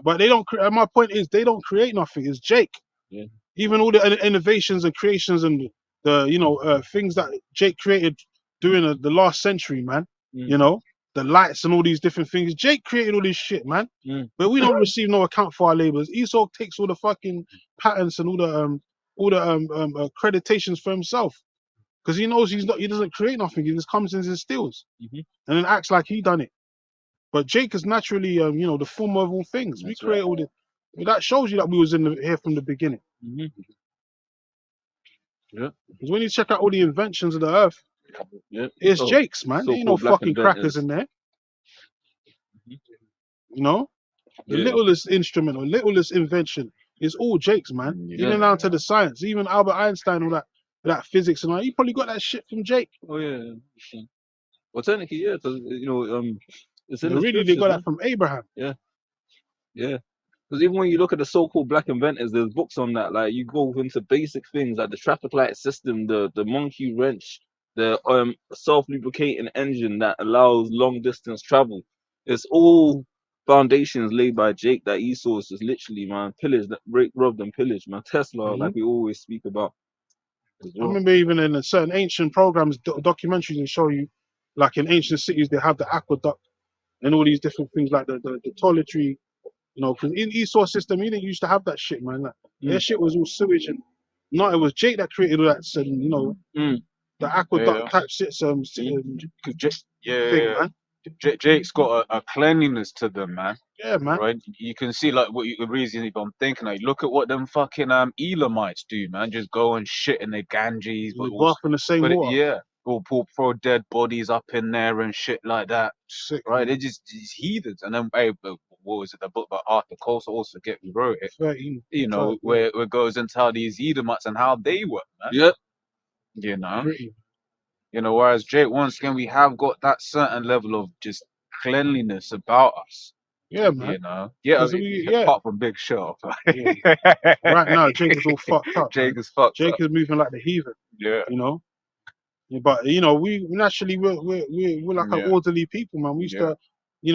But they don't. My point is, they don't create nothing. It's Jake. Yeah. Even all the innovations and creations and the things that Jake created during the last century, man. You know, the lights and all these different things. Jake created all this shit, man. But we don't receive no account for our labors. Esau takes all the fucking patents and all the accreditations for himself. Because he knows he doesn't create nothing. He just comes in and steals, and then acts like he done it. But Jake is naturally, the former of all things. We create all the. That shows you that we was here from the beginning. Yeah. Because when you check out all the inventions of the earth, it's Jake's, man. There ain't no So-called black fucking crackers inventors. in there. You know, the littlest instrument or littlest invention is all Jake's, man. Even down to the science, even Albert Einstein, all that physics and all. You probably got that shit from Jake. Oh yeah. Well, technically, yeah, because it's in the Really, they scriptures, got man. that from Abraham. Yeah. Because even when you look at the so-called black inventors, there's books on that. Like you go into basic things like the traffic light system, the monkey wrench, the self-lubricating engine that allows long distance travel. It's all foundations laid by Jake that Esau is just literally, man, pillaged, robbed and pillaged, man. Tesla, like we always speak about. As I well. remember even in certain ancient programs, documentaries, they show you, like in ancient cities, they have the aqueduct and all these different things like the toiletry. Because in Esau system, he didn't used to have that shit, man. Like, their shit was all sewage and no, it was Jake that created all that, the aqueduct type system thing, man. Jake's got a cleanliness to them, man. Yeah, man. Right? You can see like the reason if I'm thinking, like, look at what them fucking Elamites do, man. Just go and shit in their Ganges, They bath in the same water. or throw dead bodies up in there and shit like that. Sick, right? man. They're just these heathens. And then, hey, what was it? The book by Arthur Coase, also get we wrote it. 13, Where it goes into how these Edomites and how they were, man. Yep. Pretty. Whereas Jake, once again, we have got that certain level of just cleanliness about us. Yeah, man. Apart from Big Show. Right now, Jake is all fucked up. Jake man. is fucked Jake up. is moving like the heathen. Yeah. But we naturally we're like an orderly people, man. We used to,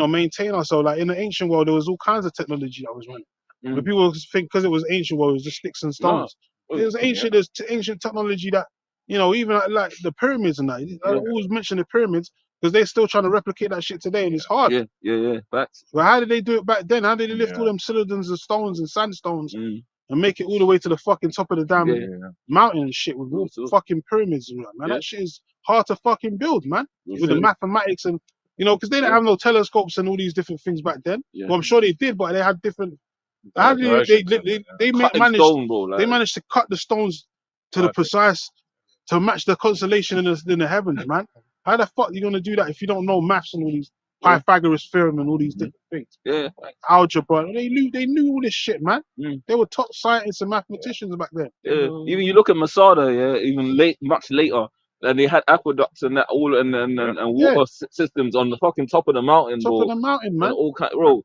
maintain ourselves. Like in the ancient world, there was all kinds of technology that was running. But people think because it was ancient world, it was just sticks and stones. It was ancient. There's ancient technology that even like the pyramids and that. I always mention the pyramids because they're still trying to replicate that shit today, and it's hard. Yeah. Facts. But how did they do it back then? How did they lift all them cylinders and stones and sandstones and make it all the way to the fucking top of the damn mountain and shit with all fucking pyramids and that, man? That shit is hard to fucking build, man. With the mathematics and because they didn't have no telescopes and all these different things back then. Well, I'm sure they did, but they had different. How did they managed to cut the stones to the precise to match the constellation in the heavens, man? How the fuck are you gonna do that if you don't know maths and all these Pythagoras theorem and all these different things? Yeah. Algebra. They knew all this shit, man. They were top scientists and mathematicians back then. Yeah. Even you look at Masada, even much later, and they had aqueducts and that all and water systems on the fucking top of the mountain, Top of the mountain, man. And all kind, bro.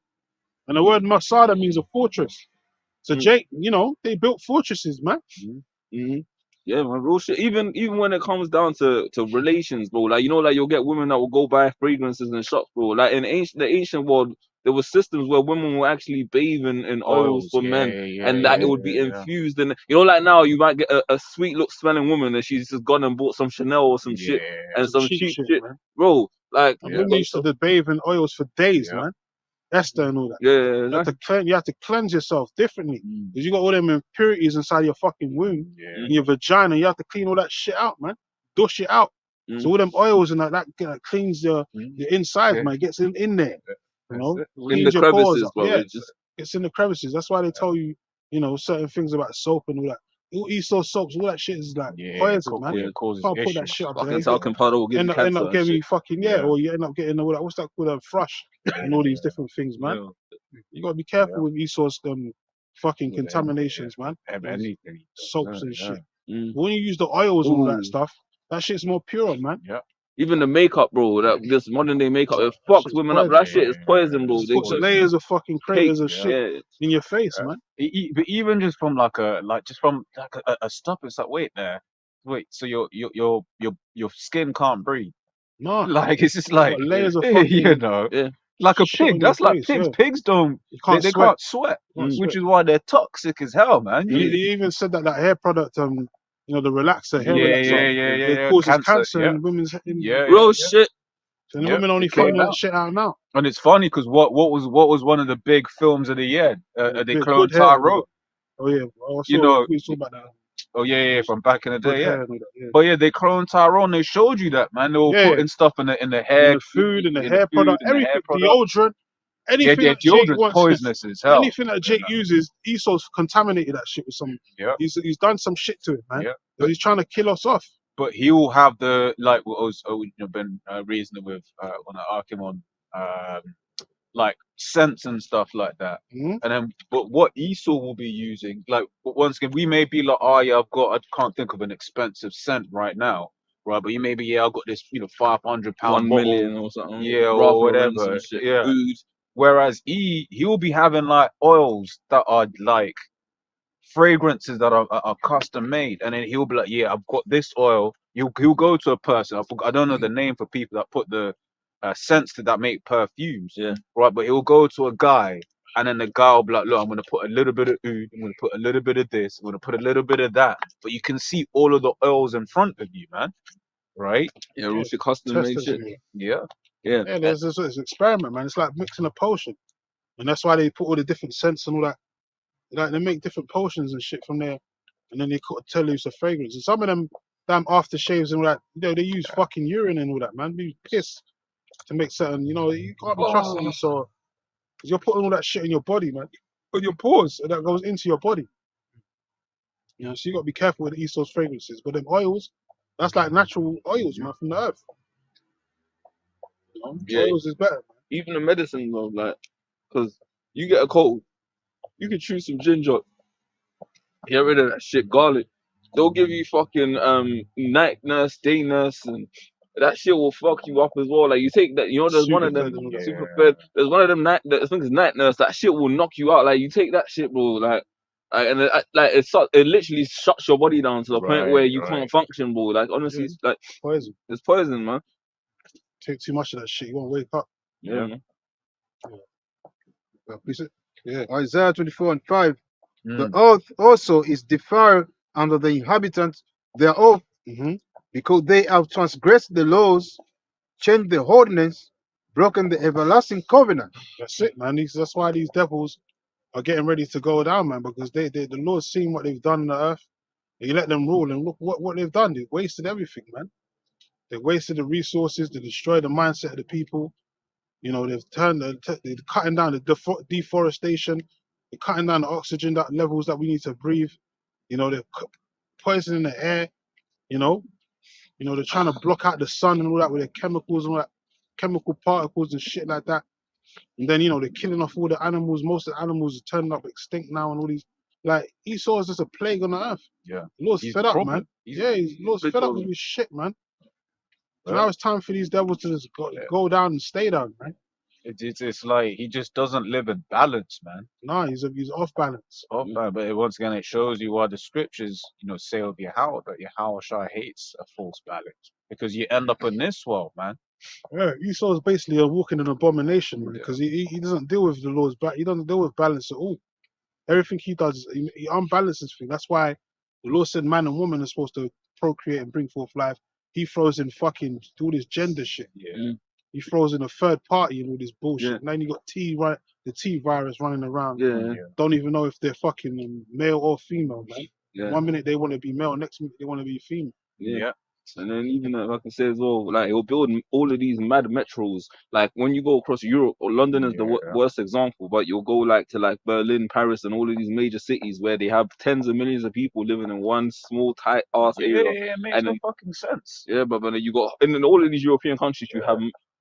And the word Masada means a fortress. So Jake, they built fortresses, man. Yeah, man, real shit. Even when it comes down to relations, bro, like you'll get women that will go buy fragrances in shops, bro. Like in the ancient world, there were systems where women will actually bathe in oils for men, and that it would be infused in. Like now you might get a sweet look smelling woman, and she's just gone and bought some Chanel or some shit and some cheap shit, bro. Like women used to bathe in oils for days, man. Esther and all that. You have to cleanse yourself differently because you got all them impurities inside your fucking womb, in your vagina. You have to clean all that shit out, man. Dush it out. So all them oils and that cleans your inside, man. It gets in there, in the crevices, bro. It's in the crevices. That's why they tell you, certain things about soap and all that. all Esau soaps, all that shit is like poison, man. It causes Can't put that issues. shit up there. Fucking talcum powder will give you End cancer up and getting shit. you fucking or you end up getting all that. What's that called? Thrush and all these different things, man. Yeah. You gotta be careful with Esau's fucking With contaminations, man. Anything. Soaps and shit. Mm. But when you use the oils and all that Ooh. stuff, that shit's more pure, man. Yeah. Even the makeup, bro. This modern day makeup, it That fucks shit's women up. poison. That shit is poison, bro. Just They puts put layers of fucking craters of cake, shit in your face, man. But even just from a stuff, it's like wait, so your skin can't breathe. Nah, Like it's just like got layers of you fucking know, Yeah. like a shit on pig. your That's like face, pigs. yeah. Pigs don't You can't they sweat. can't sweat, Can't which sweat. is why they're toxic as hell, man. They even said that hair product, the relaxer, hair relaxer, it Yeah. causes cancer Yeah, in women's. Real shit. And the women only It came finding that out. shit out now. And it's funny because what was one of the big films of the year? They cloned Good hair. Tyrone. Oh yeah, I You saw. know, We saw about that. oh yeah, from back in the Good day, yeah. hair and all that. Yeah. But yeah, they cloned Tyrone. They showed you that, man. They were Yeah, putting stuff in the in hair, the food and the in hair product, and the hair everything, product. deodorant, anything Yeah, that Jake deodorant's wants, poisonous as hell. anything that Jake uses, Esau's contaminated that shit with some. Yeah, He's done some shit to it, man. yeah. He's trying to kill us off. But he will have the like what I was been reasoning with when I asked him on like scents and stuff like that. Mhm. And then, but what Esau will be using, like once again, we may be like, oh yeah, I can't think of an expensive scent right now, right? But you may be, yeah, I've got this, £500 1 bottle, million or something. yeah, Ralph or Lauren, whatever, some shit. yeah. Oud. Whereas he'll be having like oils that are like fragrances that are custom made, and then he'll be like, yeah, I've got this oil. He'll go to a person. I don't know the name for people that put the scents that make perfumes, Yeah. right? But he'll go to a guy, and then the guy will be like, look, I'm gonna put a little bit of oud, I'm gonna put a little bit of this, I'm gonna put a little bit of that, but you can see all of the oils in front of you, man, right? Yeah, real shit, custom made Testers shit. and all that. Yeah, Yeah. Yeah, there's this experiment, man. It's like mixing a potion, and that's why they put all the different scents and all that. Like they make different potions and shit from there, and then they tell you it's a fragrance. And some of them damn aftershaves and all that, they use fucking urine and all that, man. They use piss to make certain, you can't be trusting you, so because you're putting all that shit in your body, man, with your pores, and that goes into your body. So you got to be careful with Esau's fragrances. But them oils, that's like natural oils, man, from the earth. Yeah. Oils is better. Even the medicine, though, like, because you get a cold, you can chew some ginger, get rid of that shit, garlic. They'll give you fucking night nurse, day nurse, and that shit will fuck you up as well. Like you take that, there's one of them Superfed and all that. super fed. There's one of them I think it's night nurse. That shit will knock you out. Like you take that shit, bro. Like and it literally shuts your body down to the point where you can't function, bro. Like honestly, it's like Poison. it's poison, man. Take too much of that shit, you won't wake up. Yeah, man. Yeah, Isaiah 24:5. Mm. The earth also is defiled under the inhabitants thereof, because they have transgressed the laws, changed the ordinance, broken the everlasting covenant. That's it, man. That's why these devils are getting ready to go down, man, because the Lord's seen what they've done on the earth. He let them rule, and look what they've done. They've wasted everything, man. They wasted the resources. They destroyed the mindset of the people. They've they're cutting down the deforestation. They're cutting down the oxygen levels that we need to breathe. They're poisoning the air. They're trying to block out the sun and all that with their chemicals and all that, chemical particles and shit like that. And then they're killing off all the animals. Most of the animals are turning up extinct now, and all these. Like Esau is just a plague on the earth. yeah. The Lord's He's fed the up, problem. man. He's Lord's big fed up problem. with this shit, man. Yeah. Now it's time for these devils to just go down and stay down, right? It's like he just doesn't live in balance, man. Nah, he's off balance. But once again, it shows you why the scriptures, say of Yahweh, that Yahweh hates a false balance, because you end up in this world, man. Yeah, Esau's basically a walking an abomination, man, because he doesn't deal with the laws, but he doesn't deal with balance at all. Everything he does, he unbalances things. That's why the law said man and woman are supposed to procreate and bring forth life. He throws in fucking all this gender shit. Yeah. He throws in a third party and all this bullshit. Yeah. Now you got the T virus running around. Yeah. Don't even know if they're fucking male or female, man. Yeah. One minute they want to be male, next minute they want to be female. Yeah. And then even like I say as well, like it'll build all of these mad metros. Like when you go across Europe, or London is the worst example, but you'll go like to like Berlin, Paris, and all of these major cities where they have tens of millions of people living in one small tight ass area. Yeah, it makes And no then, fucking sense. yeah, but then you got in all of these European countries, you have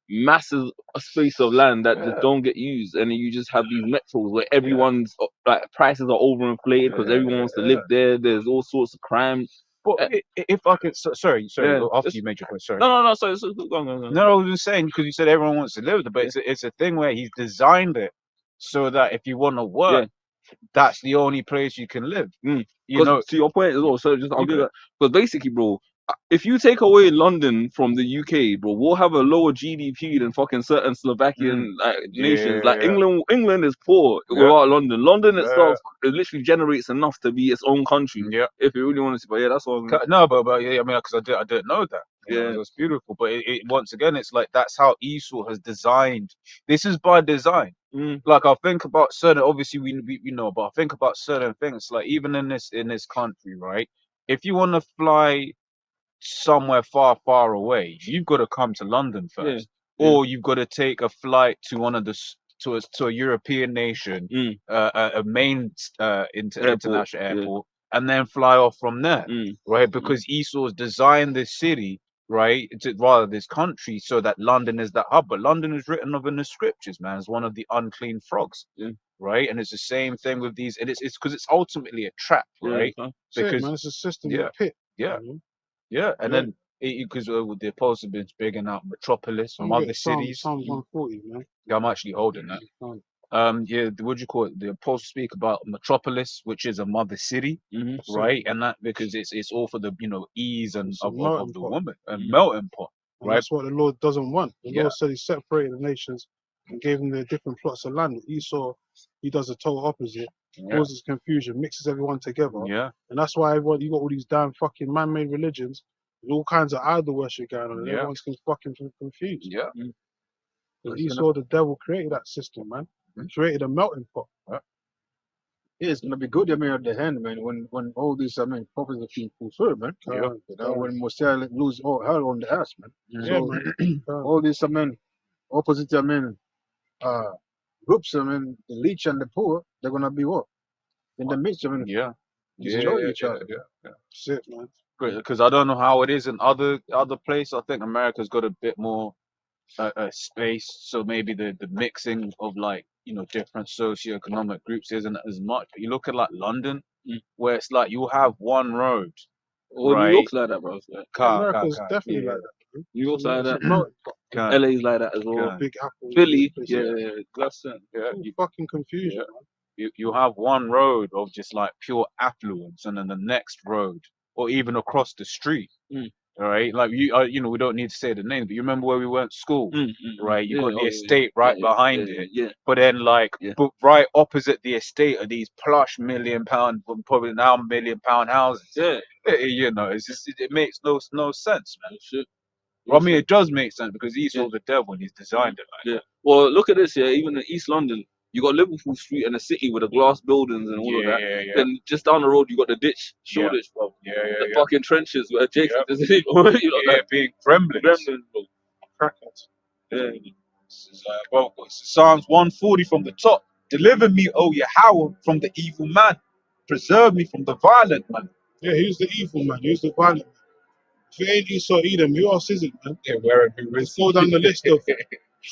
massive space of land that just don't get used, and then you just have these metros where everyone's like prices are overinflated because everyone wants to live there. There's all sorts of crime. But if I could, sorry, Yeah, after you made your point, sorry. No. So go on. No, I was just saying because you said everyone wants to live there, but it's a thing where he's designed it so that if you want to work, that's the only place you can live. You know, to your point as well. So just I'll give that because basically, bro, if you take away London from the UK, bro, we'll have a lower GDP than fucking certain Slovakian nations. Like England is poor without London. London itself, it literally generates enough to be its own country. Yeah. If you really want to, but yeah, that's all. No, but yeah, I mean, because I didn't know that. Yeah, it was beautiful. But it once again, it's like that's how Esau has designed. This is by design. Like I think about certain, obviously we know, but I think about certain things. Like even in this country, right? If you want to fly somewhere far away, you've got to come to London first, or you've got to take a flight to one of the to a European nation, a main international airport, and then fly off from there, right? Because Esau's designed this city, right, rather this country, so that London is the hub. But London is written of in the scriptures, man, as one of the unclean frogs. Right, and it's the same thing with these, and it's because it's ultimately a trap, right? Because man, it's a system of pit. Yeah, and then because the apostle been bigging out metropolis, mother cities. Psalms 140, man. Yeah, I'm actually holding that. What do you call it? The apostle speak about metropolis, which is a mother city, right? And that because it's all for the ease and of the woman and melting pot, right? And that's what the Lord doesn't want. The Lord said He separated the nations and gave them their different plots of land. Esau, he does the total opposite. Causes confusion, mixes everyone together. And that's why you got all these damn fucking man-made religions with all kinds of idol worship going on, and everyone's fucking confused. Esau, the devil, created that system, man. Created a melting pot. Yeah, it's gonna be good, I mean, at the end, man, when all these, I mean, prophecies are being fulfilled, man. When Messiah lose all hell on the earth, man. So, man. All these, I mean, opposite, I mean, groups, I mean, the rich and the poor, they're gonna be what? In the midst, I mean, destroy each other. That's it, man. Because I don't know how it is in other places. I think America's got a bit more space, so maybe the mixing of like different socioeconomic groups isn't as much. But you look at like London, where it's like you have one road. New York's like that, bro. America's definitely like that. New York's like that. LA's like that as well. Big Apple. Philly, that's fucking confusion, man. You have one road of just like pure affluence, and then the next road, or even across the street. All right, like we don't need to say the name, but you remember where we went to school, right? You got the estate right behind it, but then but right opposite the estate are these plush £1 million, probably now £1 million houses. It's just it makes no sense, man. Well, I mean, it does make sense because Esau's the devil and he's designed it. Well, look at this, even in East London, you got Liverpool Street and a city with the glass buildings and all of that. Then just down the road, you got the ditch, Shoreditch, bro. The fucking trenches where Jacob is in. Big gremlins. Bro. Crackers. Psalms 140 from the top. Deliver me, O Yahweh, from the evil man. Preserve me from the violent man. Yeah, who's the evil man? Who's the violent man? If it ain't Esau Edom, who else is it, man? Let's go down the list of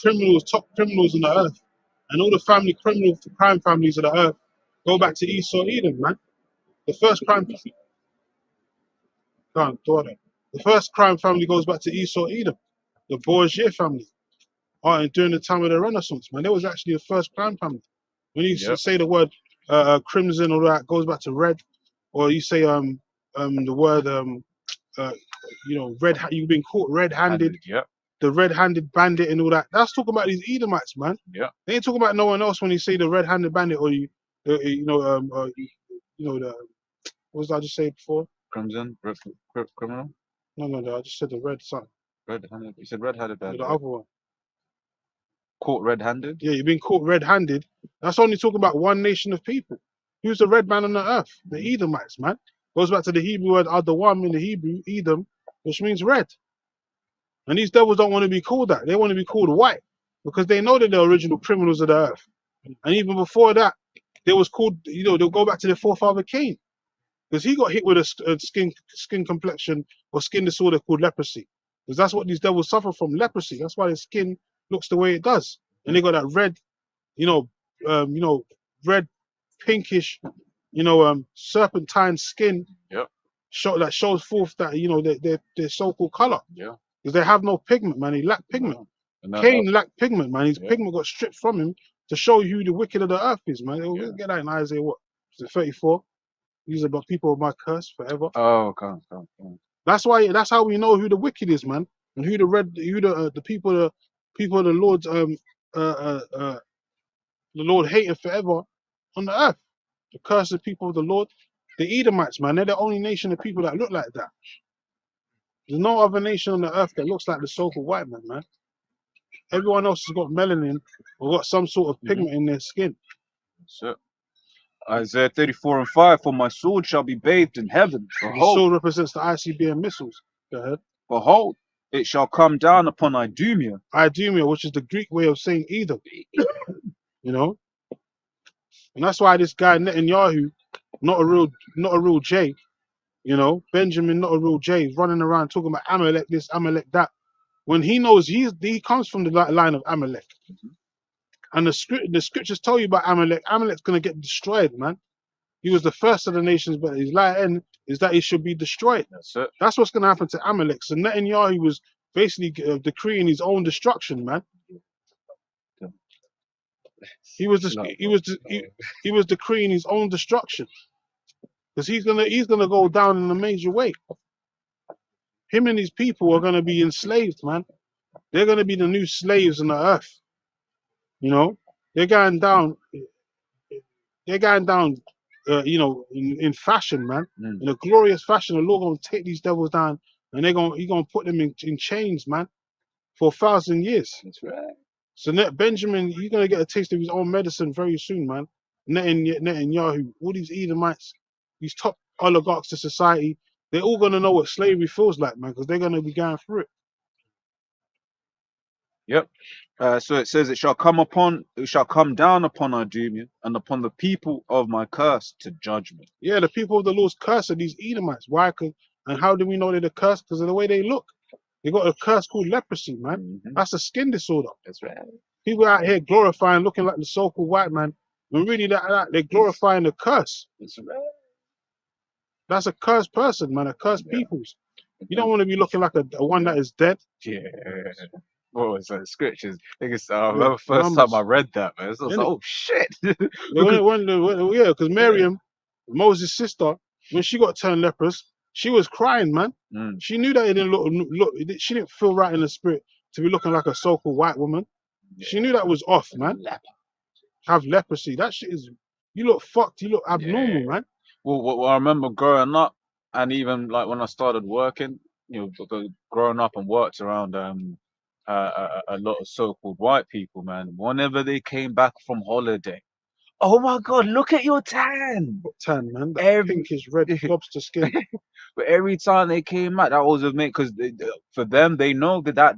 criminals, top criminals on the earth. And all the crime families of the earth go back to Esau Edom, man. The first crime family goes back to Esau Edom. The Borgia family. During the time of the Renaissance, man. They was actually the first crime family. When you say the word crimson or that goes back to red, or you say the word red, you've been caught red-handed. The red-handed bandit and all that. That's talking about these Edomites, man. They ain't talking about no one else when you say the red-handed bandit or what was I just say before? Crimson, criminal. No. I just said the red son. Red-handed. You said red-handed bandit. The other one. Caught red-handed. Yeah, you've been caught red-handed. That's only talking about one nation of people. Who's the red man on the earth? The Edomites, man. Goes back to the Hebrew word Adawam in the Hebrew, Edom. which means red. And these devils don't want to be called that. They want to be called white because they know they're the original criminals of the earth. And even before that, they was called, they'll go back to their forefather Cain because he got hit with a skin complexion or skin disorder called leprosy. Because that's what these devils suffer from, leprosy. That's why their skin looks the way it does. And they got that red, red, pinkish, serpentine skin. Yep. That shows forth that their so-called color. Yeah. Because they have no pigment, man. He lacked pigment. Cain lacked pigment, man. His pigment got stripped from him to show you who the wicked of the earth is, man. We'll get that in Isaiah, what? Is it 34? These are about people of my curse forever. Oh, okay. That's how we know who the wicked is, man. And who the people of the Lord's the Lord hated forever on the earth. The cursed people of the Lord. The Edomites, man, they're the only nation of people that look like that. There's no other nation on the earth that looks like the so-called white man, man. Everyone else has got melanin or got some sort of pigment in their skin. So, Isaiah 34:5, for my sword shall be bathed in heaven. The sword represents the ICBM missiles. Go ahead. Behold, it shall come down upon Idumea. Idumea, which is the Greek way of saying Edom. And that's why this guy Netanyahu, not a real J, Benjamin, not a real J, is running around talking about Amalek this, Amalek that, when he knows he comes from the line of Amalek. And the scriptures tell you about Amalek. Amalek's gonna get destroyed, man. He was the first of the nations, but his end is that he should be destroyed. That's it. That's what's gonna happen to Amalek. So Netanyahu was basically decreeing his own destruction, man. He was decreeing his own destruction because he's gonna go down in a major way. Him and his people are gonna be enslaved, man. They're gonna be the new slaves on the earth. They're going down. They're going down. In fashion, man. In a glorious fashion. The Lord gonna take these devils down, and He's gonna put them in chains, man, for 1,000 years. That's right. So Benjamin, he's gonna get a taste of his own medicine very soon, man. Netanyahu, all these Edomites, these top oligarchs of society, they're all gonna know what slavery feels like, man, because they're gonna be going through it. Yep. So it says, it shall come down upon Idumea and upon the people of my curse to judgment. Yeah, the people of the Lord's curse are these Edomites. Why? And how do we know they're the curse? Because of the way they look. They got a curse called leprosy, man. That's a skin disorder. That's right. People out here glorifying, looking like the so-called white man, when really they're glorifying the curse. That's right. That's a cursed person, man. A cursed peoples. You don't want to be looking like a one that is dead. Yeah. What was that? Scriptures. I remember first time I read that, man. I was like, oh shit. Because Miriam, Moses' sister, when she got turned leprous, she was crying, man. She knew that it didn't look. She didn't feel right in the spirit to be looking like a so-called white woman. Yeah. She knew that was off, man. Have leprosy. That shit is. You look fucked. You look abnormal, man. Well, I remember growing up, and even like when I started working, growing up and worked around a lot of so-called white people, man. Whenever they came back from holiday, oh my God, look at your tan. What tan, man? That pinkish red lobster skin. But every time they came out, that was amazing because for them, they know that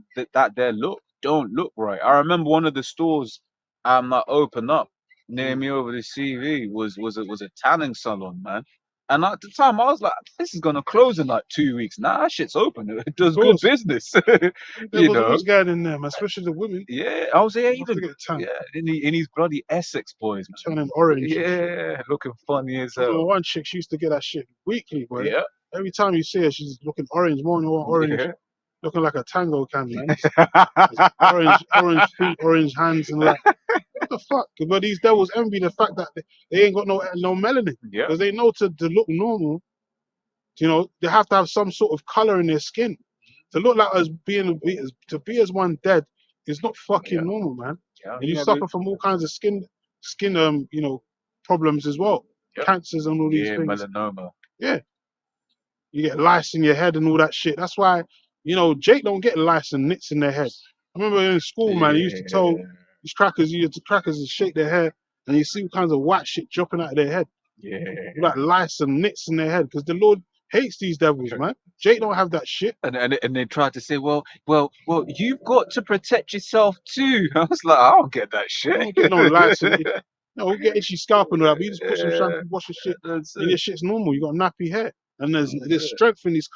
their look don't look right. I remember one of the stores that opened up near me over the CV was a tanning salon, man. And at the time, I was like, this is going to close in like 2 weeks. Nah, that shit's open. It does good business. What's going in there, man? Especially the women. Yeah, I was there even. Yeah, in these bloody Essex boys, man. Turning orange. Yeah, looking funny as hell. One chick, she used to get that shit weekly, boy. Yeah. Every time you see her, she's looking orange, more and more orange. Yeah. Looking like a tango can, man. orange feet, orange hands, and like, what the fuck? But these devils envy the fact that they ain't got no melanin. Yeah. Because they know to look normal, they have to have some sort of color in their skin. To look like us to be as one dead is not fucking normal, man. Yeah. And you suffer from all kinds of skin problems as well. Yep. Cancers and all these things. Melanoma. Yeah. You get lice in your head and all that shit. That's why, Jake don't get lice and nits in their head. I remember in school, man, he used to tell these crackers, to shake their hair and you see all kinds of white shit dropping out of their head. Yeah. Like lice and nits in their head because the Lord hates these devils, man. Jake don't have that shit. And they tried to say, well, you've got to protect yourself too. I was like, I don't get that I shit. don't get no lights. No, we get itchy scalp and all that, but you just put some shampoo, wash your shit, That's and your shit's normal. You got nappy hair, and there's strength in this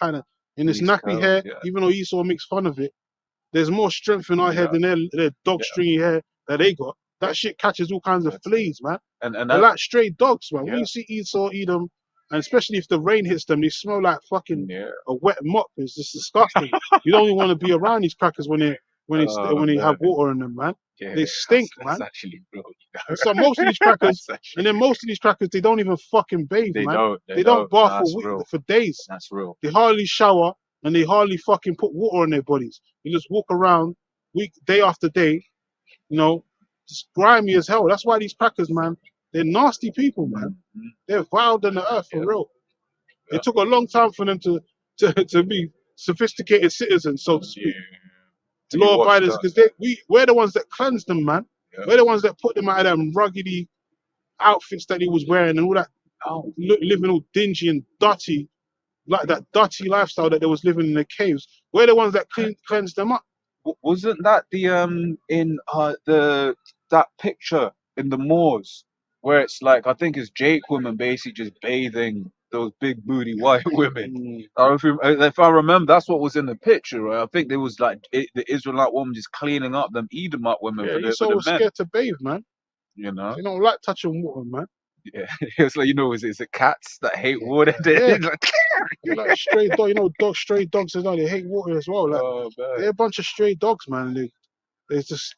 These nappy curls, hair. yeah. Even though Esau makes fun of it, there's more strength in our hair than their dog stringy hair that they got. That shit catches all kinds of fleas, man. And They're that, like stray dogs, man. When Yeah. you see Esau eat them, and especially if the rain hits them, they smell like fucking a wet mop. It's just disgusting. You don't even want to be around these crackers when they have water in them, man. Yeah, They stink, that's man. actually real. And so most of these crackers, That's actually and then most of these crackers, they don't even fucking bathe, They man. don't. They don't bath That's for real. days. That's real. They hardly shower and they hardly fucking put water on their bodies. They just walk around day after day, you know, just grimy as hell. That's why these crackers, man, they're nasty people, man. They're vile than the earth for real. It took a long time for them to be sophisticated citizens, so to speak. Law abiders, because we're the ones that cleanse them, man. We're the ones that put them out of them ruggedy outfits that he was wearing and all that, living all dingy and dirty, like that dirty lifestyle that they was living in the caves. We're the ones that cleansed them up. Wasn't that the in that picture in the Moors where it's like I think it's Jake women basically just bathing those big booty white women. If I remember, that's what was in the picture, right? I think there was like the Israelite woman just cleaning up them Edomite women Yeah, for the Esau was men. scared to bathe, man. You know? They don't like touching water, man. Yeah, it's like is it cats that hate water? Yeah. Like, They're like stray dog, stray dogs as well. They hate water as well. Like oh man. they're a bunch of stray dogs, man. They're just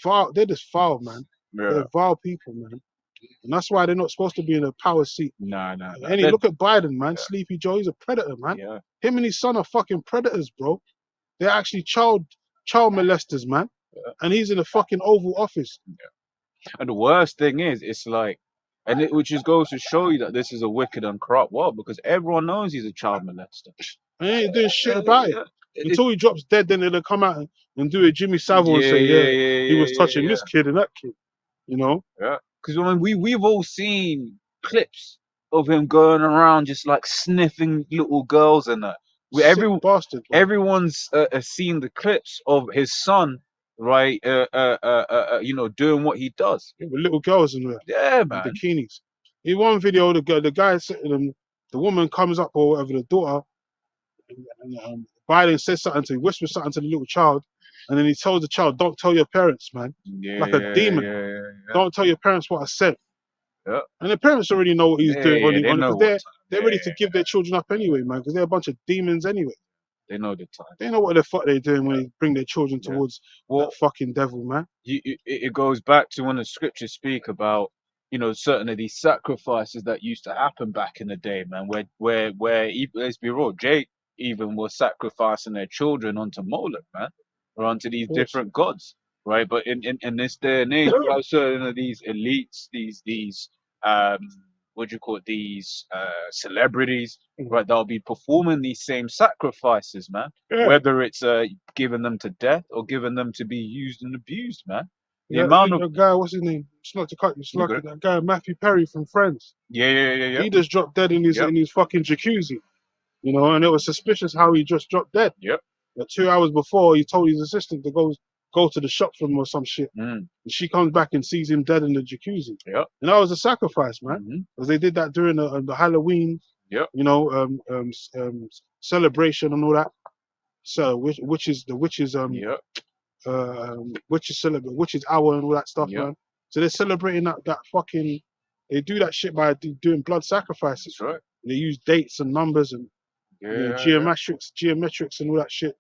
foul. They're just foul, man. Yeah. They're vile people, man. And that's why they're not supposed to be in a power seat. No. And look at Biden, man. Sleepy Joe, he's a predator, man. Yeah. Him and his son are fucking predators, bro. They're actually child molesters, man. Yeah. And he's in a fucking Oval Office. Yeah. And the worst thing is, it's like, which just goes to show you that this is a wicked and corrupt world because everyone knows he's a child molester. And he ain't doing shit about it. Until he drops dead, then they'll come out and do a Jimmy Savile and say, he was touching this kid and that kid. You know? Yeah. Because I mean, we've all seen clips of him going around just like sniffing little girls and that. Bastard, everyone's seen the clips of his son, right? Doing what he does. Yeah, with little girls and that. Yeah, man. Bikinis. In one video, the guy sitting them, the woman comes up or whatever, the daughter, and Biden says something to him, whispers something to the little child, and then he tells the child, "Don't tell your parents, man." Like a demon. Yeah. Don't tell your parents what I said. Yeah. And the parents already know what he's doing. They're ready to give their children up anyway, man, because they're a bunch of demons anyway. They know the time. They know what the fuck they're doing when they bring their children towards that fucking devil, man. It goes back to when the scriptures speak about, certain of these sacrifices that used to happen back in the day, man, where let's be real, Jake even was sacrificing their children onto Moloch, man, or onto these different gods, right? But in this day and age, we have certain of these elites, these what do you call it, these celebrities, right, that'll be performing these same sacrifices, man. Yeah. Whether it's giving them to death or giving them to be used and abused, man. The guy, what's his name? Not to cut you, that guy Matthew Perry from Friends. Yeah. He just dropped dead in his fucking jacuzzi, and it was suspicious how he just dropped dead. Yep. But 2 hours before, he told his assistant to go to the shop for him or some shit. And she comes back and sees him dead in the jacuzzi. Yep. And that was a sacrifice, man, because they did that during the Halloween, celebration and all that. So witches hour and all that stuff, man. So they're celebrating that fucking. They do that shit by doing blood sacrifices. That's right. They use dates and numbers and geometrics and all that shit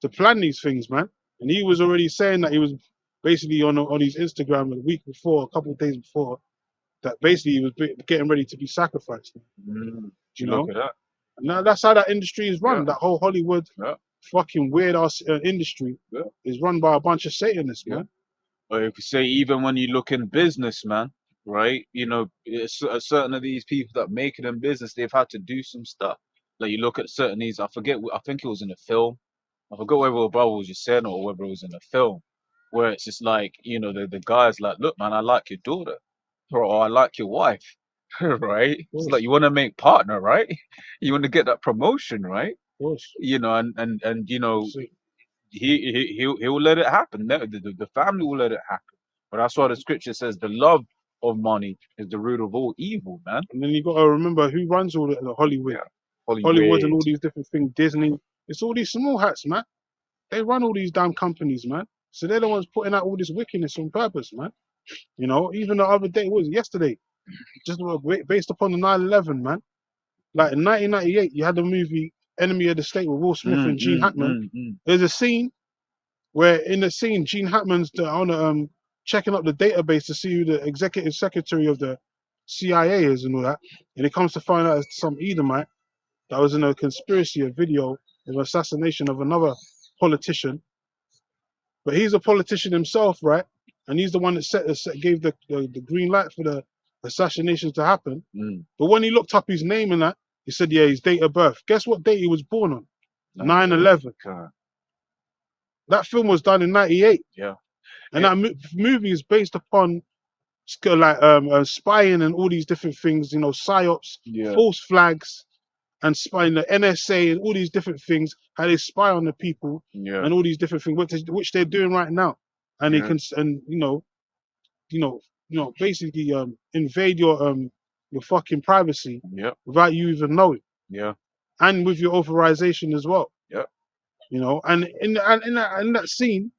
to plan these things, man. And he was already saying that he was basically on his Instagram a couple of days before, that basically he was getting ready to be sacrificed. Look at that. And that's how that industry is run. That whole Hollywood fucking weird ass industry is run by a bunch of Satanists, man. Or if you say, even when you look in business, man, right? Certain of these people that make it in business, they've had to do some stuff. Like you look at certain these, I think it was in a film. I forgot whether a brother was just saying it or whether it was in a film, where it's just like, the guy's like, look, man, I like your daughter, or I like your wife, right? It's course. like you want to make partner, right? You want to get that promotion, right? Of course. You know, and you know, See. he'll let it happen. The family will let it happen. But that's why the scripture says the love of money is the root of all evil, man. And then you got to remember who runs all the Hollywood. Yeah. Hollywood and all these different things, Disney. It's all these small hats, man. They run all these damn companies, man. So they're the ones putting out all this wickedness on purpose, man. You know, even the other day, what was it, yesterday, just based upon the 9/11, man. Like in 1998, you had the movie Enemy of the State with Will Smith and Gene Hackman. There's a scene where in the scene, Gene Hackman's on checking up the database to see who the executive secretary of the CIA is and all that. And he comes to find out it's some Edomite that was in a conspiracy, a video of assassination of another politician. But he's a politician himself, right? And he's the one that gave the green light for the assassinations to happen. But when he looked up his name and that, he said, yeah, his date of birth. Guess what date he was born on? 9/11. That film was done in 98. Yeah. And that movie is based upon like spying and all these different things, you know, psyops, false flags, and spying the NSA and all these different things, how they spy on the people and all these different things, which they're doing right now. And they can, and basically invade your fucking privacy without you even knowing. Yeah. And with your authorization as well. Yeah. You know, and in that scene,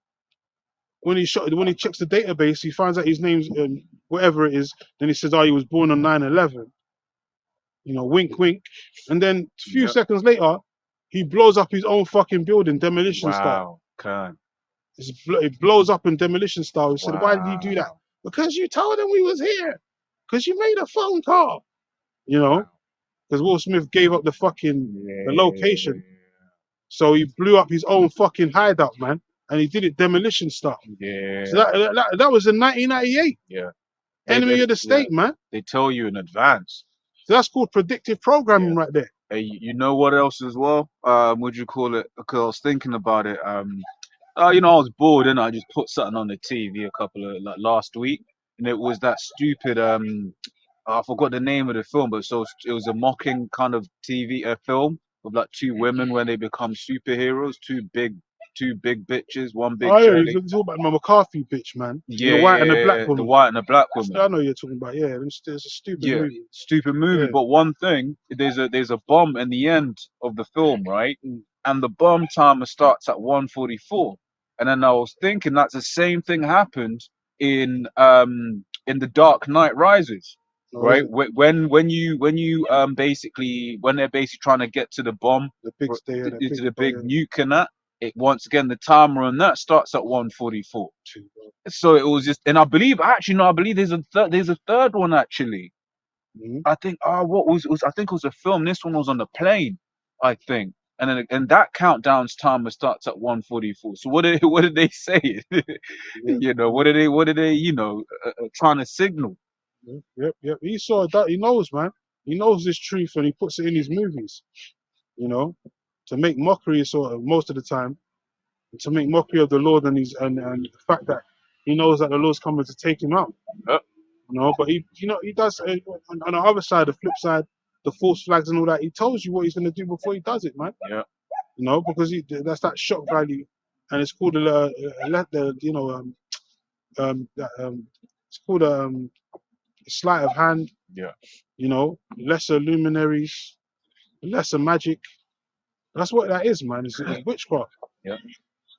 when he checks the database, he finds out his name's whatever it is. Then he says, "Oh, he was born on 9/11." You know, wink, wink. And then a few seconds later, he blows up his own fucking building, demolition style. Wow, It blows up in demolition style. He said, "Why did you do that?" Because you told him we was here. Because you made a phone call. You know, because Will Smith gave up the fucking the location. So he blew up his own fucking hideout, man. And he did it demolition style. Yeah. So that was in 1998. Yeah. Enemy of the State, man. They tell you in advance. So that's called predictive programming right there. Hey, you know what else as well? Would you call it? Because I was thinking about it. You know, I was bored and I just put something on the TV like last week, and it was that stupid I forgot the name of the film, but it was a mocking kind of TV film of like two women when they become superheroes, two big bitches, one big. Oh yeah, you're talking about my McCarthy bitch, man. Yeah, the white and the black woman. The white and the black woman. I know you're talking about. Yeah, it's a stupid movie. Stupid movie. Yeah. But one thing, there's a bomb in the end of the film, right? And the bomb timer starts at 1:44. And then I was thinking that's the same thing happened in The Dark Knight Rises. Right, when they're basically trying to get to the bomb, the big the big nuke and that, it once again the timer on that starts at 1:44. So it was just, and I believe there's a third one actually. I think I think it was a film. This one was on the plane, I think, and that countdown's timer starts at 1:44. So what did they say? You know, what did they trying to signal? Yep. He saw that. He knows, man. He knows this truth, and he puts it in his movies. You know, to make mockery, sort of most of the time, to make mockery of the Lord and the fact that he knows that the Lord's coming to take him out. You know, but he does on the other side, the flip side, the false flags and all that. He tells you what he's going to do before he does it, man. Yeah. You know, because that's that shock value, and it's called it's called sleight of hand. Yeah. You know, lesser luminaries, lesser magic. That's what that is, man. It's witchcraft. Yeah.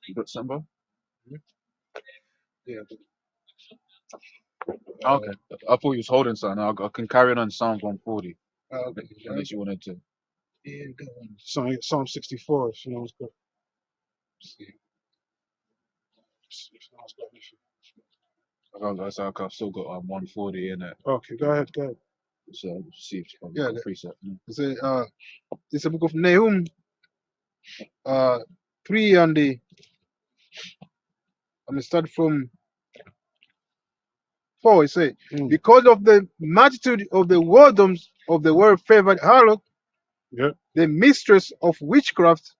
You got some, bro? Yeah. Okay. I thought you was holding something. I can carry on Psalms 140. Okay. Unless you wanted to. Yeah, Psalm 64, if you know what's good. See. If no one's got anything. I've still got 140 in it. Okay, go ahead. So see if you Yeah, can preset. It's a book of Nahum, 3 and start from 4. It say, because of the multitude of the whoredoms of the well-favored harlot, the mistress of witchcraft,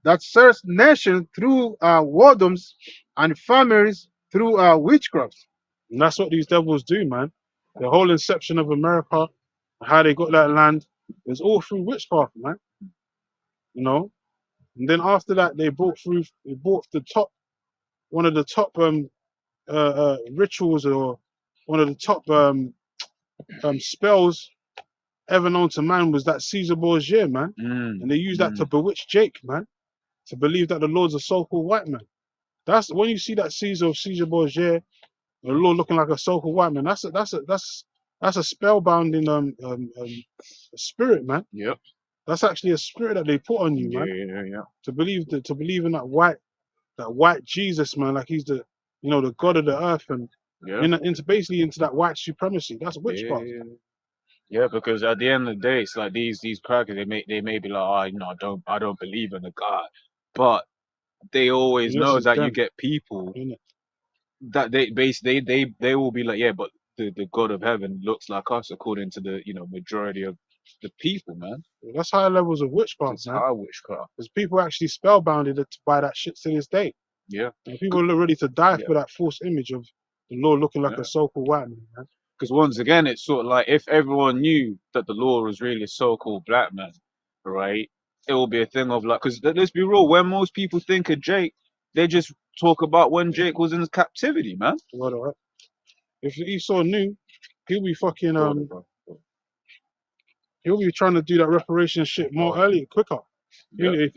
that serves nations through whoredoms and families through witchcraft. And that's what these devils do, man. The whole inception of America, how they got that land, it's all through witchcraft, man. You know. And then after that, they brought the top, one of the top rituals, or one of the top spells ever known to man, was that Caesar Borgia, man. And they used that to bewitch Jake, man, to believe that the Lord's a so-called white man. That's when you see that Caesar Borgia, the Lord looking like a so-called white man. That's a spellbinding spirit, man. Yep. That's actually a spirit that they put on you, man. Yeah. To believe in that white Jesus, man, like he's the the God of the earth, and into that white supremacy. That's witchcraft. Yeah, because at the end of the day, it's like these crackers. They may be like, I don't believe in a God, but they always Yes, know it's that you them, get people isn't it? that they will be like, yeah, but the God of heaven looks like us according to the majority of the people, man. That's high levels of witchcraft, It's man. high witchcraft. Because people actually spellbounded by that shit to this day. Yeah. And people are ready to die for that false image of the Lord looking like a so-called white man. Because once again, it's sort of like if everyone knew that the Lord was really a so-called black man, right? It will be a thing of like, because let's be real, when most people think of Jake, they just talk about when Jake was in captivity, man. Right. If Esau knew, he'll be fucking he'll be trying to do that reparation shit more earlier, quicker. Yeah. If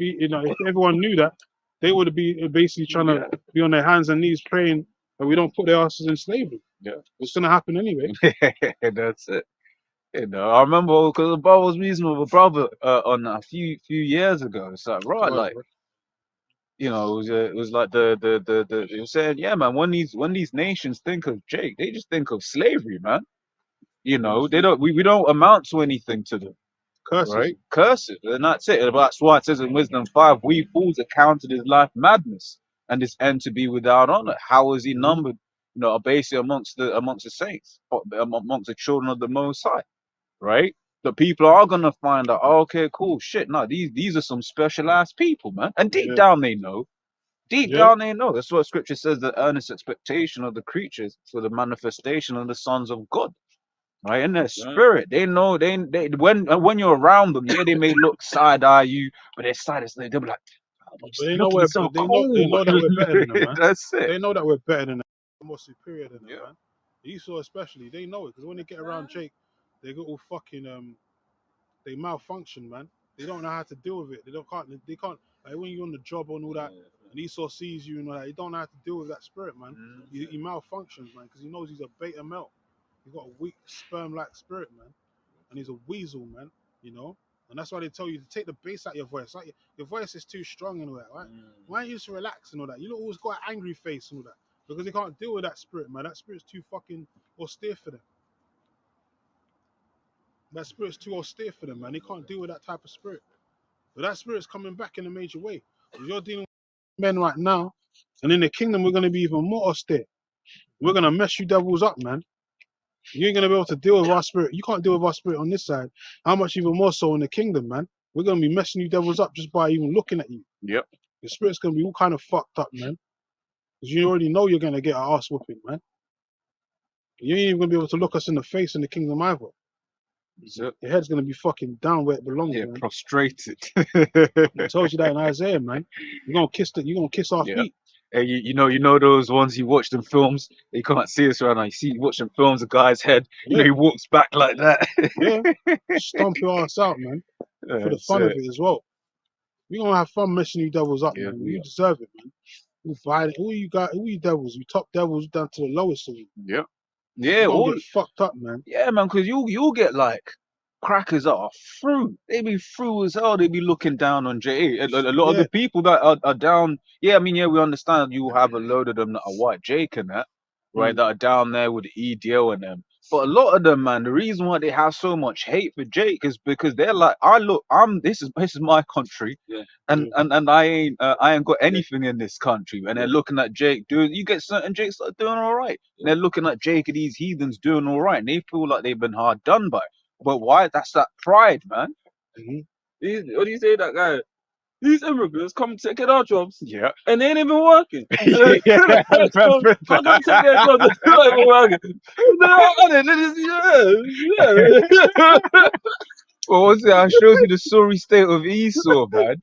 everyone knew that, they would be basically trying to be on their hands and knees praying that we don't put their asses in slavery. Yeah. It's gonna happen anyway. That's it. I remember because the brother was reasoning with a brother on a few years ago. It's like, right, like, it was like the he was saying, yeah, man, when these nations think of Jake, they just think of slavery, man. They don't we don't amount to anything to them. Curses. Right? Curses. And that's it. That's why it says in Wisdom 5, we fools accounted his life madness and his end to be without honor. How is he numbered, basically amongst the saints, amongst the children of the Most High, right? The people are gonna find out, oh, okay, cool, shit. No, these are some specialized people, man. And deep down they know. Deep down they know. That's what scripture says, the earnest expectation of the creatures for the manifestation of the sons of God. Right, in their spirit, they know they when you're around them, yeah, they may look side eye you, but their side is they'll be like, oh, but They know looking so cool. they know that we're better than them, man. That's it. They know that we're better than them, more superior than them, man. Esau especially, they know it because when they get around Jake, they go all fucking they malfunction, man. They don't know how to deal with it. They can't like when you're on the job and all that, and Esau sees you and all that, he don't know how to deal with that spirit, man. He malfunctions, man, because he knows he's a beta male. He's got a weak sperm-like spirit, man, and he's a weasel, man. And that's why they tell you to take the bass out your voice. Like your voice is too strong and all that, right? Why don't you just relax and all that? You don't always got an angry face and all that because they can't deal with that spirit, man. That spirit's too fucking austere for them. That spirit's too austere for them, man. They can't deal with that type of spirit. But that spirit's coming back in a major way. If you're dealing with men right now, and in the kingdom, we're going to be even more austere. We're going to mess you devils up, man. You ain't going to be able to deal with our spirit. You can't deal with our spirit on this side. How much even more so in the kingdom, man? We're going to be messing you devils up just by even looking at you. Yep. Your spirit's going to be all kind of fucked up, man. Because you already know you're going to get an ass whooping, man. You ain't even going to be able to look us in the face in the kingdom either. Your head's going to be fucking down where it belongs, man. Prostrated. I told you that in Isaiah, man. You're going to kiss our feet. Hey, you know those ones you watch them films. You can't see us right now. You watch them films. A guy's head, he walks back like that. Stomp your ass out, man. For the fun of it as well. We're gonna have fun messing you devils up, man. You deserve it, man. You fight who you devils? You top devils down to the lowest of you. Yeah, all get fucked up, man. Yeah, man, because you'll get like crackers that are through. They be through as hell. They be looking down on J. A lot of the people that are down. Yeah, I mean, we understand you have a load of them that are white Jake and that, right? That are down there with the EDL and them. But a lot of them, man, the reason why they have so much hate for Jake is because they're like, this is my country, and I ain't got anything in this country, and they're looking at Jake doing. You get certain Jakes that are doing all right, and they're looking at Jake and these heathens doing all right, and they feel like they've been hard done by. But why? That's that pride, man. What do you say, that guy? these immigrants come taking our jobs, Yeah. and they ain't even working. Yeah, I remember I that. come take their jobs, they're not even working. They're not on it. They just, yeah. Well, what's it? I showed you the sorry state of Esau, man.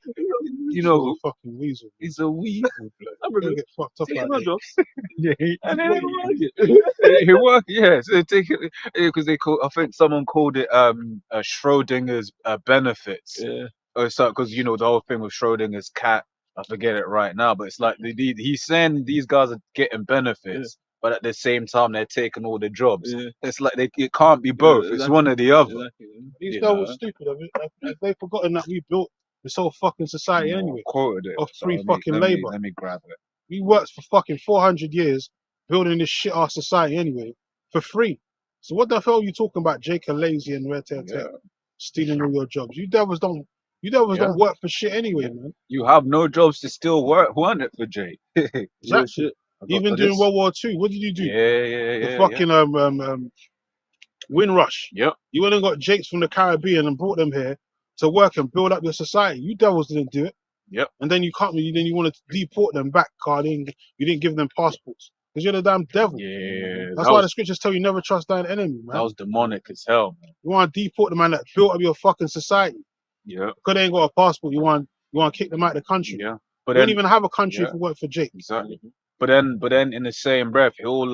You So know, fucking weasel. he's a weasel. Don't Immigrants get fucked up taking like our that. jobs, Yeah, and they ain't even working. he work. Yeah, so they take it because they call. I think someone called it Schrodinger's benefits. Yeah, Or so because you know the whole thing with Schrodinger's cat. I forget it right now, but it's like he's saying these guys are getting benefits, but at the same time they're taking all the jobs. yeah, It's like it can't be yeah, both. It's exactly. one or the other. Exactly. These You guys were know. stupid. Have they forgotten that we built this whole fucking society No, I anyway? quoted it. Of So free fucking let me labour. let me grab it. We worked for fucking 400 years building this shit ass society anyway for free. So what the hell are you talking about, Jake and Lazy and Red Ted Yeah. stealing all your jobs? You devils don't work for shit anyway, man. You have no jobs to still work. Won it for Jay. Real Exactly. shit. Even during World War II, what did you do? Yeah. The fucking Windrush. Yep. You went and got Jakes from the Caribbean and brought them here to work and build up your society. You devils didn't do it. Yep. And then you can't. Then you want to deport them back, card you didn't give them passports because you're the damn devil. Yeah. That's why the scriptures tell you never trust thine enemy, man. That was demonic as hell, man. You want to deport the man that built up your fucking society Yeah. because they ain't got a passport. You want to kick them out of the country. Yeah. You But don't then even have a country yeah. if it weren't for Jake. exactly. But then in the same breath, he'll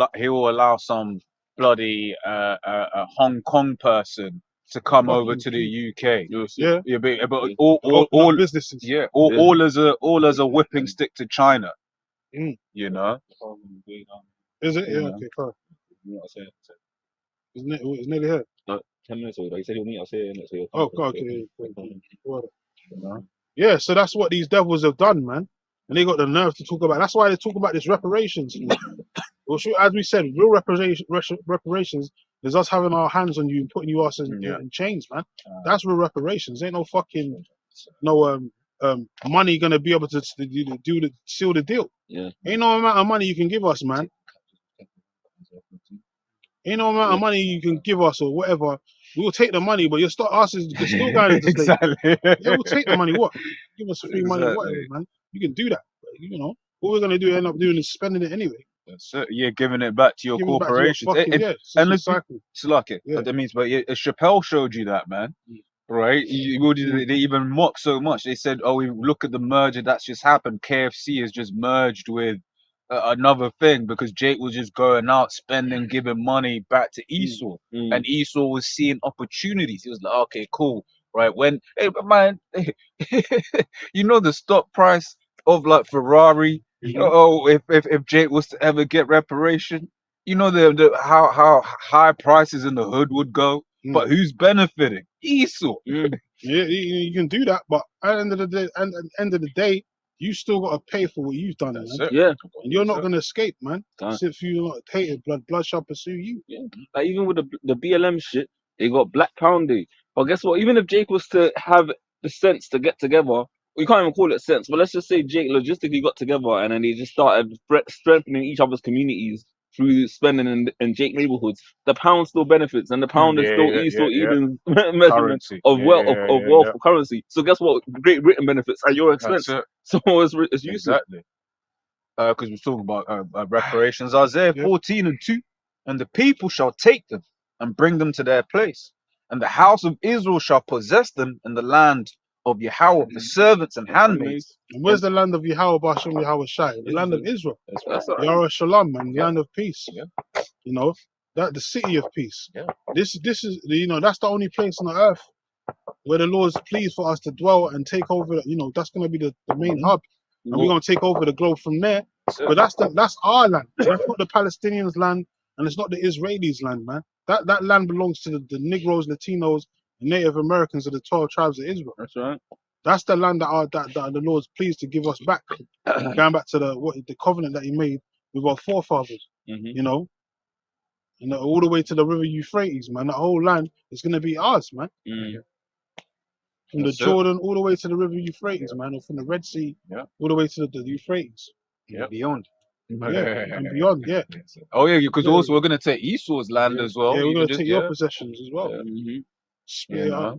allow some bloody Hong Kong person to come over Fucking to the UK. Yeah. Yeah, but Yeah. all Open up businesses. yeah, Yeah. all as a whipping stick to China. Mm. You know. Is it? You Yeah. know. Okay. Cool. You know what I'm saying? It's nearly here. Like 10 minutes ago, like, he said he'll meet us here, innit? So he'll Oh, come. okay. Well, You know. yeah. So that's what these devils have done, man. And they got the nerve to talk about. That's why they talk about this reparations. Well, as we said, real reparations is us having our hands on you and putting you ass in chains, man. That's real reparations. Ain't no fucking money gonna be able to seal the deal. Yeah. Ain't no amount of money you can give us, man. Ain't no amount of money you can give us or whatever. We'll take the money, but you're still going into slavery. exactly. Yeah, we'll take the money. What? Give us free money, Exactly. whatever, man. You can do that. But, you know, what we're gonna do end up doing is spending it anyway. That's it. Yeah, giving it back to your Giving it back to your corporations. fucking, And it's a cycle. it's like it. Yeah. That means, but Chappelle showed you that, man. Right? They even mock so much. They said, "Oh, we look at the merger that's just happened. KFC has just merged with another thing because Jake was just going out spending, giving money back to Esau, and Esau was seeing opportunities. He was like, okay, cool, right? Hey, but man, you know the stock price of like Ferrari. Oh, if Jake was to ever get reparation, you know how high prices in the hood would go. But who's benefiting? Esau. Yeah, you can do that, but at the end of the day, you still got to pay for what you've done, man. Yeah. And you're not gonna escape, man. Done. If you're not hated, blood shall pursue you. Yeah. Like even with the BLM shit, they got Black Pound Day. But guess what? Even if Jake was to have the sense to get together, we can't even call it sense, but let's just say Jake logistically got together and then they just started strengthening each other's communities through spending in Jake neighborhoods. The pound still benefits, and the pound is still even measurement Currency. of wealth for currency. So guess what? Great Britain benefits at your expense. That's it. So it's useless. Exactly. Because we're talking about reparations. Isaiah 14:2, and the people shall take them and bring them to their place, and the house of Israel shall possess them in the land of Yahweh, the servants and handmaids. And where's the land of Yahweh Bashem Yahweh Shai? The land of Israel. That's right. Yahweh Shalom, man, land of peace. Yeah. You know, that the city of peace. Yeah. This is that's the only place on the earth where the Lord's pleased for us to dwell and take over. That's going to be the main hub, and we're going to take over the globe from there. But that's our land. That's not the Palestinians' land, and it's not the Israelis' land, man. That land belongs to the Negroes, Latinos, and Native Americans of the 12 tribes of Israel. That's right. That's the land that the Lord's pleased to give us back, going back to the covenant that He made with our forefathers. You know, and all the way to the river Euphrates, man. That whole land is going to be ours, man. From the Jordan all the way to the river Euphrates, man, or from the Red Sea all the way to the Euphrates. Yeah. Beyond. And beyond, yeah. Oh yeah, because also we're gonna take Esau's land as well. Yeah, we're gonna take your possessions as well. Split it up.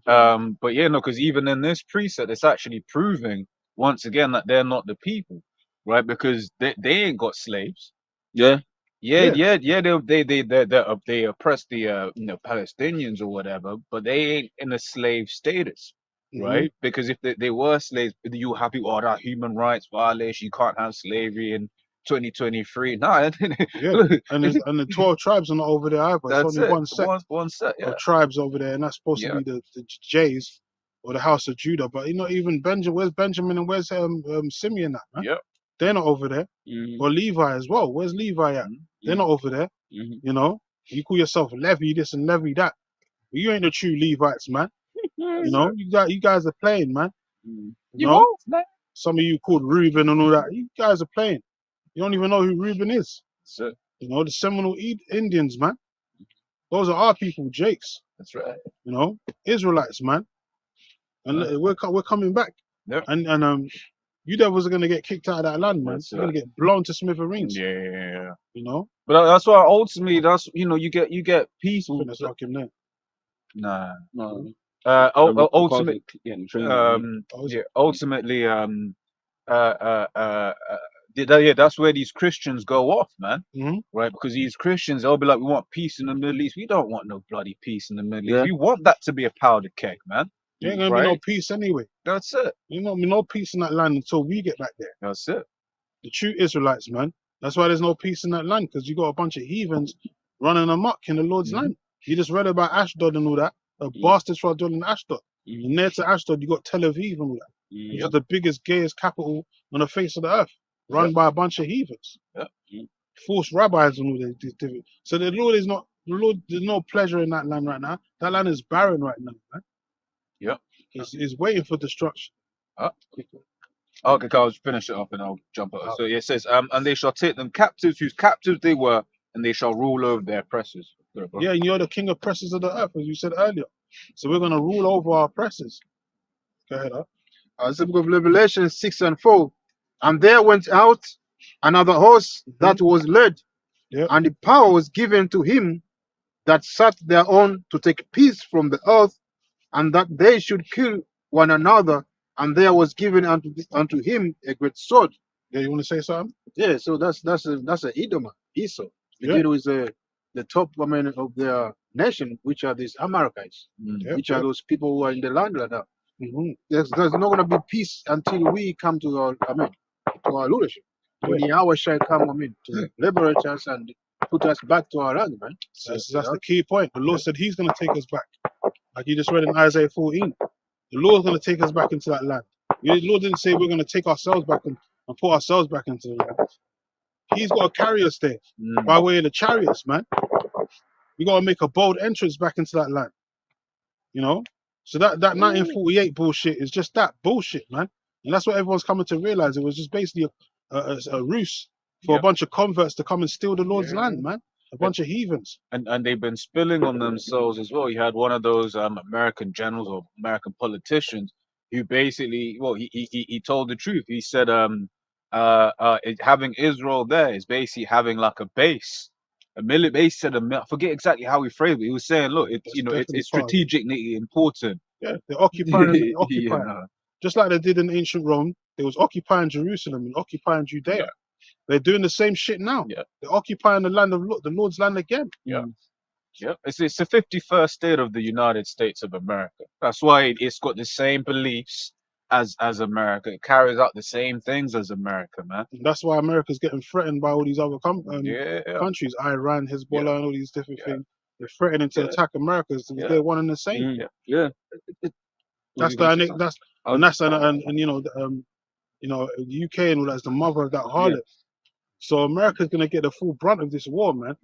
But yeah, no, because even in this precept, it's actually proving once again that they're not the people, right? Because they ain't got slaves. Yeah. Yeah, Yeah. they oppress the Palestinians or whatever, but they ain't in a slave status, right? Because if they were slaves, you have people, oh, that human rights violation, you can't have slavery in 2023. Nah, Yeah, look, and the 12 tribes are not over there either. It's that's only it. one sect One set, yeah, of tribes over there, and that's supposed to yeah, be the Jays or the house of Judah. But you know, even Benjamin, where's Benjamin and where's Simeon at, man? yeah. They're not over there. Mm-hmm. Or Levi as well. Where's Levi at? They're not over there. Mm-hmm. You know, you call yourself Levi this and Levi that. But you ain't the true Levites, man. You know, you guys are playing, man. You You know, won't, man. some of you called Reuben and all that. You guys are playing. You don't even know who Reuben is. That's it. You know, the Seminole Indians, man. Those are our people, Jakes. That's right. You know, Israelites, man. And we're coming back. Yep. And you devils are gonna get kicked out of that land, man. That's You're gonna get blown to smithereens. Yeah. You know, But that's why ultimately, that's you get peaceful. fitness fuck him there. Nah. No. Ultimately, Yeah, the training. ultimately, yeah, that's where these Christians go off, man. Mm-hmm. Right? Because these Christians, they'll be like, we want peace in the Middle East. We don't want no bloody peace in the Middle East. Yeah. We want that to be a powder keg, man. There ain't gonna Right? be no peace anyway. That's it. You know, no peace in that land until we get back there. That's it. The true Israelites, man. That's why there's no peace in that land, because you got a bunch of heathens running amok in the Lord's land. You just read about Ashdod and all that. The bastards for dwelling in Ashdod. And near to Ashdod, you got Tel Aviv and all that. Which is the biggest, gayest capital on the face of the earth, run by a bunch of heathens. False rabbis and all that. So the Lord is not, there's no pleasure in that land right now. That land is barren right now, man. Yep. It's waiting for destruction. Okay, I'll finish it up and I'll jump out. So it says, and they shall take them captives whose captives they were, and they shall rule over their oppressors. Yeah, and you're the king of oppressors of the earth, as you said earlier. So we're going to rule over our oppressors. Go ahead, The book of Revelation 6:4. And there went out another horse that was led, Yep. and the power was given to him that sat thereon to take peace from the earth, and that they should kill one another. And there was given unto him a great sword. Yeah, you want to say something? Yeah, so that's a Edom, Esau. The Yeah. kid who is the top woman of their nation, which are these Amalekites, Yep, which are yep. those people who are in the land right now. Mm-hmm. There's not going to be peace until we come to our leadership. When Yahweh shall come, to liberate us and put us back to our land, man. That's the key point. The Lord said He's going to take us back, like you just read in Isaiah 14. The Lord's going to take us back into that land. The Lord didn't say we're going to take ourselves back and put ourselves back into the land. He's got to carry us there by way of the chariots, man. We got to make a bold entrance back into that land. You know? So that 1948 bullshit is just that bullshit, man. And that's what everyone's coming to realize. It was just basically a ruse for a bunch of converts to come and steal the Lord's land, man. A bunch of heathens. And they've been spilling on themselves as well. You had one of those American generals or American politicians who basically, well, he told the truth. He said having Israel there is basically having like a base. A military base. Said I forget exactly how he phrased it. He was saying, look, it's it's strategically important. Yeah, they're occupying. Yeah, Just like they did in ancient Rome, they was occupying Jerusalem and occupying Judea. Yeah. They're doing the same shit now. Yeah. They're occupying the land of the Lord's land again. Yeah. Yeah. It's the 51st state of the United States of America. That's why it's got the same beliefs as America. It carries out the same things as America, man. And that's why America's getting threatened by all these other countries, Iran, Hezbollah, and all these different things. They're threatening to attack America because they're one and the same. That's you know, the UK and all that's the mother of that harlot. So America's gonna get the full brunt of this war, man.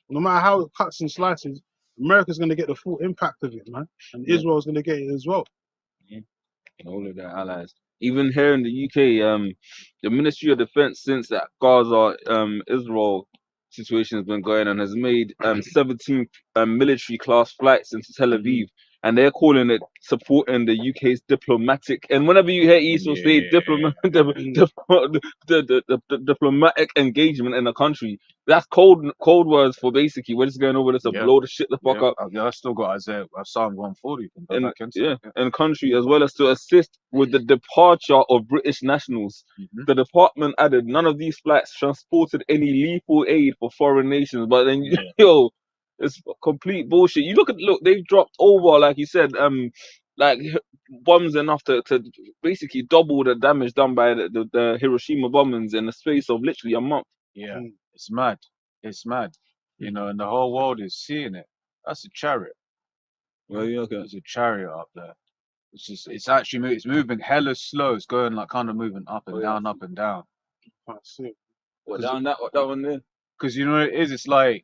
No matter how it cuts and slices, America's gonna get the full impact of it, man. And Israel's gonna get it as well. And all of their allies. Even here in the UK, the Ministry of Defense, since that Gaza Israel situation has been going on, has made 17 military class flights into Tel Aviv and they're calling it supporting the UK's diplomatic. And whenever you hear Esau say diplomatic engagement in a country, that's cold words for basically we're just going over this to blow the shit the fuck up. I still got Isaiah Psalm 140. And country, as well as to assist with the departure of British nationals. The department added none of these flights transported any lethal aid for foreign nations. But then yo, it's complete bullshit. You look, they've dropped over, like you said, like bombs enough to basically double the damage done by the Hiroshima bombings in the space of literally a month. Yeah, it's mad. It's mad. You know, and the whole world is seeing it. That's a chariot. Well, yeah, okay. There's a chariot up there. It's actually it's moving hella slow. It's going like kind of moving up and down, up and down. Can't see it. What, down that one there? Because you know what it is? It's like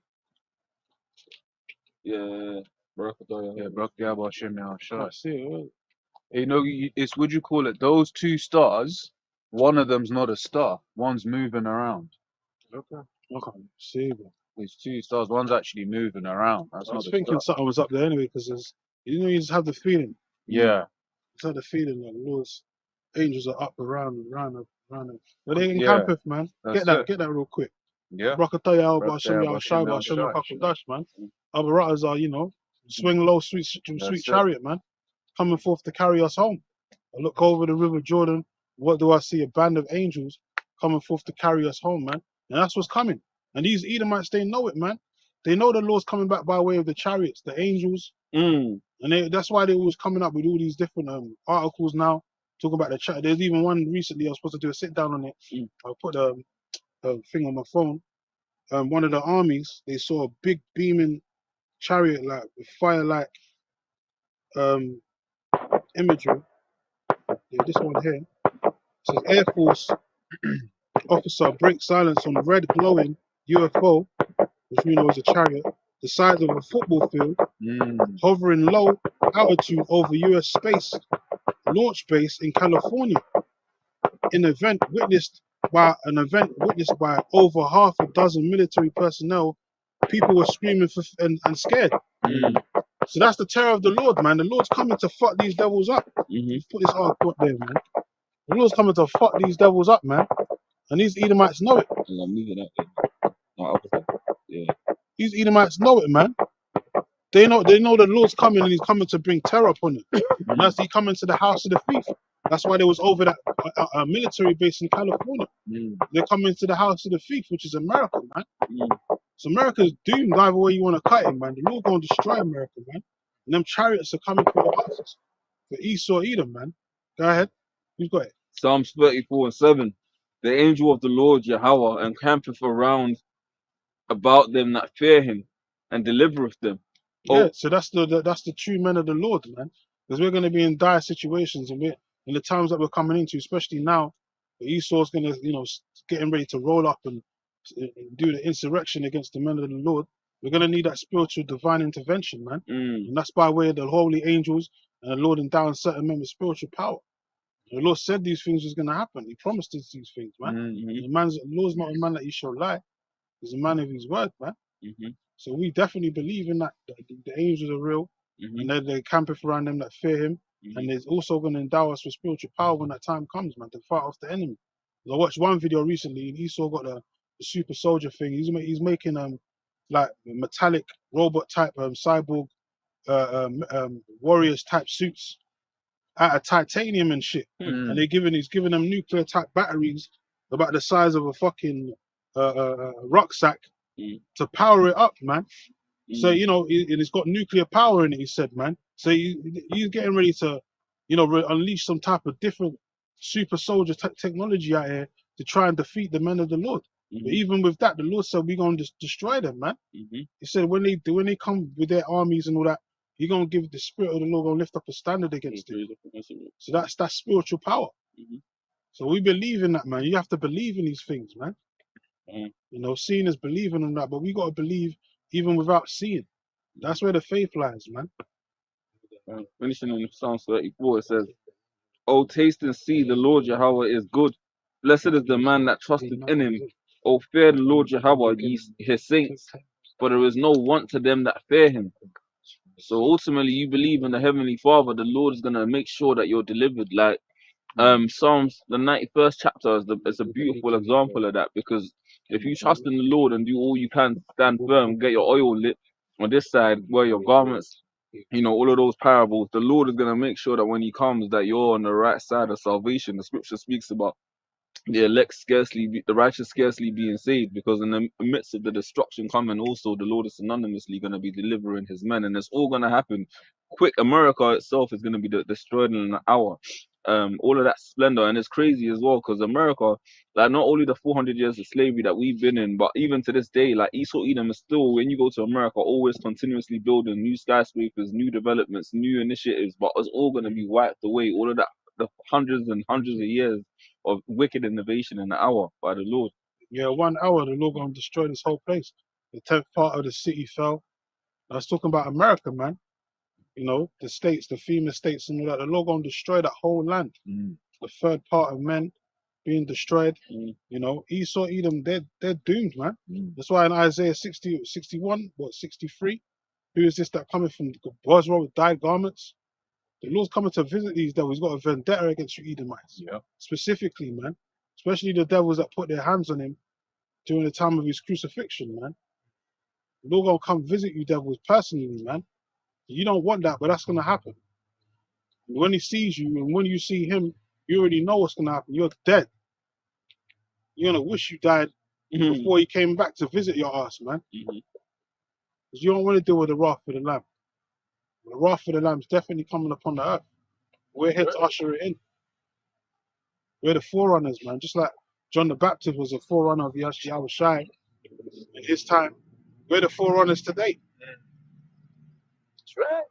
bro. Can't see it. You know, it's would you call it? Those two stars. One of them's not a star. One's moving around. Okay. I can't see it. There's two stars. One's actually moving around. That's I was not a thinking star. something was up there anyway, because you just have the feeling. Yeah. Just have the feeling that the Lord's angels are up around. But they in campus, man. Get that real quick. Yeah. Brakataya al Basham Yal Shaiba Shem Dash, man. Abaratas are, swing low, sweet chariot, man. Coming forth to carry us home. I look over the River Jordan. What do I see? A band of angels coming forth to carry us home, man. And that's what's coming. And these Edomites, they know it, man. They know the Lord's coming back by way of the chariots, the angels. And that's why they was coming up with all these different articles now, talking about the chariot. There's even one recently, I was supposed to do a sit down on it. I put a thing on my phone. One of the armies, they saw a big beaming chariot, like with fire-like imagery. This one here says Air Force officer breaks silence on red glowing UFO, which we know is a chariot, the size of a football field, hovering low altitude over US space launch base in California. An event witnessed by over half a dozen military personnel. People were screaming and scared. So that's the terror of the Lord, man. The Lord's coming to fuck these devils up. Put this article up there, man. The Lord's coming to fuck these devils up, man. And these Edomites know it. These Edomites know it, man. They know the Lord's coming, and he's coming to bring terror upon them. And that's he coming to the house of the thief. That's why they was over that military base in California. They're coming to the house of the thief, which is America, man. So America's doomed either way you want to cut it, man. The Lord gonna destroy America, man. And them chariots are coming for the houses. For Esau, Edom, man. Go ahead. Who's got it? Psalms 34:7. The angel of the Lord Yahweh encampeth around about them that fear him, and delivereth them. Yeah, so that's the true men of the Lord, man. Because we're going to be in dire situations, and we're in the times that we're coming into, especially now. Esau's going to, getting ready to roll up and do the insurrection against the men of the Lord. We're going to need that spiritual divine intervention, man. And that's by way of the holy angels and the Lord endowing certain men with spiritual power. The Lord said these things was going to happen. He promised us these things, man. The Lord's not a man that he shall lie. He's a man of his word, man. So we definitely believe in that. The angels are real, and they're camping around them that fear him. And they're also going to endow us with spiritual power when that time comes, man, to fight off the enemy. I watched one video recently, and Esau got the super soldier thing. He's making like metallic robot type cyborg warriors type suits out of titanium and shit. And he's giving them nuclear type batteries about the size of a fucking rucksack to power it up, man. So it's got nuclear power in it. He said, man. So he's getting ready to, unleash some type of different super soldier technology out here to try and defeat the men of the Lord. But even with that, the Lord said we're gonna destroy them, man. He said when they come with their armies and all that, He's gonna give the spirit of the Lord gonna lift up a standard against it. So that's spiritual power. So we believe in that, man. You have to believe in these things, man. Seeing is believing in that, but we gotta believe even without seeing. That's where the faith lies, man. Finishing on Psalms 34, it says, "O taste and see the Lord Yahweh is good. Blessed is the man that trusteth in him. O fear the Lord Yahweh, ye his saints, for there is no want to them that fear him." So ultimately, you believe in the Heavenly Father, the Lord is gonna make sure that you're delivered. Like Psalms, the 91st chapter is a beautiful example of that, because if you trust in the Lord and do all you can, stand firm, get your oil lit on this side, wear your garments, you know, all of those parables, the Lord is gonna make sure that when He comes, that you're on the right side of salvation. The Scripture speaks about the elect the righteous scarcely being saved, because in the midst of the destruction coming, also the Lord is synonymously going to be delivering His men, and it's all going to happen quick. America itself is going to be destroyed in an hour. All of that splendor, and it's crazy as well, because America, like, not only the 400 years of slavery that we've been in, but even to this day, like, Esau Edom is still, when you go to America, always continuously building new skyscrapers, new developments, new initiatives, but it's all going to be wiped away. All of that, the hundreds and hundreds of years of wicked innovation in an hour by the Lord. Yeah, 1 hour, the Lord gonna destroy this whole place. The 10th part of the city fell. I was talking about America, man. You know, the states, the FEMA states and all that. The Lord gonna destroy that whole land. The third part of men being destroyed. You know, Esau, Edom, they're doomed, man. That's why in Isaiah 60, 61, 63, who is this that coming from Bosra with dyed garments? The Lord's coming to visit these devils. He's got a vendetta against you Edomites. Yeah. Specifically, man. Especially the devils that put their hands on him during the time of his crucifixion, man. The Lord gonna come visit you devils personally, man. You don't want that, but that's gonna happen. And when He sees you and when you see Him, you already know what's gonna happen. You're dead. You're gonna wish you died before He came back to visit your ass, man. Because you don't want to deal with the wrath of the Lamb. The wrath of the Lamb is definitely coming upon the earth. We're here to usher it in. We're the forerunners, man. Just like John the Baptist was a forerunner of Yahweh Shai in his time. We're the forerunners today. That's right.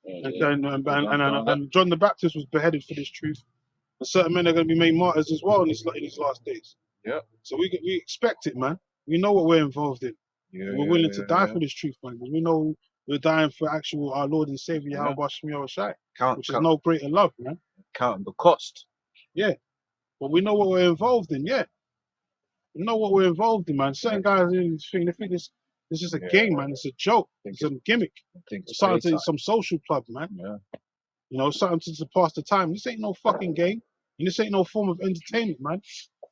And John the Baptist was beheaded for this truth. And certain men are going to be made martyrs as well in these last days. Yeah. So we expect it, man. We know what we're involved in. Yeah, We're willing to die for this truth, man. Because we know we're dying for actual our Lord and Savior Yahweh Shai, which is no greater love, man. Counting the cost. Yeah. But we know what we're involved in, yeah. We know what we're involved in, man. Certain guys they think this is a game, man. It's a joke. It's a gimmick. It's something to some social club, man. Yeah. You know, something to pass the time. This ain't no fucking game. And this ain't no form of entertainment, man.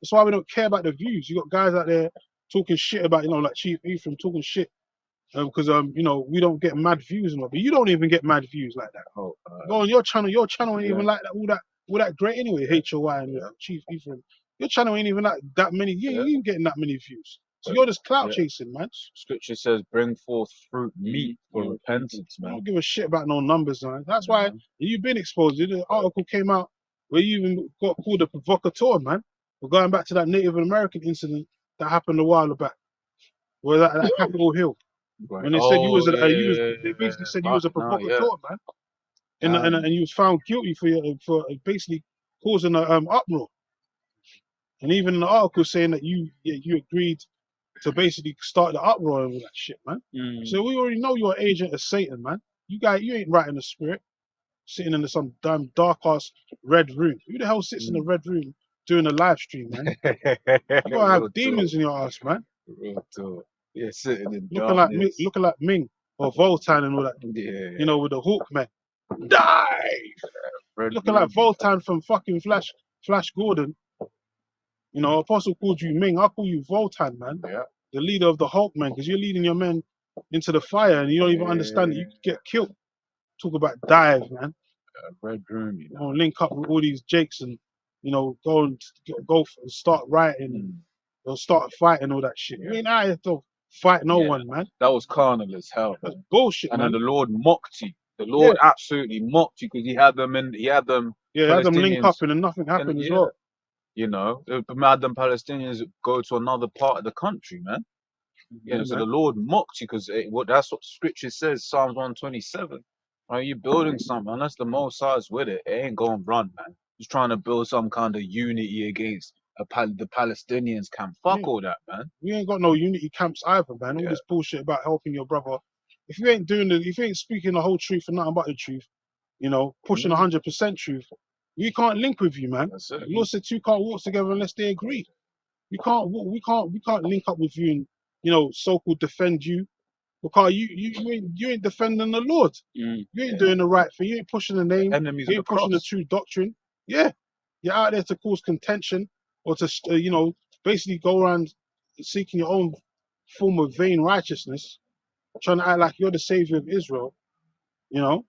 That's why we don't care about the views. You got guys out there talking shit about, you know, like Chief Ephraim talking shit. Because you know, we don't get mad views and all, but you don't even get mad views like that. Go on your channel ain't even like that, all that great anyway, HOI and Chief Ephraim. Your channel ain't even like that many, you ain't getting that many views. So you're just clout chasing, man. Scripture says, bring forth fruit meet for repentance, man. I don't give a shit about no numbers, man. That's why you've been exposed. The article came out where you even got called a provocateur, man. We're going back to that Native American incident that happened a while back. Where that Capitol Hill. Right. When they said they basically said you was a provocateur, man. And you was found guilty for basically causing an uproar. And even in the article saying that you agreed to basically start the uproar and all that shit, man. So we already know you're an agent of Satan, man. You ain't right in the spirit, sitting in some damn dark ass red room. Who the hell sits in a red room doing a live stream, man? You gotta have demons in your ass, man. Real talk. Yeah, sitting in looking like Ming or Voltan and all that. Yeah. You know, with the Hawk man. Dive! Looking like Voltan from fucking Flash Gordon. You know, Apostle called you Ming. I'll call you Voltan, man. Yeah. The leader of the Hulk, man, because you're leading your men into the fire and you don't even understand that you could get killed. Talk about dive, man. Red room, you know. Link up with all these Jakes and, you know, go and start writing or start fighting all that shit. You ain't out here to fight no one, man. That was carnal as hell. That's bullshit, and man. then the Lord mocked you. The Lord absolutely mocked you because he had them had them link up and then nothing happened as well. You know, had them Palestinians go to another part of the country, man. Yeah, so the Lord mocked you because that's what Scripture says, Psalms 127. Right, you're building something, unless the Most High is with it, it ain't going to run, man. Just trying to build some kind of unity against the Palestinians camp. Fuck all that, man. We ain't got no unity camps either, man. All this bullshit about helping your brother. If you ain't if you ain't speaking the whole truth and nothing but the truth, you know, pushing 100% truth, we can't link with you, man. The Lord said two can't walk together unless they agree. We can't link up with you and, you know, so-called defend you Because you ain't defending the Lord. Mm. You ain't doing the right thing. You ain't pushing the name. Enemies You of the ain't pushing the cross. true doctrine. Yeah, you're out there to cause contention or to basically go around seeking your own form of vain righteousness, trying to act like you're the savior of Israel. You know,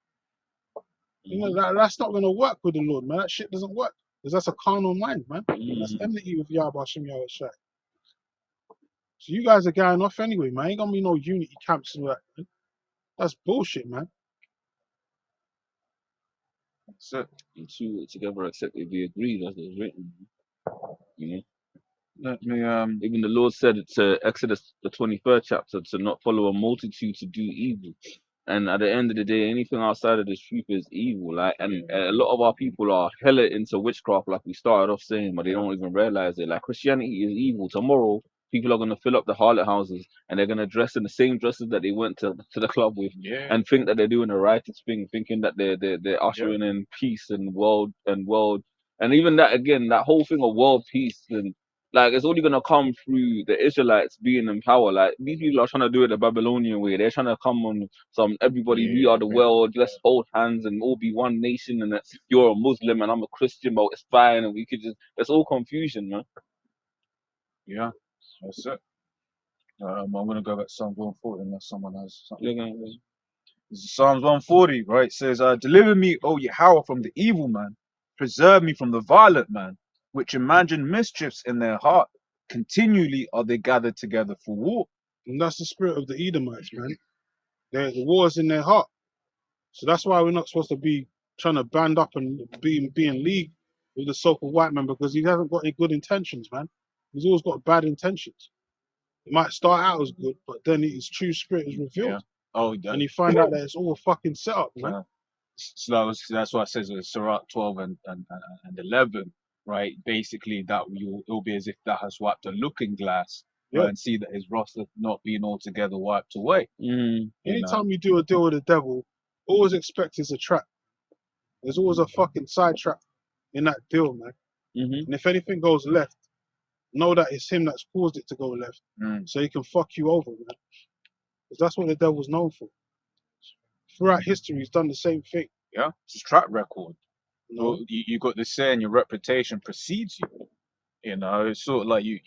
that's not gonna work with the Lord, man. That shit doesn't work because that's a carnal mind, man. That's enmity with Yahweh Hashem Yahweh Shai. So you guys are going off anyway, man. Ain't gonna be no unity camps and all that, man. That's bullshit, man. So And two together except if we agree, that's what's written. You know. let me Even the Lord said it to Exodus the 23rd chapter to not follow a multitude to do evil. And at the end of the day, anything outside of this truth is evil. Like, and a lot of our people are hella into witchcraft, like we started off saying, but they don't even realize it. Like, Christianity is evil. Tomorrow, people are gonna fill up the harlot houses and they're gonna dress in the same dresses that they went to the club with, and think that they're doing the righteous thing, thinking that they're ushering in peace and world. And even that again, that whole thing of world peace and like it's only gonna come through the Israelites being in power. Like these people are trying to do it the Babylonian way. They're trying to come on some everybody, we are the world, let's hold hands and all be one nation, and that's you're a Muslim and I'm a Christian, but it's fine and we could just it's all confusion, man. yeah, that's it. I'm gonna go back to Psalm 140 unless someone has something. This is Psalms 140, right? It says, "Deliver me, O Yahweh, from the evil man; preserve me from the violent man, which imagine mischiefs in their heart. Continually are they gathered together for war." And that's the spirit of the Edomites, man. The war's in their heart. So that's why we're not supposed to be trying to band up and be in league with the so-called white man, because he hasn't got any good intentions, man. He's always got bad intentions. It might start out as good, but then his true spirit is revealed. Yeah. Oh, yeah. And you find out that it's all a fucking setup, man. Yeah. So that's why it says Sirach 12 and 11, right? Basically, that it'll be as if that has wiped a looking glass, Yeah. right, and see that his wrath hath not been altogether wiped away. Anytime you do a deal with the devil, always expect it's a trap. There's always a fucking side trap in that deal, man. And if anything goes left, know that it's him that's caused it to go left, so he can fuck you over, man. Because that's what the devil's known for. Throughout history, he's done the same thing. Yeah, it's track record. You know? You got this saying, your reputation precedes you. You know, it's sort of like you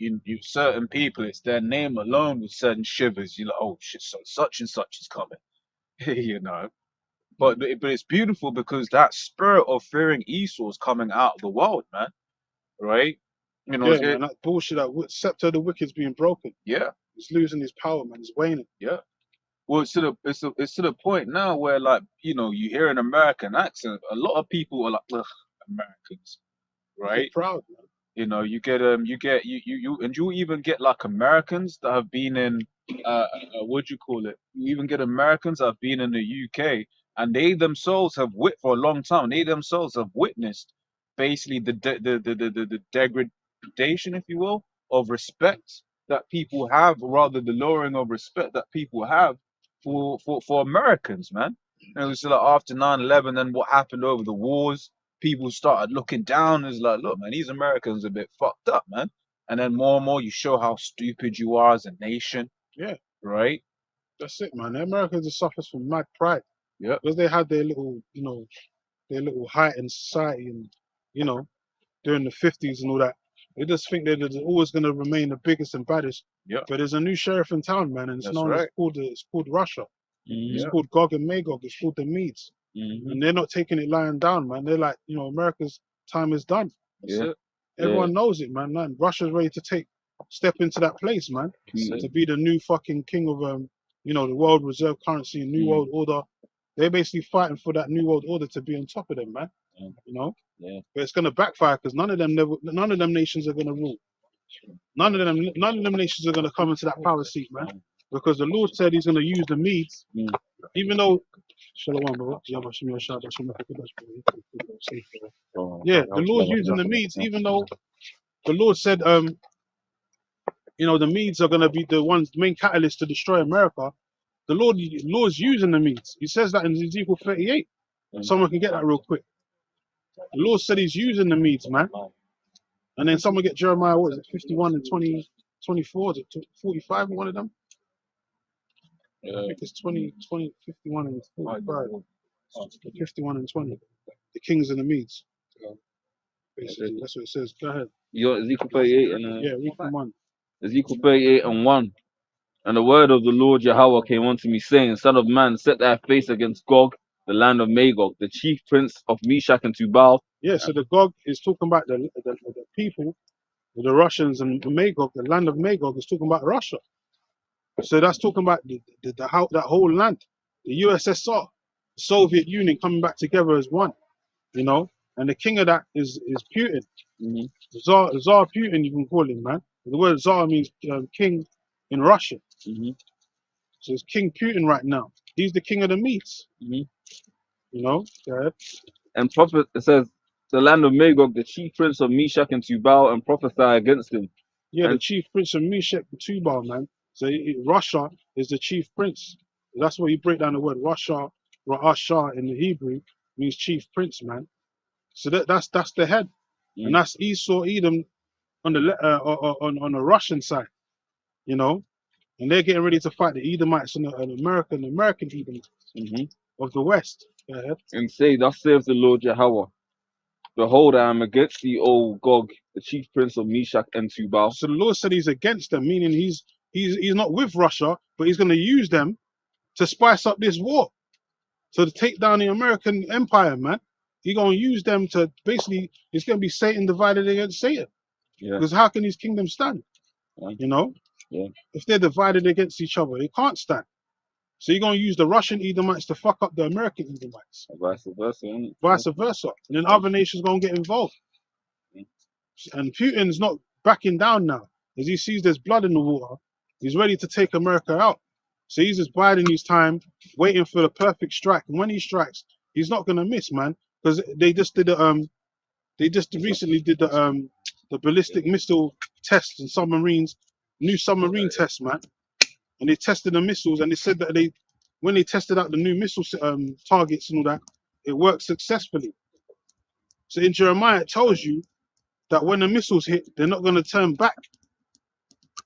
certain people, it's their name alone with certain shivers. You're like, oh shit, so such and such is coming. You know. But it's beautiful because that spirit of fearing Esau is coming out of the world, man. Right? You know, Yeah, man, that bullshit, that scepter of the wicked's being broken. Yeah. He's losing his power, man. He's waning. Yeah. Well, it's to the point now where, like, you know, you hear an American accent, a lot of people are like, ugh, Americans, right? They're proud, man. You know, you even get like Americans that have been in, what do you call it? You even get Americans that have been in the UK, and they themselves have for a long time. They themselves have witnessed basically the degradation, if you will, of respect that people have, or rather the lowering of respect that people have for Americans, man. And it was like after 9/11, then what happened over the wars, people started looking down. It's like, look, man, these Americans are a bit fucked up, man. And then more and more you show how stupid you are as a nation. Yeah. Right? That's it, man. The Americans just suffers from mad pride. Yeah. Because they had their little, their little height in society and, during the 50s and all that. They just think they're always going to remain the biggest and baddest. Yeah. But there's a new sheriff in town, man, and it's That's known right. it's called Russia. It's Yeah. called Gog and Magog. It's called the Medes. And they're not taking it lying down, man. They're like, America's time is done. That's it. Everyone knows it, man. Russia's ready to step into that place, man. To be the new fucking king of the world reserve currency and new world order. They're basically fighting for that new world order to be on top of them, man. Yeah. But it's gonna backfire because none of them nations are gonna rule. None of them nations are gonna come into that power seat, man. Because the Lord said He's gonna use the Medes, even though. Yeah, the Lord's using the Medes, even though the Lord said, the Medes are gonna be the main catalyst to destroy America. The Lord's using the Medes. He says that in Ezekiel 38. Someone can get that real quick. The Lord said He's using the Medes, man. And then someone get Jeremiah, what is it, 51 and 24, is it 45, one of them? I think it's 20, 51 and 45. 51 and 20. The kings and the Medes. Basically, that's what it says. Go ahead. Ezekiel 38 and Yeah, read from 1. Ezekiel 38 and 1. And the word of the Lord Yahweh came unto me, saying, Son of man, set thy face against Gog, the land of Magog, the chief prince of Meshach and Tubal. Yeah, so the Gog is talking about the people, the Russians, and Magog, the land of Magog is talking about Russia. So that's talking about that whole land, the USSR, the Soviet Union coming back together as one, you know. And the king of that is Putin. Mm-hmm. Tsar Putin, you can call him, man. The word Tsar means king in Russian. Mm-hmm. So it's King Putin right now. He's the king of the Medes. Mm-hmm. You know. Go ahead. And prophet, it says, the land of Magog, the chief prince of Meshach and Tubal, and prophesy against him. Yeah, and the chief prince of Meshach and Tubal, man. So Russia is the chief prince. That's why you break down the word Russia, Ra'asha in the Hebrew means chief prince, man. So that's the head, and that's Esau, Edom on the on the Russian side, you know, and they're getting ready to fight the Edomites and the American Edomites of the West. Go ahead. And say, thus saith the Lord Yahweh, behold, I am against thee, O Gog, the chief prince of Meshach and Tubal. So the Lord said he's against them, meaning he's not with Russia, but he's going to use them to spice up this war. So to take down the American empire, man, he's going to use them to basically, it's going to be Satan divided against Satan. Yeah. Because how can these kingdoms stand? You know? Yeah. If they're divided against each other, they can't stand. So you're going to use the Russian Edomites to fuck up the American Edomites. Vice versa, isn't it? Vice versa. And then other nations going to get involved. And Putin's not backing down now. As he sees there's blood in the water, he's ready to take America out. So he's just biding his time, waiting for the perfect strike. And when he strikes, he's not gonna miss, man. Because they just recently did the ballistic missile tests and submarines, new submarine tests, man. And they tested the missiles, and they said that when they tested out the new missile targets and all that, it worked successfully. So in Jeremiah, it tells you that when the missiles hit, they're not going to turn back,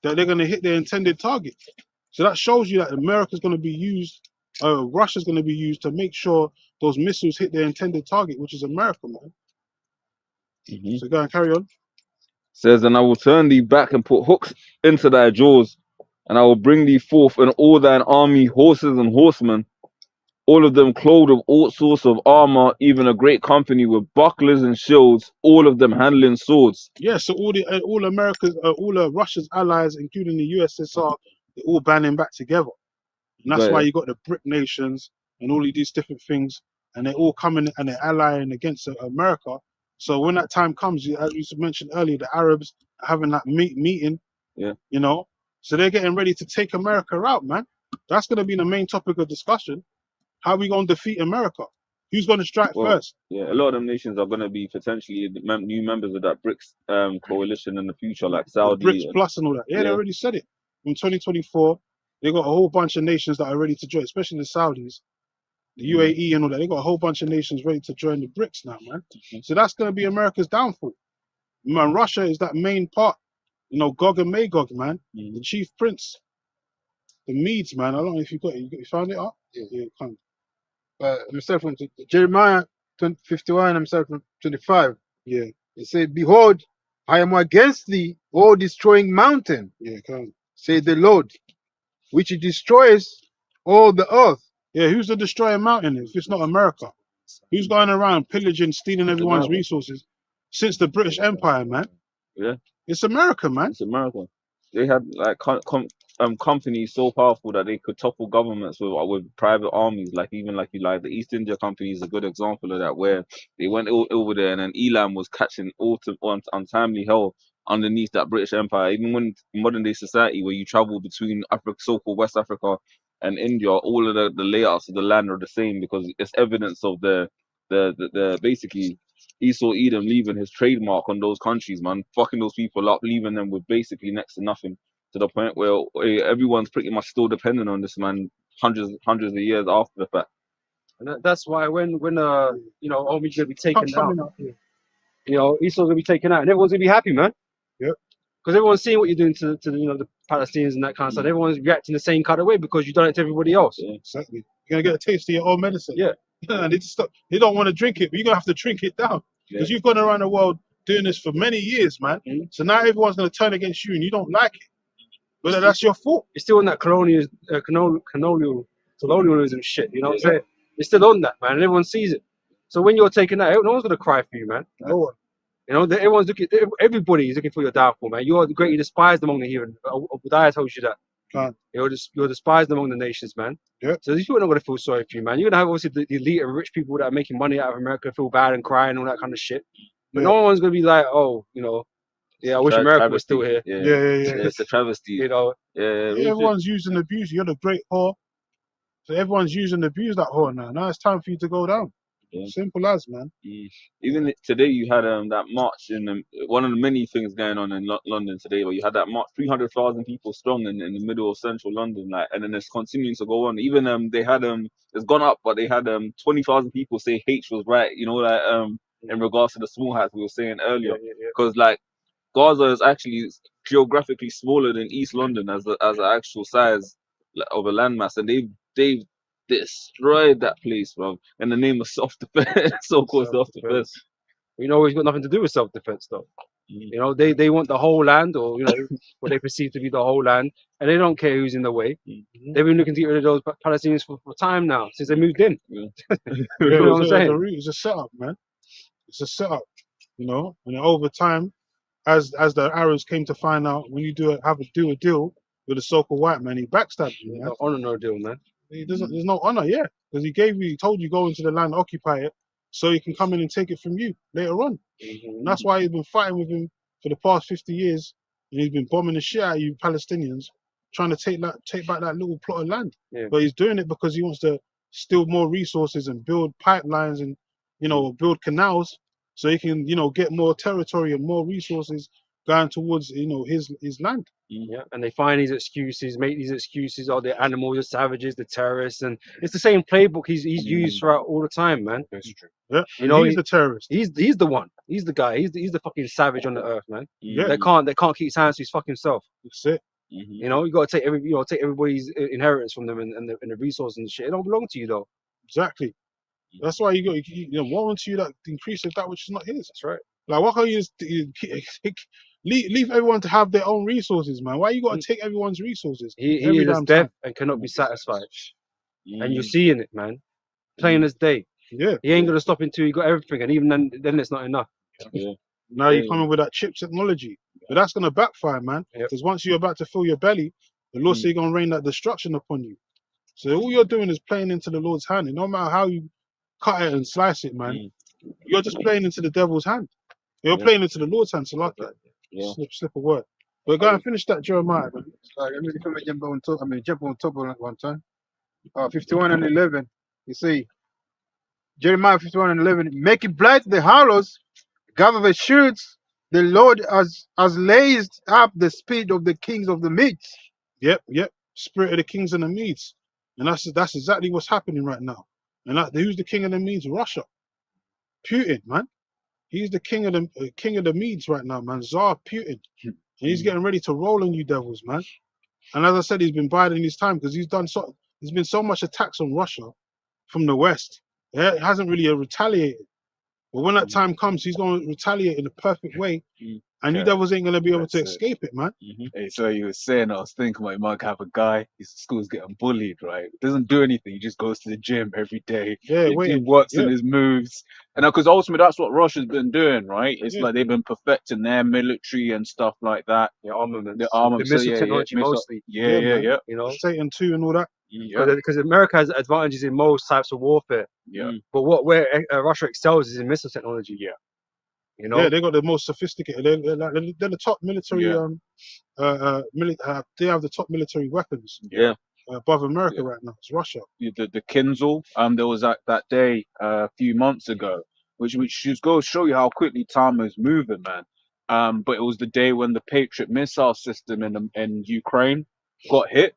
that they're going to hit their intended target. So that shows you that America's going to be used, Russia's going to be used to make sure those missiles hit their intended target, which is America, man. So go and carry on. Says, and I will turn thee back and put hooks into thy jaws, and I will bring thee forth and all thine army, horses and horsemen, all of them clothed with all sorts of armor, even a great company with bucklers and shields, all of them handling swords. Yeah, so all America's, all of Russia's allies, including the USSR, they're all banding back together. And that's why you got the BRIC nations and all of these different things, and they're all coming and they're allying against America. So when that time comes, as you mentioned earlier, the Arabs are having that meeting, you know, so they're getting ready to take America out, man. That's going to be the main topic of discussion. How are we going to defeat America? Who's going to strike first? Yeah, a lot of them nations are going to be potentially new members of that BRICS coalition in the future, like Saudi. BRICS Plus and all that. Yeah, they already said it. In 2024, they got a whole bunch of nations that are ready to join, especially the Saudis, the UAE and all that. They got a whole bunch of nations ready to join the BRICS now, man. So that's going to be America's downfall. Man, Russia is that main part. You know, Gog and Magog, man. The chief prince. The Medes, man. I don't know if you got it. You found it up? Yeah, come. Himself from Jeremiah 51, himself from 25. Yeah. It said, behold, I am against thee, O destroying mountain. Yeah, come. Say the Lord, which destroys all the earth. Yeah, who's the destroying mountain if it's not America? Who's going around pillaging, stealing everyone's resources since the British Empire, man? Yeah. It's America, man. It's America. They had like companies so powerful that they could topple governments with private armies. Like even like the East India Company is a good example of that, where they went over there and then Elam was catching untimely hell underneath that British Empire. Even when in modern day society, where you travel between Africa, so-called West Africa and India, all of the layouts of the land are the same, because it's evidence of the basically Esau Edom leaving his trademark on those countries, man, fucking those people up, leaving them with basically next to nothing, to the point where everyone's pretty much still dependent on this man hundreds of years after the fact. And that's why when you know, Omi's gonna be taken out, you know, Esau's gonna be taken out, and everyone's gonna be happy, man. Yep. because everyone's seeing what you're doing to the Palestinians and that kind of stuff. Everyone's reacting the same kind of way because you've done it to everybody else. Exactly. You're gonna get a taste of your own medicine. Yeah. And they don't want to drink it, but you're gonna have to drink it down because you've gone around the world doing this for many years, man. So now everyone's gonna turn against you, and you don't like it. But that's your fault. You're still on that colonialism shit. You know what I'm saying? You're still on that, man. And everyone sees it. So when you're taking that, no one's gonna cry for you, man. No one. You know, everyone's looking. Everybody is looking for your downfall, man. You are greatly despised among the heathen. Obadiah told you that. You're despised among the nations, man. Yeah. So these people are not gonna feel sorry for you, man. You're gonna have obviously the elite and rich people that are making money out of America feel bad and cry and all that kind of shit. But no one's gonna be like, oh, I wish America was still here. Yeah. It's a travesty. You know. Yeah. Everyone's using and abuse. You're the great whore. So everyone's using and abuse that whore now. Now it's time for you to go down. Simple as, man. Even today, you had that march in one of the many things going on in London today. But you had that march, 300,000 people strong in the middle of central London, and then it's continuing to go on. Even they had it's gone up, but they had 20,000 people say H was right. In regards to the small hats we were saying earlier, because Gaza is actually geographically smaller than East London as an actual size of a landmass, and they've destroyed that place, bro, in the name of self-defense, so-called self-defense. It's got nothing to do with self-defense, though. They want the whole land, or what they perceive to be the whole land, and they don't care who's in the way. They've been looking to get rid of those Palestinians for time now, since they moved in. You know what I'm saying? It's a setup, man. It's a setup, and then over time, as the Arabs came to find out, when you do a deal with a so-called white man, he backstabbed you, man. No honor, no deal, man. There's no honor, because he told you go into the land, occupy it, so he can come in and take it from you later on. And that's why he's been fighting with him for the past 50 years, and he's been bombing the shit out of you Palestinians, trying to take back that little plot of land. But he's doing it because he wants to steal more resources and build pipelines and build canals, so he can get more territory and more resources going towards his land. Yeah, and they find these excuses, make these excuses. Oh, the animals, the savages, the terrorists, and it's the same playbook he's used throughout all the time, man. That's true. Yeah, he's the terrorist. He's the one. He's the guy. He's the fucking savage on the earth, man. Yeah. They can't keep his hands to his fucking self. That's it. You got to take everybody's inheritance from them and the resources and shit. It don't belong to you, though. Exactly. That's why you got woe unto you that increases that which is not his. That's right. Like, why can't you just leave everyone to have their own resources, man? Why you got to take everyone's resources? He is deaf and cannot be satisfied. And you're seeing it, man. Plain as day. Yeah. He ain't gonna stop until he got everything, and even then it's not enough. Now you're coming with that chip technology, but that's gonna backfire, man. Because once you're about to fill your belly, the Lord says He's gonna rain that destruction upon you. So all you're doing is playing into the Lord's hand. And no matter how you cut it and slice it, man, you're just playing into the devil's hand. You're playing into the Lord's hand. So slip a word. But go and finish that Jeremiah, man. Let me jump on top. Jump on top of that one time. 51 and 11. You see, Jeremiah 51 and 11. Make it blight the hollows, gather the shoots. The Lord has raised up the speed of the kings of the Medes. Yep. Spirit of the kings and the Medes. And that's exactly what's happening right now. And who's the king of the Medes? Russia. Putin, man. He's the king of the Medes right now, man. Tsar Putin. And he's getting ready to roll on you devils, man. And as I said, he's been biding his time because there's been so much attacks on Russia from the West. It hasn't really retaliated. But when that time comes, he's going to retaliate in a perfect way. And you devils ain't going to be able to escape it, man. Hey, so you were saying, I was thinking, you might have a guy, his school's getting bullied, right? Doesn't do anything. He just goes to the gym every day. He works in his moves. And because ultimately that's what Russia's been doing, right? It's like they've been perfecting their military and stuff like that. The armament. The armament. The missile technology mostly. Yeah. Satan 2 and all that. Because America has advantages in most types of warfare. But where Russia excels is in missile technology. Yeah, they got the most sophisticated. They're the top military. They have the top military weapons. Above America right now. It's Russia. The Kinzhal. There was that day a few months ago, which just goes to show you how quickly time is moving, man. But it was the day when the Patriot missile system in Ukraine got hit,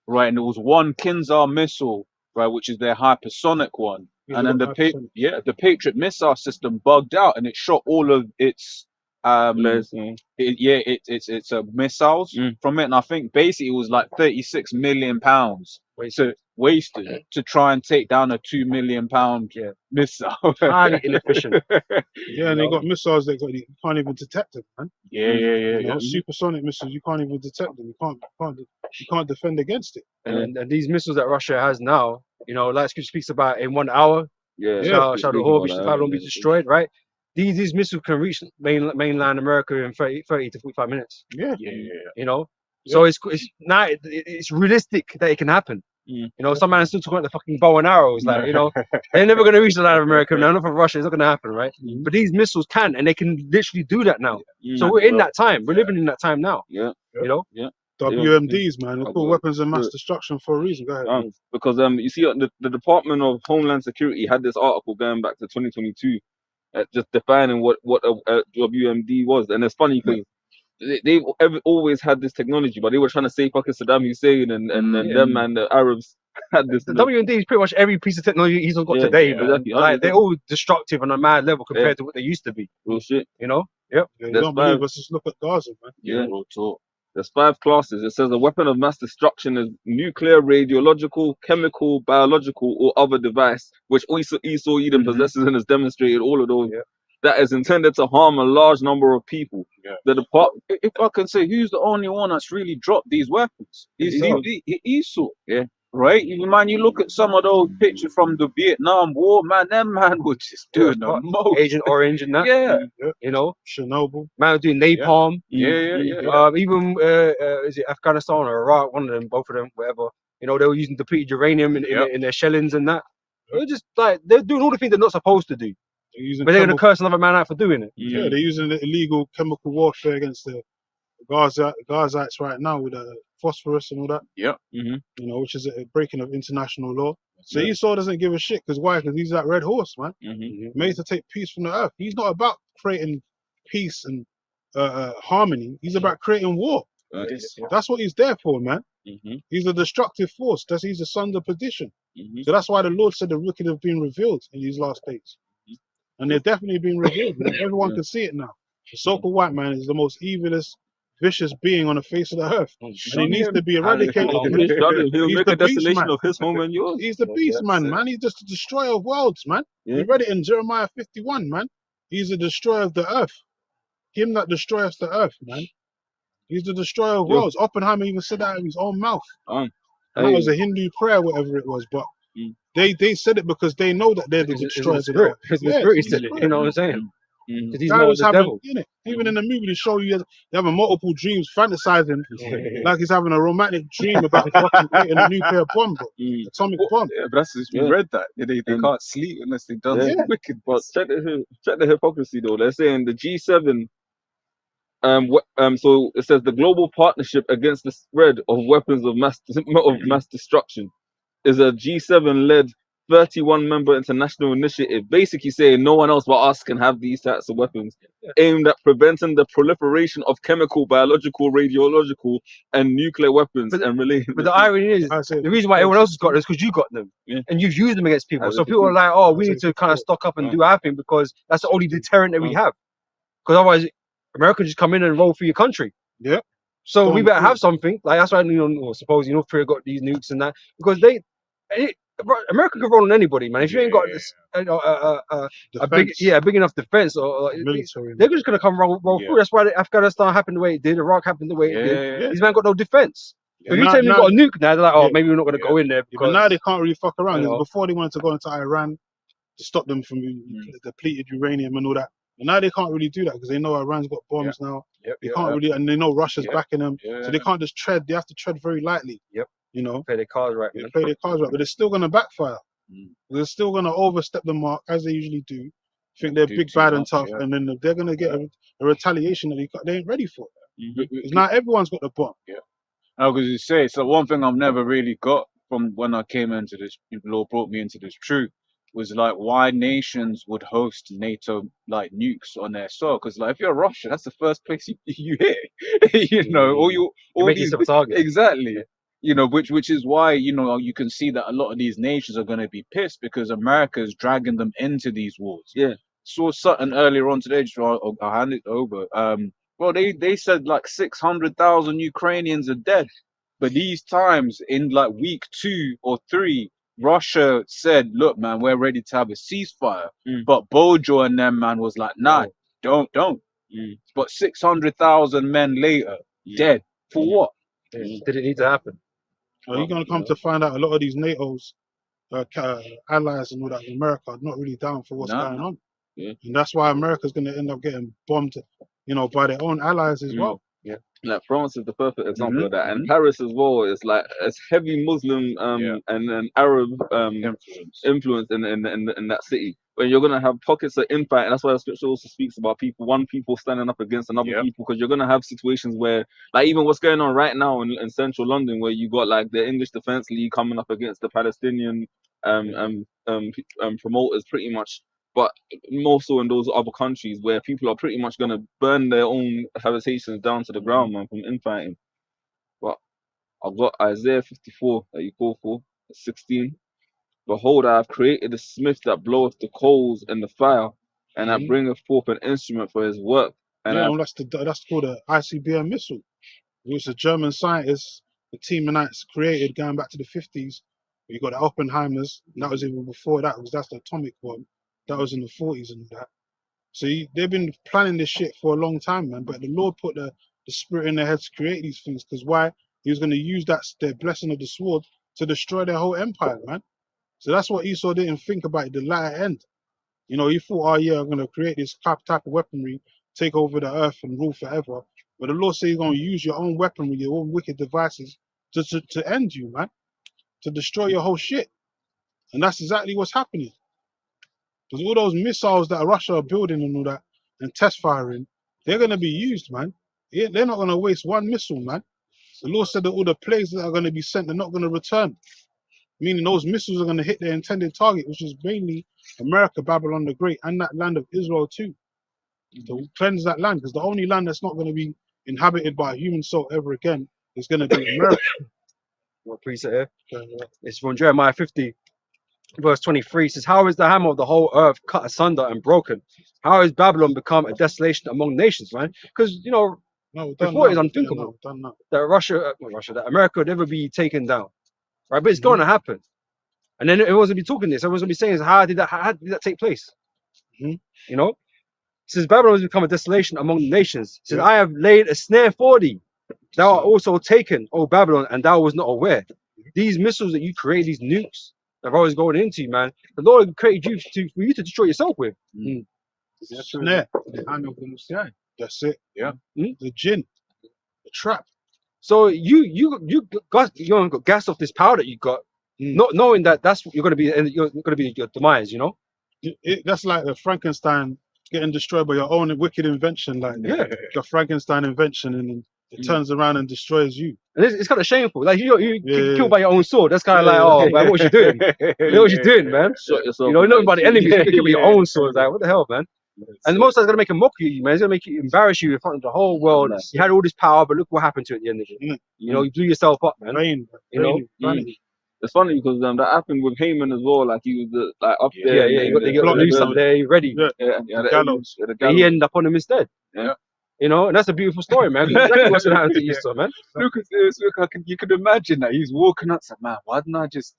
right? And there was one Kinzhal missile, right, which is their hypersonic one. And then the Patriot missile system bugged out, and it shot all of its Medicine. It's missiles Mm. from it, and I think basically it was like 36 million pounds wasted to try and take down a 2 million pound missile. Highly inefficient. Yeah, and they got missiles that you can't even detect them, man. Yeah. You know, supersonic missiles, you can't even detect them. You can't defend against it. And these missiles that Russia has now, you know, like Scripture speaks about in 1 hour, Yeah. shall the whole Yeah. Babylon be destroyed, right? These missiles can reach mainland America in 30 to 45 minutes. Yeah. You know, so it's now it's realistic that it can happen. Mm. You know, some man still talking about the fucking bow and arrows, like, you know, they're never going to reach the land of America. No, not from Russia. It's not going to happen, right? But these missiles can, and they can literally do that now. So we're in that time. We're living in that time now. Yeah. You know. WMDs, man. They're called weapons of mass destruction for a reason. Go ahead. Because you see, the Department of Homeland Security had this article going back to 2022, just defining what a WMD was, and it's funny because they've always had this technology, but they were trying to say fucking Saddam Hussein and them and the Arabs had this. The WMD is pretty much every piece of technology he's got today, man. Exactly. Like they're all destructive on a mad level compared to what they used to be. Real shit. You know? Yep. You don't believe us? Just look at Gaza, man. Yeah. Real talk. There's 5 classes. It says a weapon of mass destruction is nuclear, radiological, chemical, biological, or other device which Esau Eden possesses and has demonstrated all of those. Yeah. That is intended to harm a large number of people. Yeah. The department. If I can say, who's the only one that's really dropped these weapons? Esau. Yeah. Right? Man, you look at some of those pictures from the Vietnam War, man, them man were just doing the most. Agent Orange and that. Yeah. You know? Chernobyl. Man was doing napalm. Yeah. Even is it Afghanistan or Iraq? One of them, both of them, whatever. You know, they were using depleted uranium in their shellings and that. They're just like they're doing all the things they're not supposed to do. But they're gonna curse another man out for doing it. Yeah, they're using the illegal chemical warfare against the Gazites right now with phosphorus and all that. Yeah. You know, which is a breaking of international law. So Esau doesn't give a shit because why? Because he's that red horse, man. Made to take peace from the earth. He's not about creating peace and harmony. He's about creating war. That's what he's there for, man. He's a destructive force. He's the son of perdition. So that's why the Lord said the wicked have been revealed in these last days. And they're definitely being revealed. Everyone can see it now. The so-called white man is the most evilest, vicious being on the face of the earth. And he needs to be eradicated. He'll make a desolation man. of his home and yours. He's the beast man. He's just a destroyer of worlds, man. We read it in Jeremiah 51, man. He's the destroyer of the earth. Him that destroyeth the earth, man. He's the destroyer of worlds. Oppenheimer even said that in his own mouth. That was a Hindu prayer, whatever it was, but they said it because they know that they're the destroyers of the earth. It's the spirit said it. You know what I'm saying? Because he's not the devil. Even in the movie, they show you they have multiple dreams, fantasizing like he's having a romantic dream about fucking creating a nuclear bomb, atomic bomb. Yeah, but that's just, we read that. They can't sleep unless they've done something wicked. But check the hypocrisy though. They're saying the G7. So it says the global partnership against the spread of weapons of mass destruction is a G7-led 31-member international initiative, basically saying no one else but us can have these types of weapons, aimed at preventing the proliferation of chemical, biological, radiological, and nuclear weapons and related. But the irony is, the reason why everyone else has got them is because you got them, and you've used them against people. So people are like, "Oh, we need to kind of stock up and do our thing because that's the only deterrent that we have." Because otherwise, America just come in and roll through your country. Yeah. So we better have something. Like that's why suppose North Korea got these nukes and that because America can roll on anybody, man. If you ain't got this, a big enough defense or military, they're just gonna come roll through. That's why Afghanistan happened the way it did. Iraq happened the way it did. These men got no defense. If you tell me you got a nuke now, they're like, oh, maybe we're not gonna go in there. But now they can't really fuck around. Before they wanted to go into Iran to stop them from depleted uranium and all that. And now they can't really do that because they know Iran's got bombs now. They can't really, and they know Russia's backing them. So they can't just tread. They have to tread very lightly. You know, play their cards right. Play their cards right, but it's still gonna backfire. They're still gonna overstep the mark as they usually do. Think they're big, bad, and tough, and then they're gonna get a retaliation that they ain't ready for. Because now everyone's got the bomb. I was gonna say, so one thing I've never really got from when I came into this, Lord brought me into this truth, was like why nations would host NATO like nukes on their soil. Because like if you're Russia, that's the first place you hit. You know, all these targets. Exactly. You know, which is why, you know, you can see that a lot of these nations are going to be pissed because America is dragging them into these wars. saw something earlier on today. Just I'll hand it over. Well, they said like 600,000 Ukrainians are dead, but these times in like week 2 or 3, Russia said, "Look, man, we're ready to have a ceasefire." But Bojo and them, man, was like, "Nah, don't." But 600,000 men later, dead for what? Did it need to happen? Well, you're gonna come to find out a lot of these NATO's allies and all that in America are not really down for what's going on. Yeah. And that's why America's going to end up getting bombed, by their own allies as well. Yeah. Like France is the perfect example of that, and Mhm. Paris as well. It's like it's heavy Muslim and Arab influence in that city. When you're gonna have pockets of infight, and that's why the scripture also speaks about one people standing up against another people, because you're gonna have situations where, like even what's going on right now in central London, where you got like the English Defence League coming up against the Palestinian promoters, pretty much. But more so in those other countries where people are pretty much going to burn their own habitations down to the ground, man, from infighting. But I've got Isaiah 54 that you call for, 16. Behold, I have created a smith that bloweth the coals in the fire, and that bringeth forth an instrument for his work. And that's called an ICBM missile, which a German scientist, the Teamanites, created going back to the 50s. You got the Oppenheimers, and that was even before that, because that's the atomic bomb. That was in the 40s and that. So they've been planning this shit for a long time, man. But the Lord put the spirit in their heads to create these things, because why? He was going to use their blessing of the sword to destroy their whole empire, man. So that's what Esau didn't think about, the latter end. He thought, oh yeah, I'm going to create this type of weaponry, take over the earth and rule forever. But the Lord said he's going to use your own weaponry, your own wicked devices to end you, man. To destroy your whole shit. And that's exactly what's happening. Because all those missiles that Russia are building and all that, and test firing, they're going to be used, man. They're not going to waste one missile, man. The Lord said that all the plagues that are going to be sent, they're not going to return. Meaning those missiles are going to hit their intended target, which is mainly America, Babylon the Great, and that land of Israel too. To cleanse that land, because the only land that's not going to be inhabited by a human soul ever again is going to be America. What precept here? It's from Jeremiah 50. Verse 23 says, how is the hammer of the whole earth cut asunder and broken? How has Babylon become a desolation among nations, man? Because, before it's unthinkable that America would ever be taken down, right? But it's going to happen. And then everyone's going to be talking this. Everyone's going to be saying, how did that take place? It says, Babylon has become a desolation among the nations. It says, I have laid a snare for thee. Thou art also taken, O Babylon, and thou was not aware. These missiles that you create, these nukes, that are always going into you, man. The Lord created you for you to destroy yourself with. Snare. The hand of the Messiah. That's it. Yeah. The jinn. The trap. So you got gas off this power that you got, not knowing that that's what you're going to be your demise. That's like the Frankenstein getting destroyed by your own wicked invention, like the Frankenstein invention, and it turns around and destroys you. And it's kind of shameful. Like you killed by your own sword. That's kind of like, oh man, what you doing? What you doing, man? Not by the enemy, you kill with your own sword. Like, what the hell, man? And the Most High's gonna make a mockery of you, man. He's gonna make you embarrass you in front of the whole world. You had all this power, but look what happened to it at the end of it. You blew yourself up, man. It's funny because that happened with Haman as well. Like he was up there. They got loose up there, ready. He ended up on him instead. And that's a beautiful story, man. Exactly what's gonna happen to Esau, man. Look, you could imagine that he's walking up, saying, "Man, why didn't I just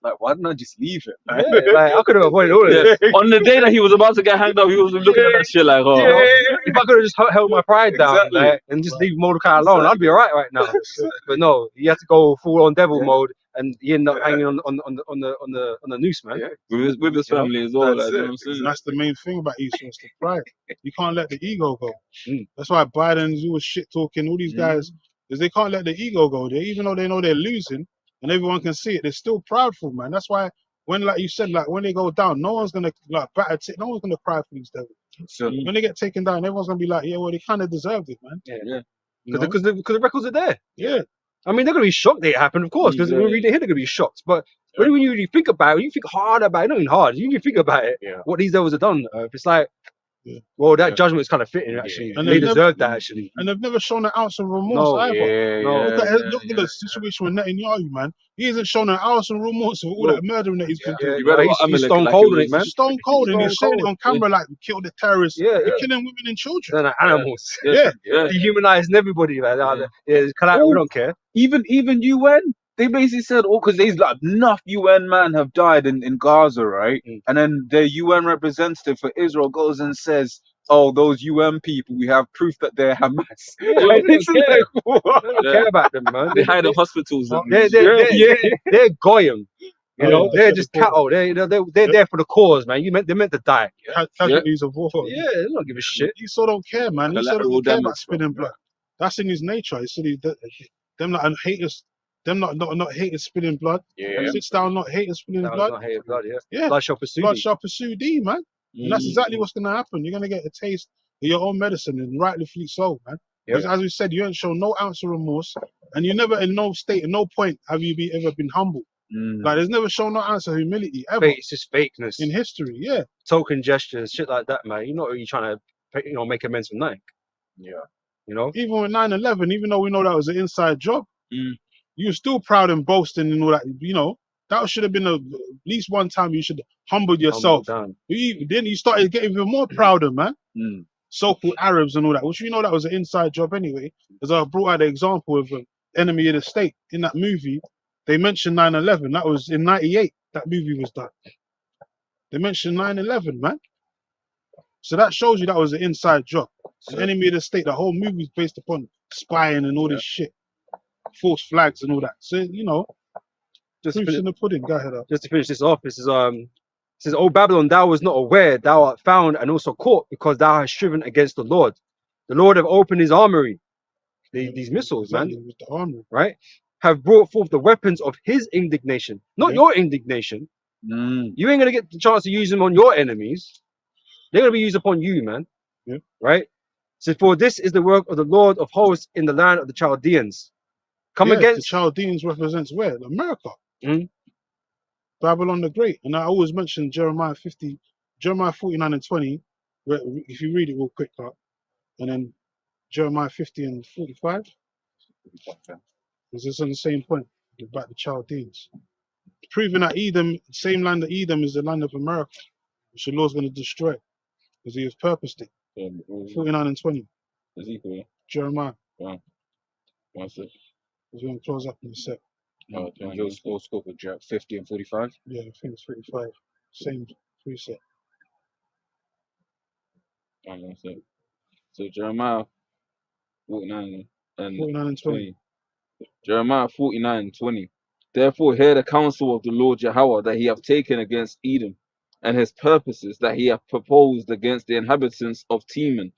leave it?" Man? I could have avoided all of this. On the day that he was about to get hanged up, he was looking at that shit like, "Oh, if I could have just held my pride down and just leave Mordecai alone, I'd be alright right now." But no, he had to go full on devil mode, and he ended up hanging on the noose, man. With his family as well. That's the main thing about Esau, it's the pride. You can't let the ego go. That's why Biden's always shit talking. All these guys, because they can't let the ego go. Even though they know they're losing, and everyone can see it, they're still proudful, man. That's why when, like you said, like when they go down, no one's gonna no one's gonna cry for these devils. So when they get taken down, everyone's gonna be like, yeah, well, they kind of deserved it, man. Because the records are there. Yeah. I mean, they're gonna be shocked that it happened, of course, because when we read it here, they're gonna be shocked. But when you really think about it, when you think hard about it, not even hard, you think about it, what these devils have done, it's like, Well, that Yeah. judgment is kind of fitting, actually. And They they've never- deserve that, actually. And they've never shown an ounce of remorse No, either. no. Look at the situation with Netanyahu, man. He hasn't shown an ounce of remorse for all No. that murdering that he's been doing. Yeah, You read no, about he's Amalek stone like cold it on it, was- man. Stone cold, and Stone he's saying it cold. on camera like we killed the terrorists. Yeah, We're killing women and children. they're like animals. Yeah. Dehumanizing everybody, man. Yeah, we don't care. Even UN, they basically said, oh, because there's like enough UN men have died in Gaza, right? Mm. And then the UN representative for Israel goes and says, oh, those UN people, we have proof that they're Hamas. Yeah, And we it's don't care. like, what? I don't care about them, man. They hide in hospitals. and- They're goyim. You Oh, know, yeah, they're that's just what they cattle. They're there for the cause, man. They're meant to die. Casualties of war. Yeah, they don't give a shit. Esau don't care, man. Esau Collateral doesn't care about damage, spilling blood. That's in his nature. He said them not haters, them not haters spilling blood. Yeah. Sits down, not haters spilling That was blood. not hated blood, yeah. Yeah, Blood shall pursue blood thee. shall pursue thee, man. And that's exactly what's gonna happen. You're gonna get a taste of your own medicine, and rightfully so, man. Because as we said, you ain't shown no ounce of remorse, and you never, in no state, at no point have you ever been humble. Like there's never shown no ounce of humility ever It's just fakeness. in history. Yeah, Token gestures, shit like that, man. You're not really trying to, make amends for nothing. Yeah. You know? even with 9/11, even though we know that was an inside job, Mm. you're still proud and boasting and all that. You know, that should have been at least one time you should humble yourself. Down. Then you started getting even more prouder, man. Mm. So-called Arabs and all that, which we know that was an inside job anyway. As I brought out the example of Enemy of the State in that movie, they mentioned 9/11. That was in '98. That movie was done. They mentioned 9/11, man. So that shows you that was an inside job. So Enemy of the State, the whole movie is based upon spying and all this shit, false flags and all that. So Just proofs in the pudding. Go ahead. to finish this off, it says, O Babylon, thou was not aware, thou art found and also caught, because thou hast striven against the Lord. The Lord have opened his armory. These missiles, man, With the armor. right? Have brought forth the weapons of his indignation, not your indignation. Mm. You ain't gonna get the chance to use them on your enemies. They're gonna be used upon you, man. Yeah. Right? So for this is the work of the Lord of hosts in the land of the Chaldeans. Come Yeah, the against Chaldeans represents where? America. Mhm. Babylon the Great. And I always mention Jeremiah 49 and 20. Where, if you read it real quick, and then Jeremiah 50 and 45. Because it's on the same point about the Chaldeans. Proving that Edom, same land that Edom is the land of America, which the Lord's going to destroy because he has purposed it. 49 and 20. Ezekiel. Jeremiah. One sec. We're going to close up in a sec. Oh, and your scope of 50 and 45. Yeah, I think it's 45. Same preset. One sec. So Jeremiah 49 and 49 and 20. 20. Jeremiah 49 and 20. Therefore hear the counsel of the Lord Yahweh that he hath taken against Edom, and his purposes that he hath proposed against the inhabitants of Teman.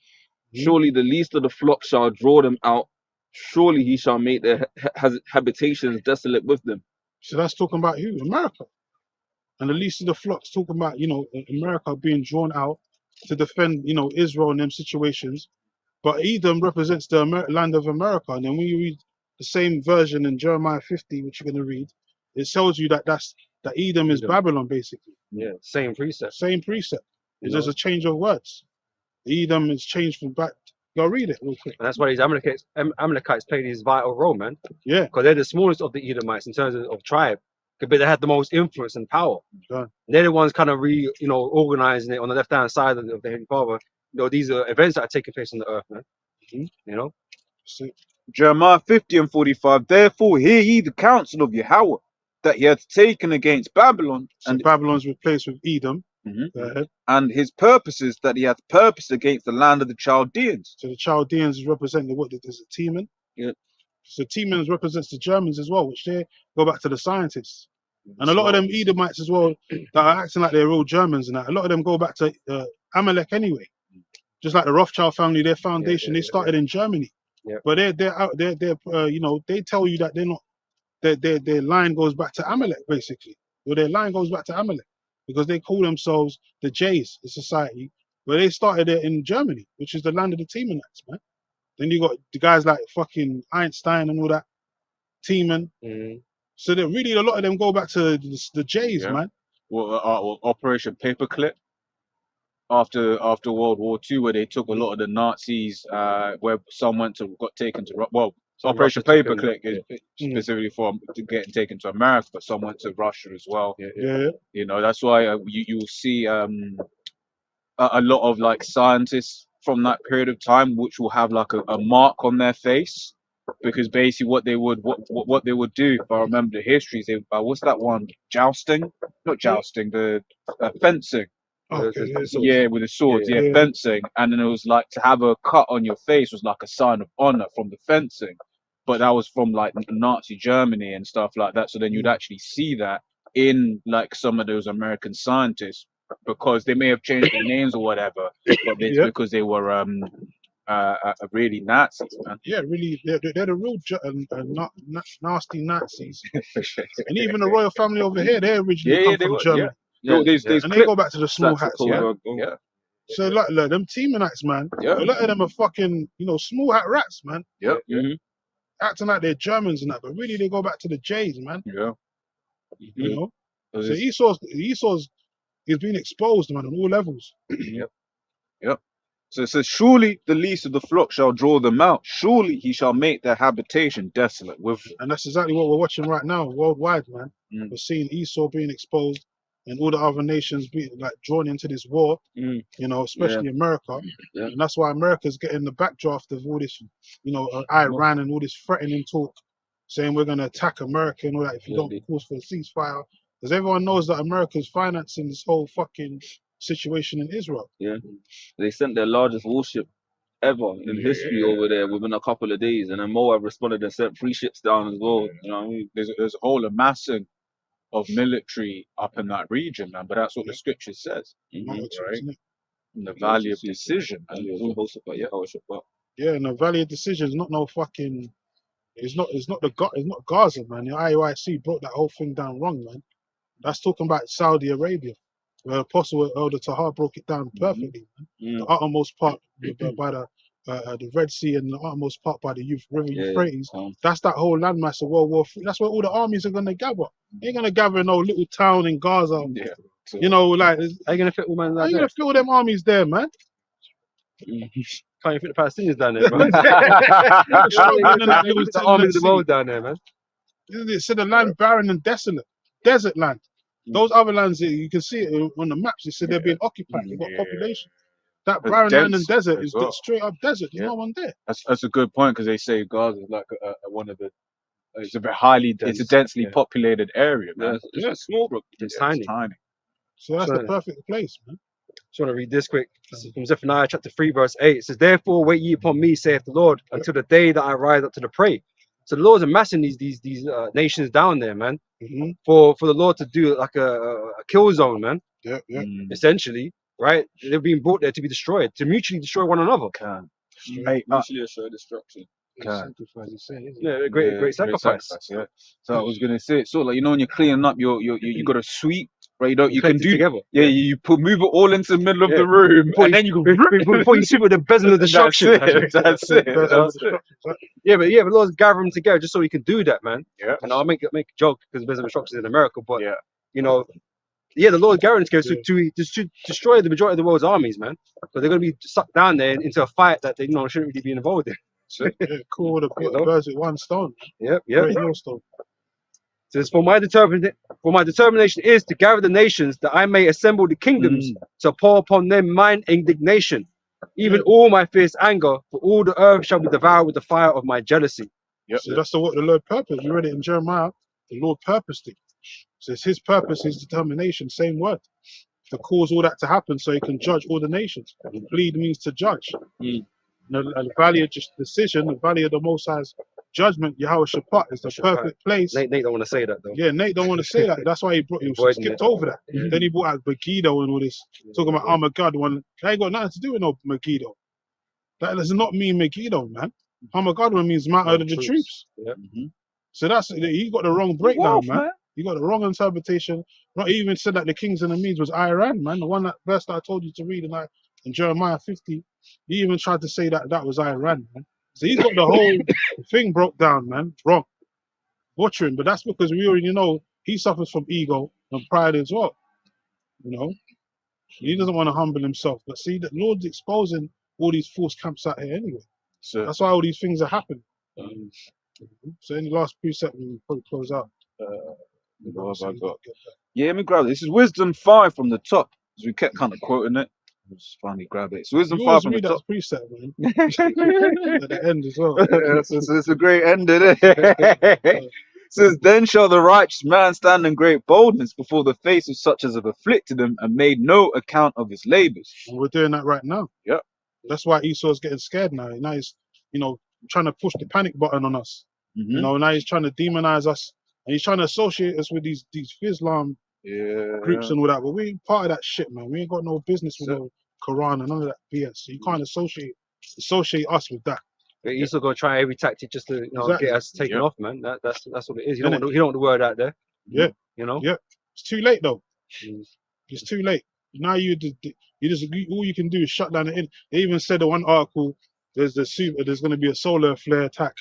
Surely the least of the flock shall draw them out. Surely he shall make their habitations desolate with them. So that's talking about who? America. And the least of the flocks talking about, America being drawn out to defend, Israel in them situations. But Edom represents the land of America. And then when you read the same version in Jeremiah 50, which you're going to read, it tells you that that Edom is Babylon, basically. Yeah, same precept. Same precept. It's just a change of words. Edom is changed from back. Go read it real quick. And that's why these Amalekites play this vital role, man. Yeah. Because they're the smallest of the Edomites in terms of tribe. But they had the most influence and power. Sure. They're the ones kind of organizing it on the left-hand side of the Heavenly Father. These are events that are taking place on the earth, man. You know? See, Jeremiah 50 and 45. Therefore hear ye the counsel of Yahweh that he hath taken against Babylon, so and Babylon's replaced with Edom. Mhm. Go ahead. and his purposes that he hath purposed against the land of the Chaldeans. So the Chaldeans is representing what is a Teman. Yeah. So Temans represents the Germans as well, which they go back to the scientists. And a lot of them Edomites as well that are acting like they're real Germans and that. A lot of them go back to Amalek anyway. Just like the Rothschild family, their foundation, they started in Germany. Yeah. But they're out they're they tell you that they're not their line goes back to Amalek basically. Or their line goes back to Amalek because they call themselves the Jays, the society, but they started it in Germany, which is the land of the Temanites, man. Then you got the guys like fucking Einstein and all that, Teman. So that really a lot of them go back to the Jays, Yeah. man. Well, Operation Paperclip. after World War II, where they took a lot of the Nazis, where some got taken to well, So Operation Russia took Paperclick them, is specifically for getting taken to America, but some went to Russia as well. Yeah. You know, that's why you'll see a lot of like scientists from that period of time which will have like a mark on their face, because basically what they would do, if I remember the history, is what's that one, jousting, not jousting, the fencing. Okay. Yeah, with the swords, Yeah, yeah. fencing, and then it was like to have a cut on your face was like a sign of honor from the fencing, but that was from like Nazi Germany and stuff like that. So then you'd actually see that in like some of those American scientists, because they may have changed their names or whatever, but it's Yeah. because they were really Nazis, man. Yeah, really, they're the real nasty Nazis. And even the royal family over here, they originally come they from were, Germany. Yo, there's And they clips. go back to the small hats, yeah. Yeah, So like them Teamanites, man. Yeah. A lot of them are fucking, small hat rats, man. yeah, Acting like they're Germans and that, but really they go back to the J's, man. yeah. You know. So So it's- Esau's is being exposed, man, on all levels. So it says, surely the least of the flock shall draw them out. Surely he shall make their habitation desolate. And that's exactly what we're watching right now, worldwide, man. Mm. We're seeing Esau being exposed and all the other nations being like drawn into this war, especially America. Yeah. And that's why America's getting the backdraft of all this, Iran and all this threatening talk, saying we're going to attack America and all that if you don't call for a ceasefire. Because everyone knows that America's financing this whole fucking situation in Israel. Yeah, they sent their largest warship ever in history over there within a couple of days, and then Moab responded and sent 3 ships down as well. You know what I mean? There's a whole amassing of military up in that region, man. But that's what the scripture says, right? In the valley of decision. Yeah, in the Valley of Decision, not no fucking. It's not Gaza, man. The IOIC broke that whole thing down wrong, man. That's talking about Saudi Arabia, where Apostle Elder Tahar broke it down perfectly, man. The uttermost part by the Red Sea and the uttermost part by the River Euphrates. That's that whole landmass of World War III. That's where all the armies are gonna gather. They ain't gonna gather in no little town in Gaza. Yeah. So, Like, How you gonna fit all man how like you gonna that? fill them armies there, man? Can't even fit the Palestinians down there, man. The army of the world down there, man. They said the land barren and desolate, desert land. Those other lands, you can see it on the maps. They said they're being occupied. They've got population. That It's barren land and dense desert as is well. straight up desert. There's no one there. that's a good point, because they say Gaza is like one of the. It's a very highly. It's a densely populated area, man. It's small, bro. It's tiny. So that's the perfect place, man. Just want to read this quick. This is from Zephaniah chapter 3, verse 8. It says, therefore wait ye upon me, saith the Lord, until the day that I rise up to the prey. So the Lord's amassing these nations down there, man, for the Lord to do like a kill zone, man. Yeah. Essentially, right? They're being brought there to be destroyed, to mutually destroy one another. Mutually assured destruction. Yeah, great sacrifice. Yeah. So I was gonna say, it's sort of like, when you're cleaning up, you got to sweep, right? You can do together. Yeah, you move it all into the middle of the room, and then you go before you sweep with the bezel of destruction. That's it. Yeah, but the Lord's gathering them together just so He can do that, man. Yeah. And I'll make a joke because there's instructions in America, but the Lord gathering together to destroy the majority of the world's armies, man. But they're gonna be sucked down there into a fight that they shouldn't really be involved in. Cool. The birds with one stone. Yep. Great millstone. Says, for my determination is to gather the nations, that I may assemble the kingdoms, to pour upon them mine indignation, even all my fierce anger, for all the earth shall be devoured with the fire of my jealousy. So that's what the Lord purposed. You read it in Jeremiah. The Lord purposed it. So it's His purpose, His determination. Same word. To cause all that to happen, so He can judge all the nations. Plead means to judge. And the valley of decision, the valley of the Most High's judgment, Yahweh Shaphat, is the perfect place. Nate don't want to say that, though. Yeah, Nate don't want to say that. That's why he skipped over that. Then he brought out Megiddo and all this, talking about Armageddon. That ain't got nothing to do with no Megiddo. That does not mean Megiddo, man. Armageddon means Mount of the Troops. Yeah. So he got the wrong breakdown, man. He got the wrong interpretation. Not even said that the kings and the Medes was Iran, man. The verse that I told you to read in Jeremiah 50, he even tried to say that was Iran, man. So he's got the whole thing broke down, man. Wrong. Butchering. But that's because we already know he suffers from ego and pride as well. He doesn't want to humble himself. But see, the Lord's exposing all these false camps out here anyway. So, That's why all these things are happening. So any last precept we probably close out. what have I got? Yeah, let me grab it. This is Wisdom 5 from the top. Because we kept kind of quoting it. Just finally grab it. It's Wisdom You 5 always from the read that top. precept, man. At the end as well. It's a great end, isn't it? Says, then shall the righteous man stand in great boldness before the face of such as have afflicted him and made no account of his labors. And we're doing that right now. Yep. That's why Esau's getting scared now. Now he's, trying to push the panic button on us. Mhm. Now he's trying to demonize us, and he's trying to associate us with these Islam groups and all that. But we ain't part of that shit, man. We ain't got no business with no Quran and none of that BS. So you can't associate us with that. But he's still gonna try every tactic just to Exactly. get us taken Yep. off, man. That's what it is. You Innit? don't want the word out there. Yeah. You know. Yeah. It's too late though. Mm. It's too late. Now all you can do is shut down the. They even said in one article, there's going to be a solar flare attack,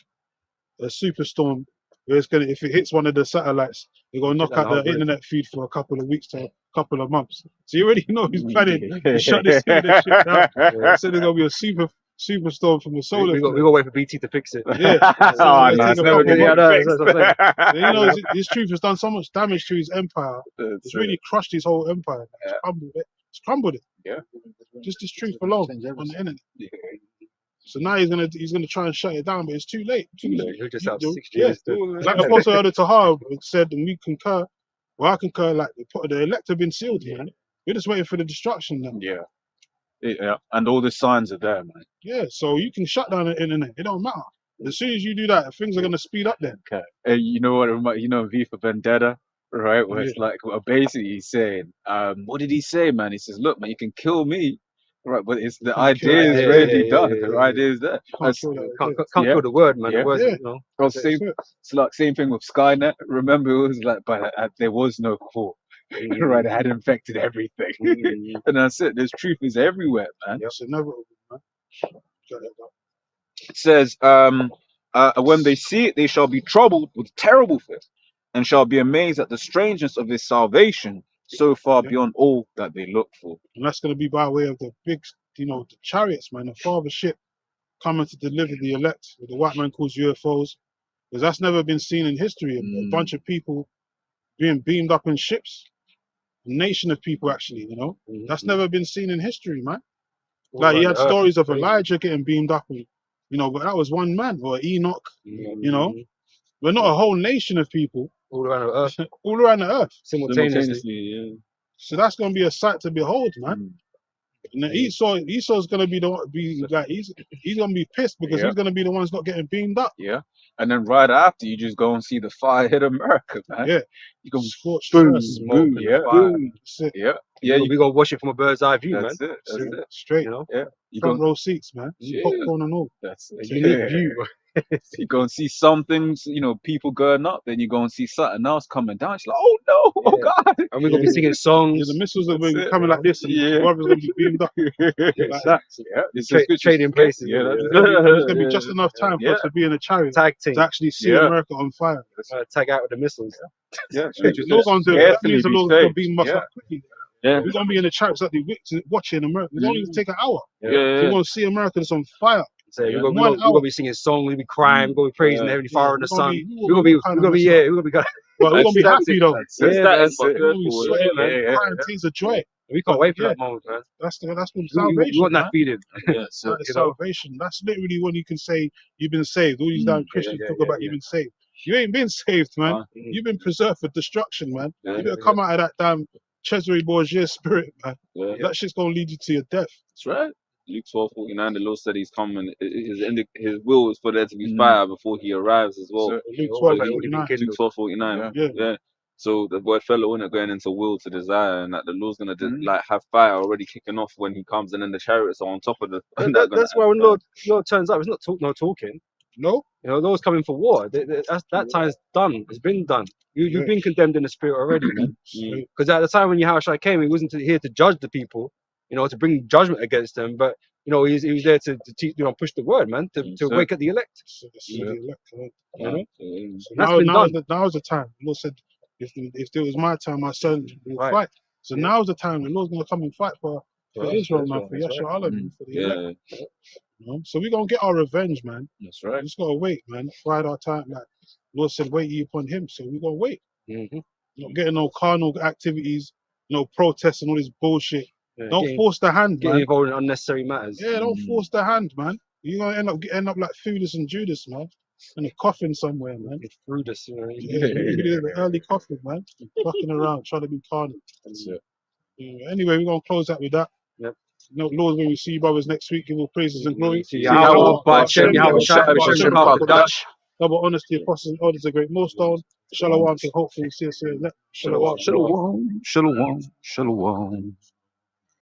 a superstorm. Where if it hits one of the satellites, they're gonna knock Shut down out the the whole internet feed for a couple of weeks to a couple of months. So you already know he's planning to shut this internet shit down. They said there's gonna be a superstorm from the solar We flare. got to wait for BT to fix it. Yeah. So Oh, it's no, gonna it's take a never couple gonna of get months. fixed. You know, his truth has done so much damage to his empire. It's really crushed his whole empire. It's crumbled it. It's crumbled it. Yeah. Just this truth alone on the internet. So now he's gonna try and shut it down, but it's too late. He'll just have You- 6 yeah. years to. Like Apostle Elder Tahar said, and we concur. Well, I concur. Like the elect have been sealed, man. We're just waiting for the destruction now. Yeah. Yeah. And all the signs are there, man. Yeah. So you can shut down the internet. It don't matter. As soon as you do that, things are gonna speed up then. Okay. You know what? You know V for Vendetta, right? Where it's like, well, basically he's saying, what did he say, man? He says, look, man, you can kill me, right? But it's the can't kill idea that is idea. already Yeah, done. yeah, The yeah, idea is there. Can't kill that idea. Can't Yeah. kill the word, man. Yeah. The words, Yeah. Well, it's like same thing with Skynet. Remember, it was like, but there was no core, right? It had infected everything, and that's it. There's truth is everywhere, man. It's inevitable, man. It says, when they see it, they shall be troubled with terrible fear, and shall be amazed at the strangeness of his salvation, so far beyond all that they look for. And that's going to be by way of the big, the chariots, man, the father ship coming to deliver the elect, what the white man calls UFOs, because that's never been seen in history. A bunch of people being beamed up in ships, a nation of people actually, that's never been seen in history, man. Like you had stories of Elijah getting beamed up, and, but that was one man, or Enoch, but not a whole nation of people all around the earth, all around the earth. simultaneously. Yeah. So that's going to be a sight to behold, man. And then Esau's going to be he's going to be pissed because he's going to be the one's not getting beamed up. Yeah. And then right after, you just go and see the fire hit America, man. Yeah. You go Scorched boom, earth. boom, yeah, fire. boom. That's it. Yeah. Yeah, we got to watch it from a bird's eye view, man. That's it. That's it. Straight. Yeah. You Front go, row seats, man. Yeah. Popcorn and all. that's A it. unique view. You go and see some things, people going up, then you go and see something else coming down. It's like, oh no, oh God. And we're gonna be singing songs. Yeah, the missiles are That's going it, coming like this, and Yeah. whoever's going to be beamed up. Exactly. Yeah. It's Trading places. Yeah. That's There's going to be just enough time for Yeah. us to be in a chariot Tag team. to actually see Yeah. America on fire. Tag out with the missiles. Yeah. The Lord's going to do it. That Carefully means the be Lord's going to safe. beam us Yeah. up quickly. Yeah. We're going to be in the chariots like watching America. It won't even take an hour. Yeah. We're going to see America that's on fire. So Yeah. we're gonna be singing songs, we'll be crying, we'll be praising the Heavenly Father in the sun. We're gonna be But we're going to be happy though. That's it. Yeah, That's We're it. going to be sweating, Yeah, man. yeah, Crying tears of joy. we can't wait for Yeah. that moment, man. That's when We salvation. want that man. feeling. Yeah. So, That is salvation. That's literally when you can say you've been saved. All these damn Christians yeah, talk yeah, about yeah. you've been saved. You ain't been saved, man. Huh? You've been preserved for destruction, man. Yeah. You better come out of that damn Cesare Borgia spirit, man. Yeah. That shit's gonna lead you to your death. That's right. Luke 12:49, the Lord said he's coming. His will is for there to be fire before he arrives as well. So, Luke All 12, right, 49. Luke 12:49. Yeah. Yeah. So the word fellow isn't going into will to desire, and that the Lord's gonna like have fire already kicking off when he comes, and then the chariots are on top of the. That's why when Lord turns up, it's not no talking. No? You know, Lord's coming for war. That time's done. It's been done. You've been condemned in the spirit already, man. Because at the time when Yahushua came, he wasn't here to judge the people, to bring judgment against them, but he was there to teach, push the word, man, to wake up the elect. So the elect, You know? So That's been done. now is the time. The Lord said, if it was my time, my son will Right. fight. So now's the time the Lord's gonna come and fight for Israel, man, for That's Yeshua right. Allah, man, for the elect. Yeah. You know? So we're gonna get our revenge, man. That's We right. just gotta wait, man. Bide our time. Like Lord said, wait ye upon him. So we're gonna wait. Mm-hmm. Not getting no carnal activities, no protests and all this bullshit. Yeah, Don't force the hand, getting man. involved in unnecessary matters. Yeah, don't force the hand, man. You're gonna end up like Judas and Judas, man. In a coffin somewhere, man. It's through this, you know. Yeah, really an early coffin, man. Fucking around, trying to be carnal. That's it. Yeah, anyway, we're gonna close out with that. Yep. You know, Lord, when we see you brothers next week, give all praises and glory. See Yahweh, Yahweh, Hashem, Yahweh, Yahweh, Shai, Hashem, Hashem, Baruch Baruch Kodash. Double honesty, apostles and orders, a great millstone. Shalom, to hopefully see us here. Shalom. Shalom. Shalom. Shalom.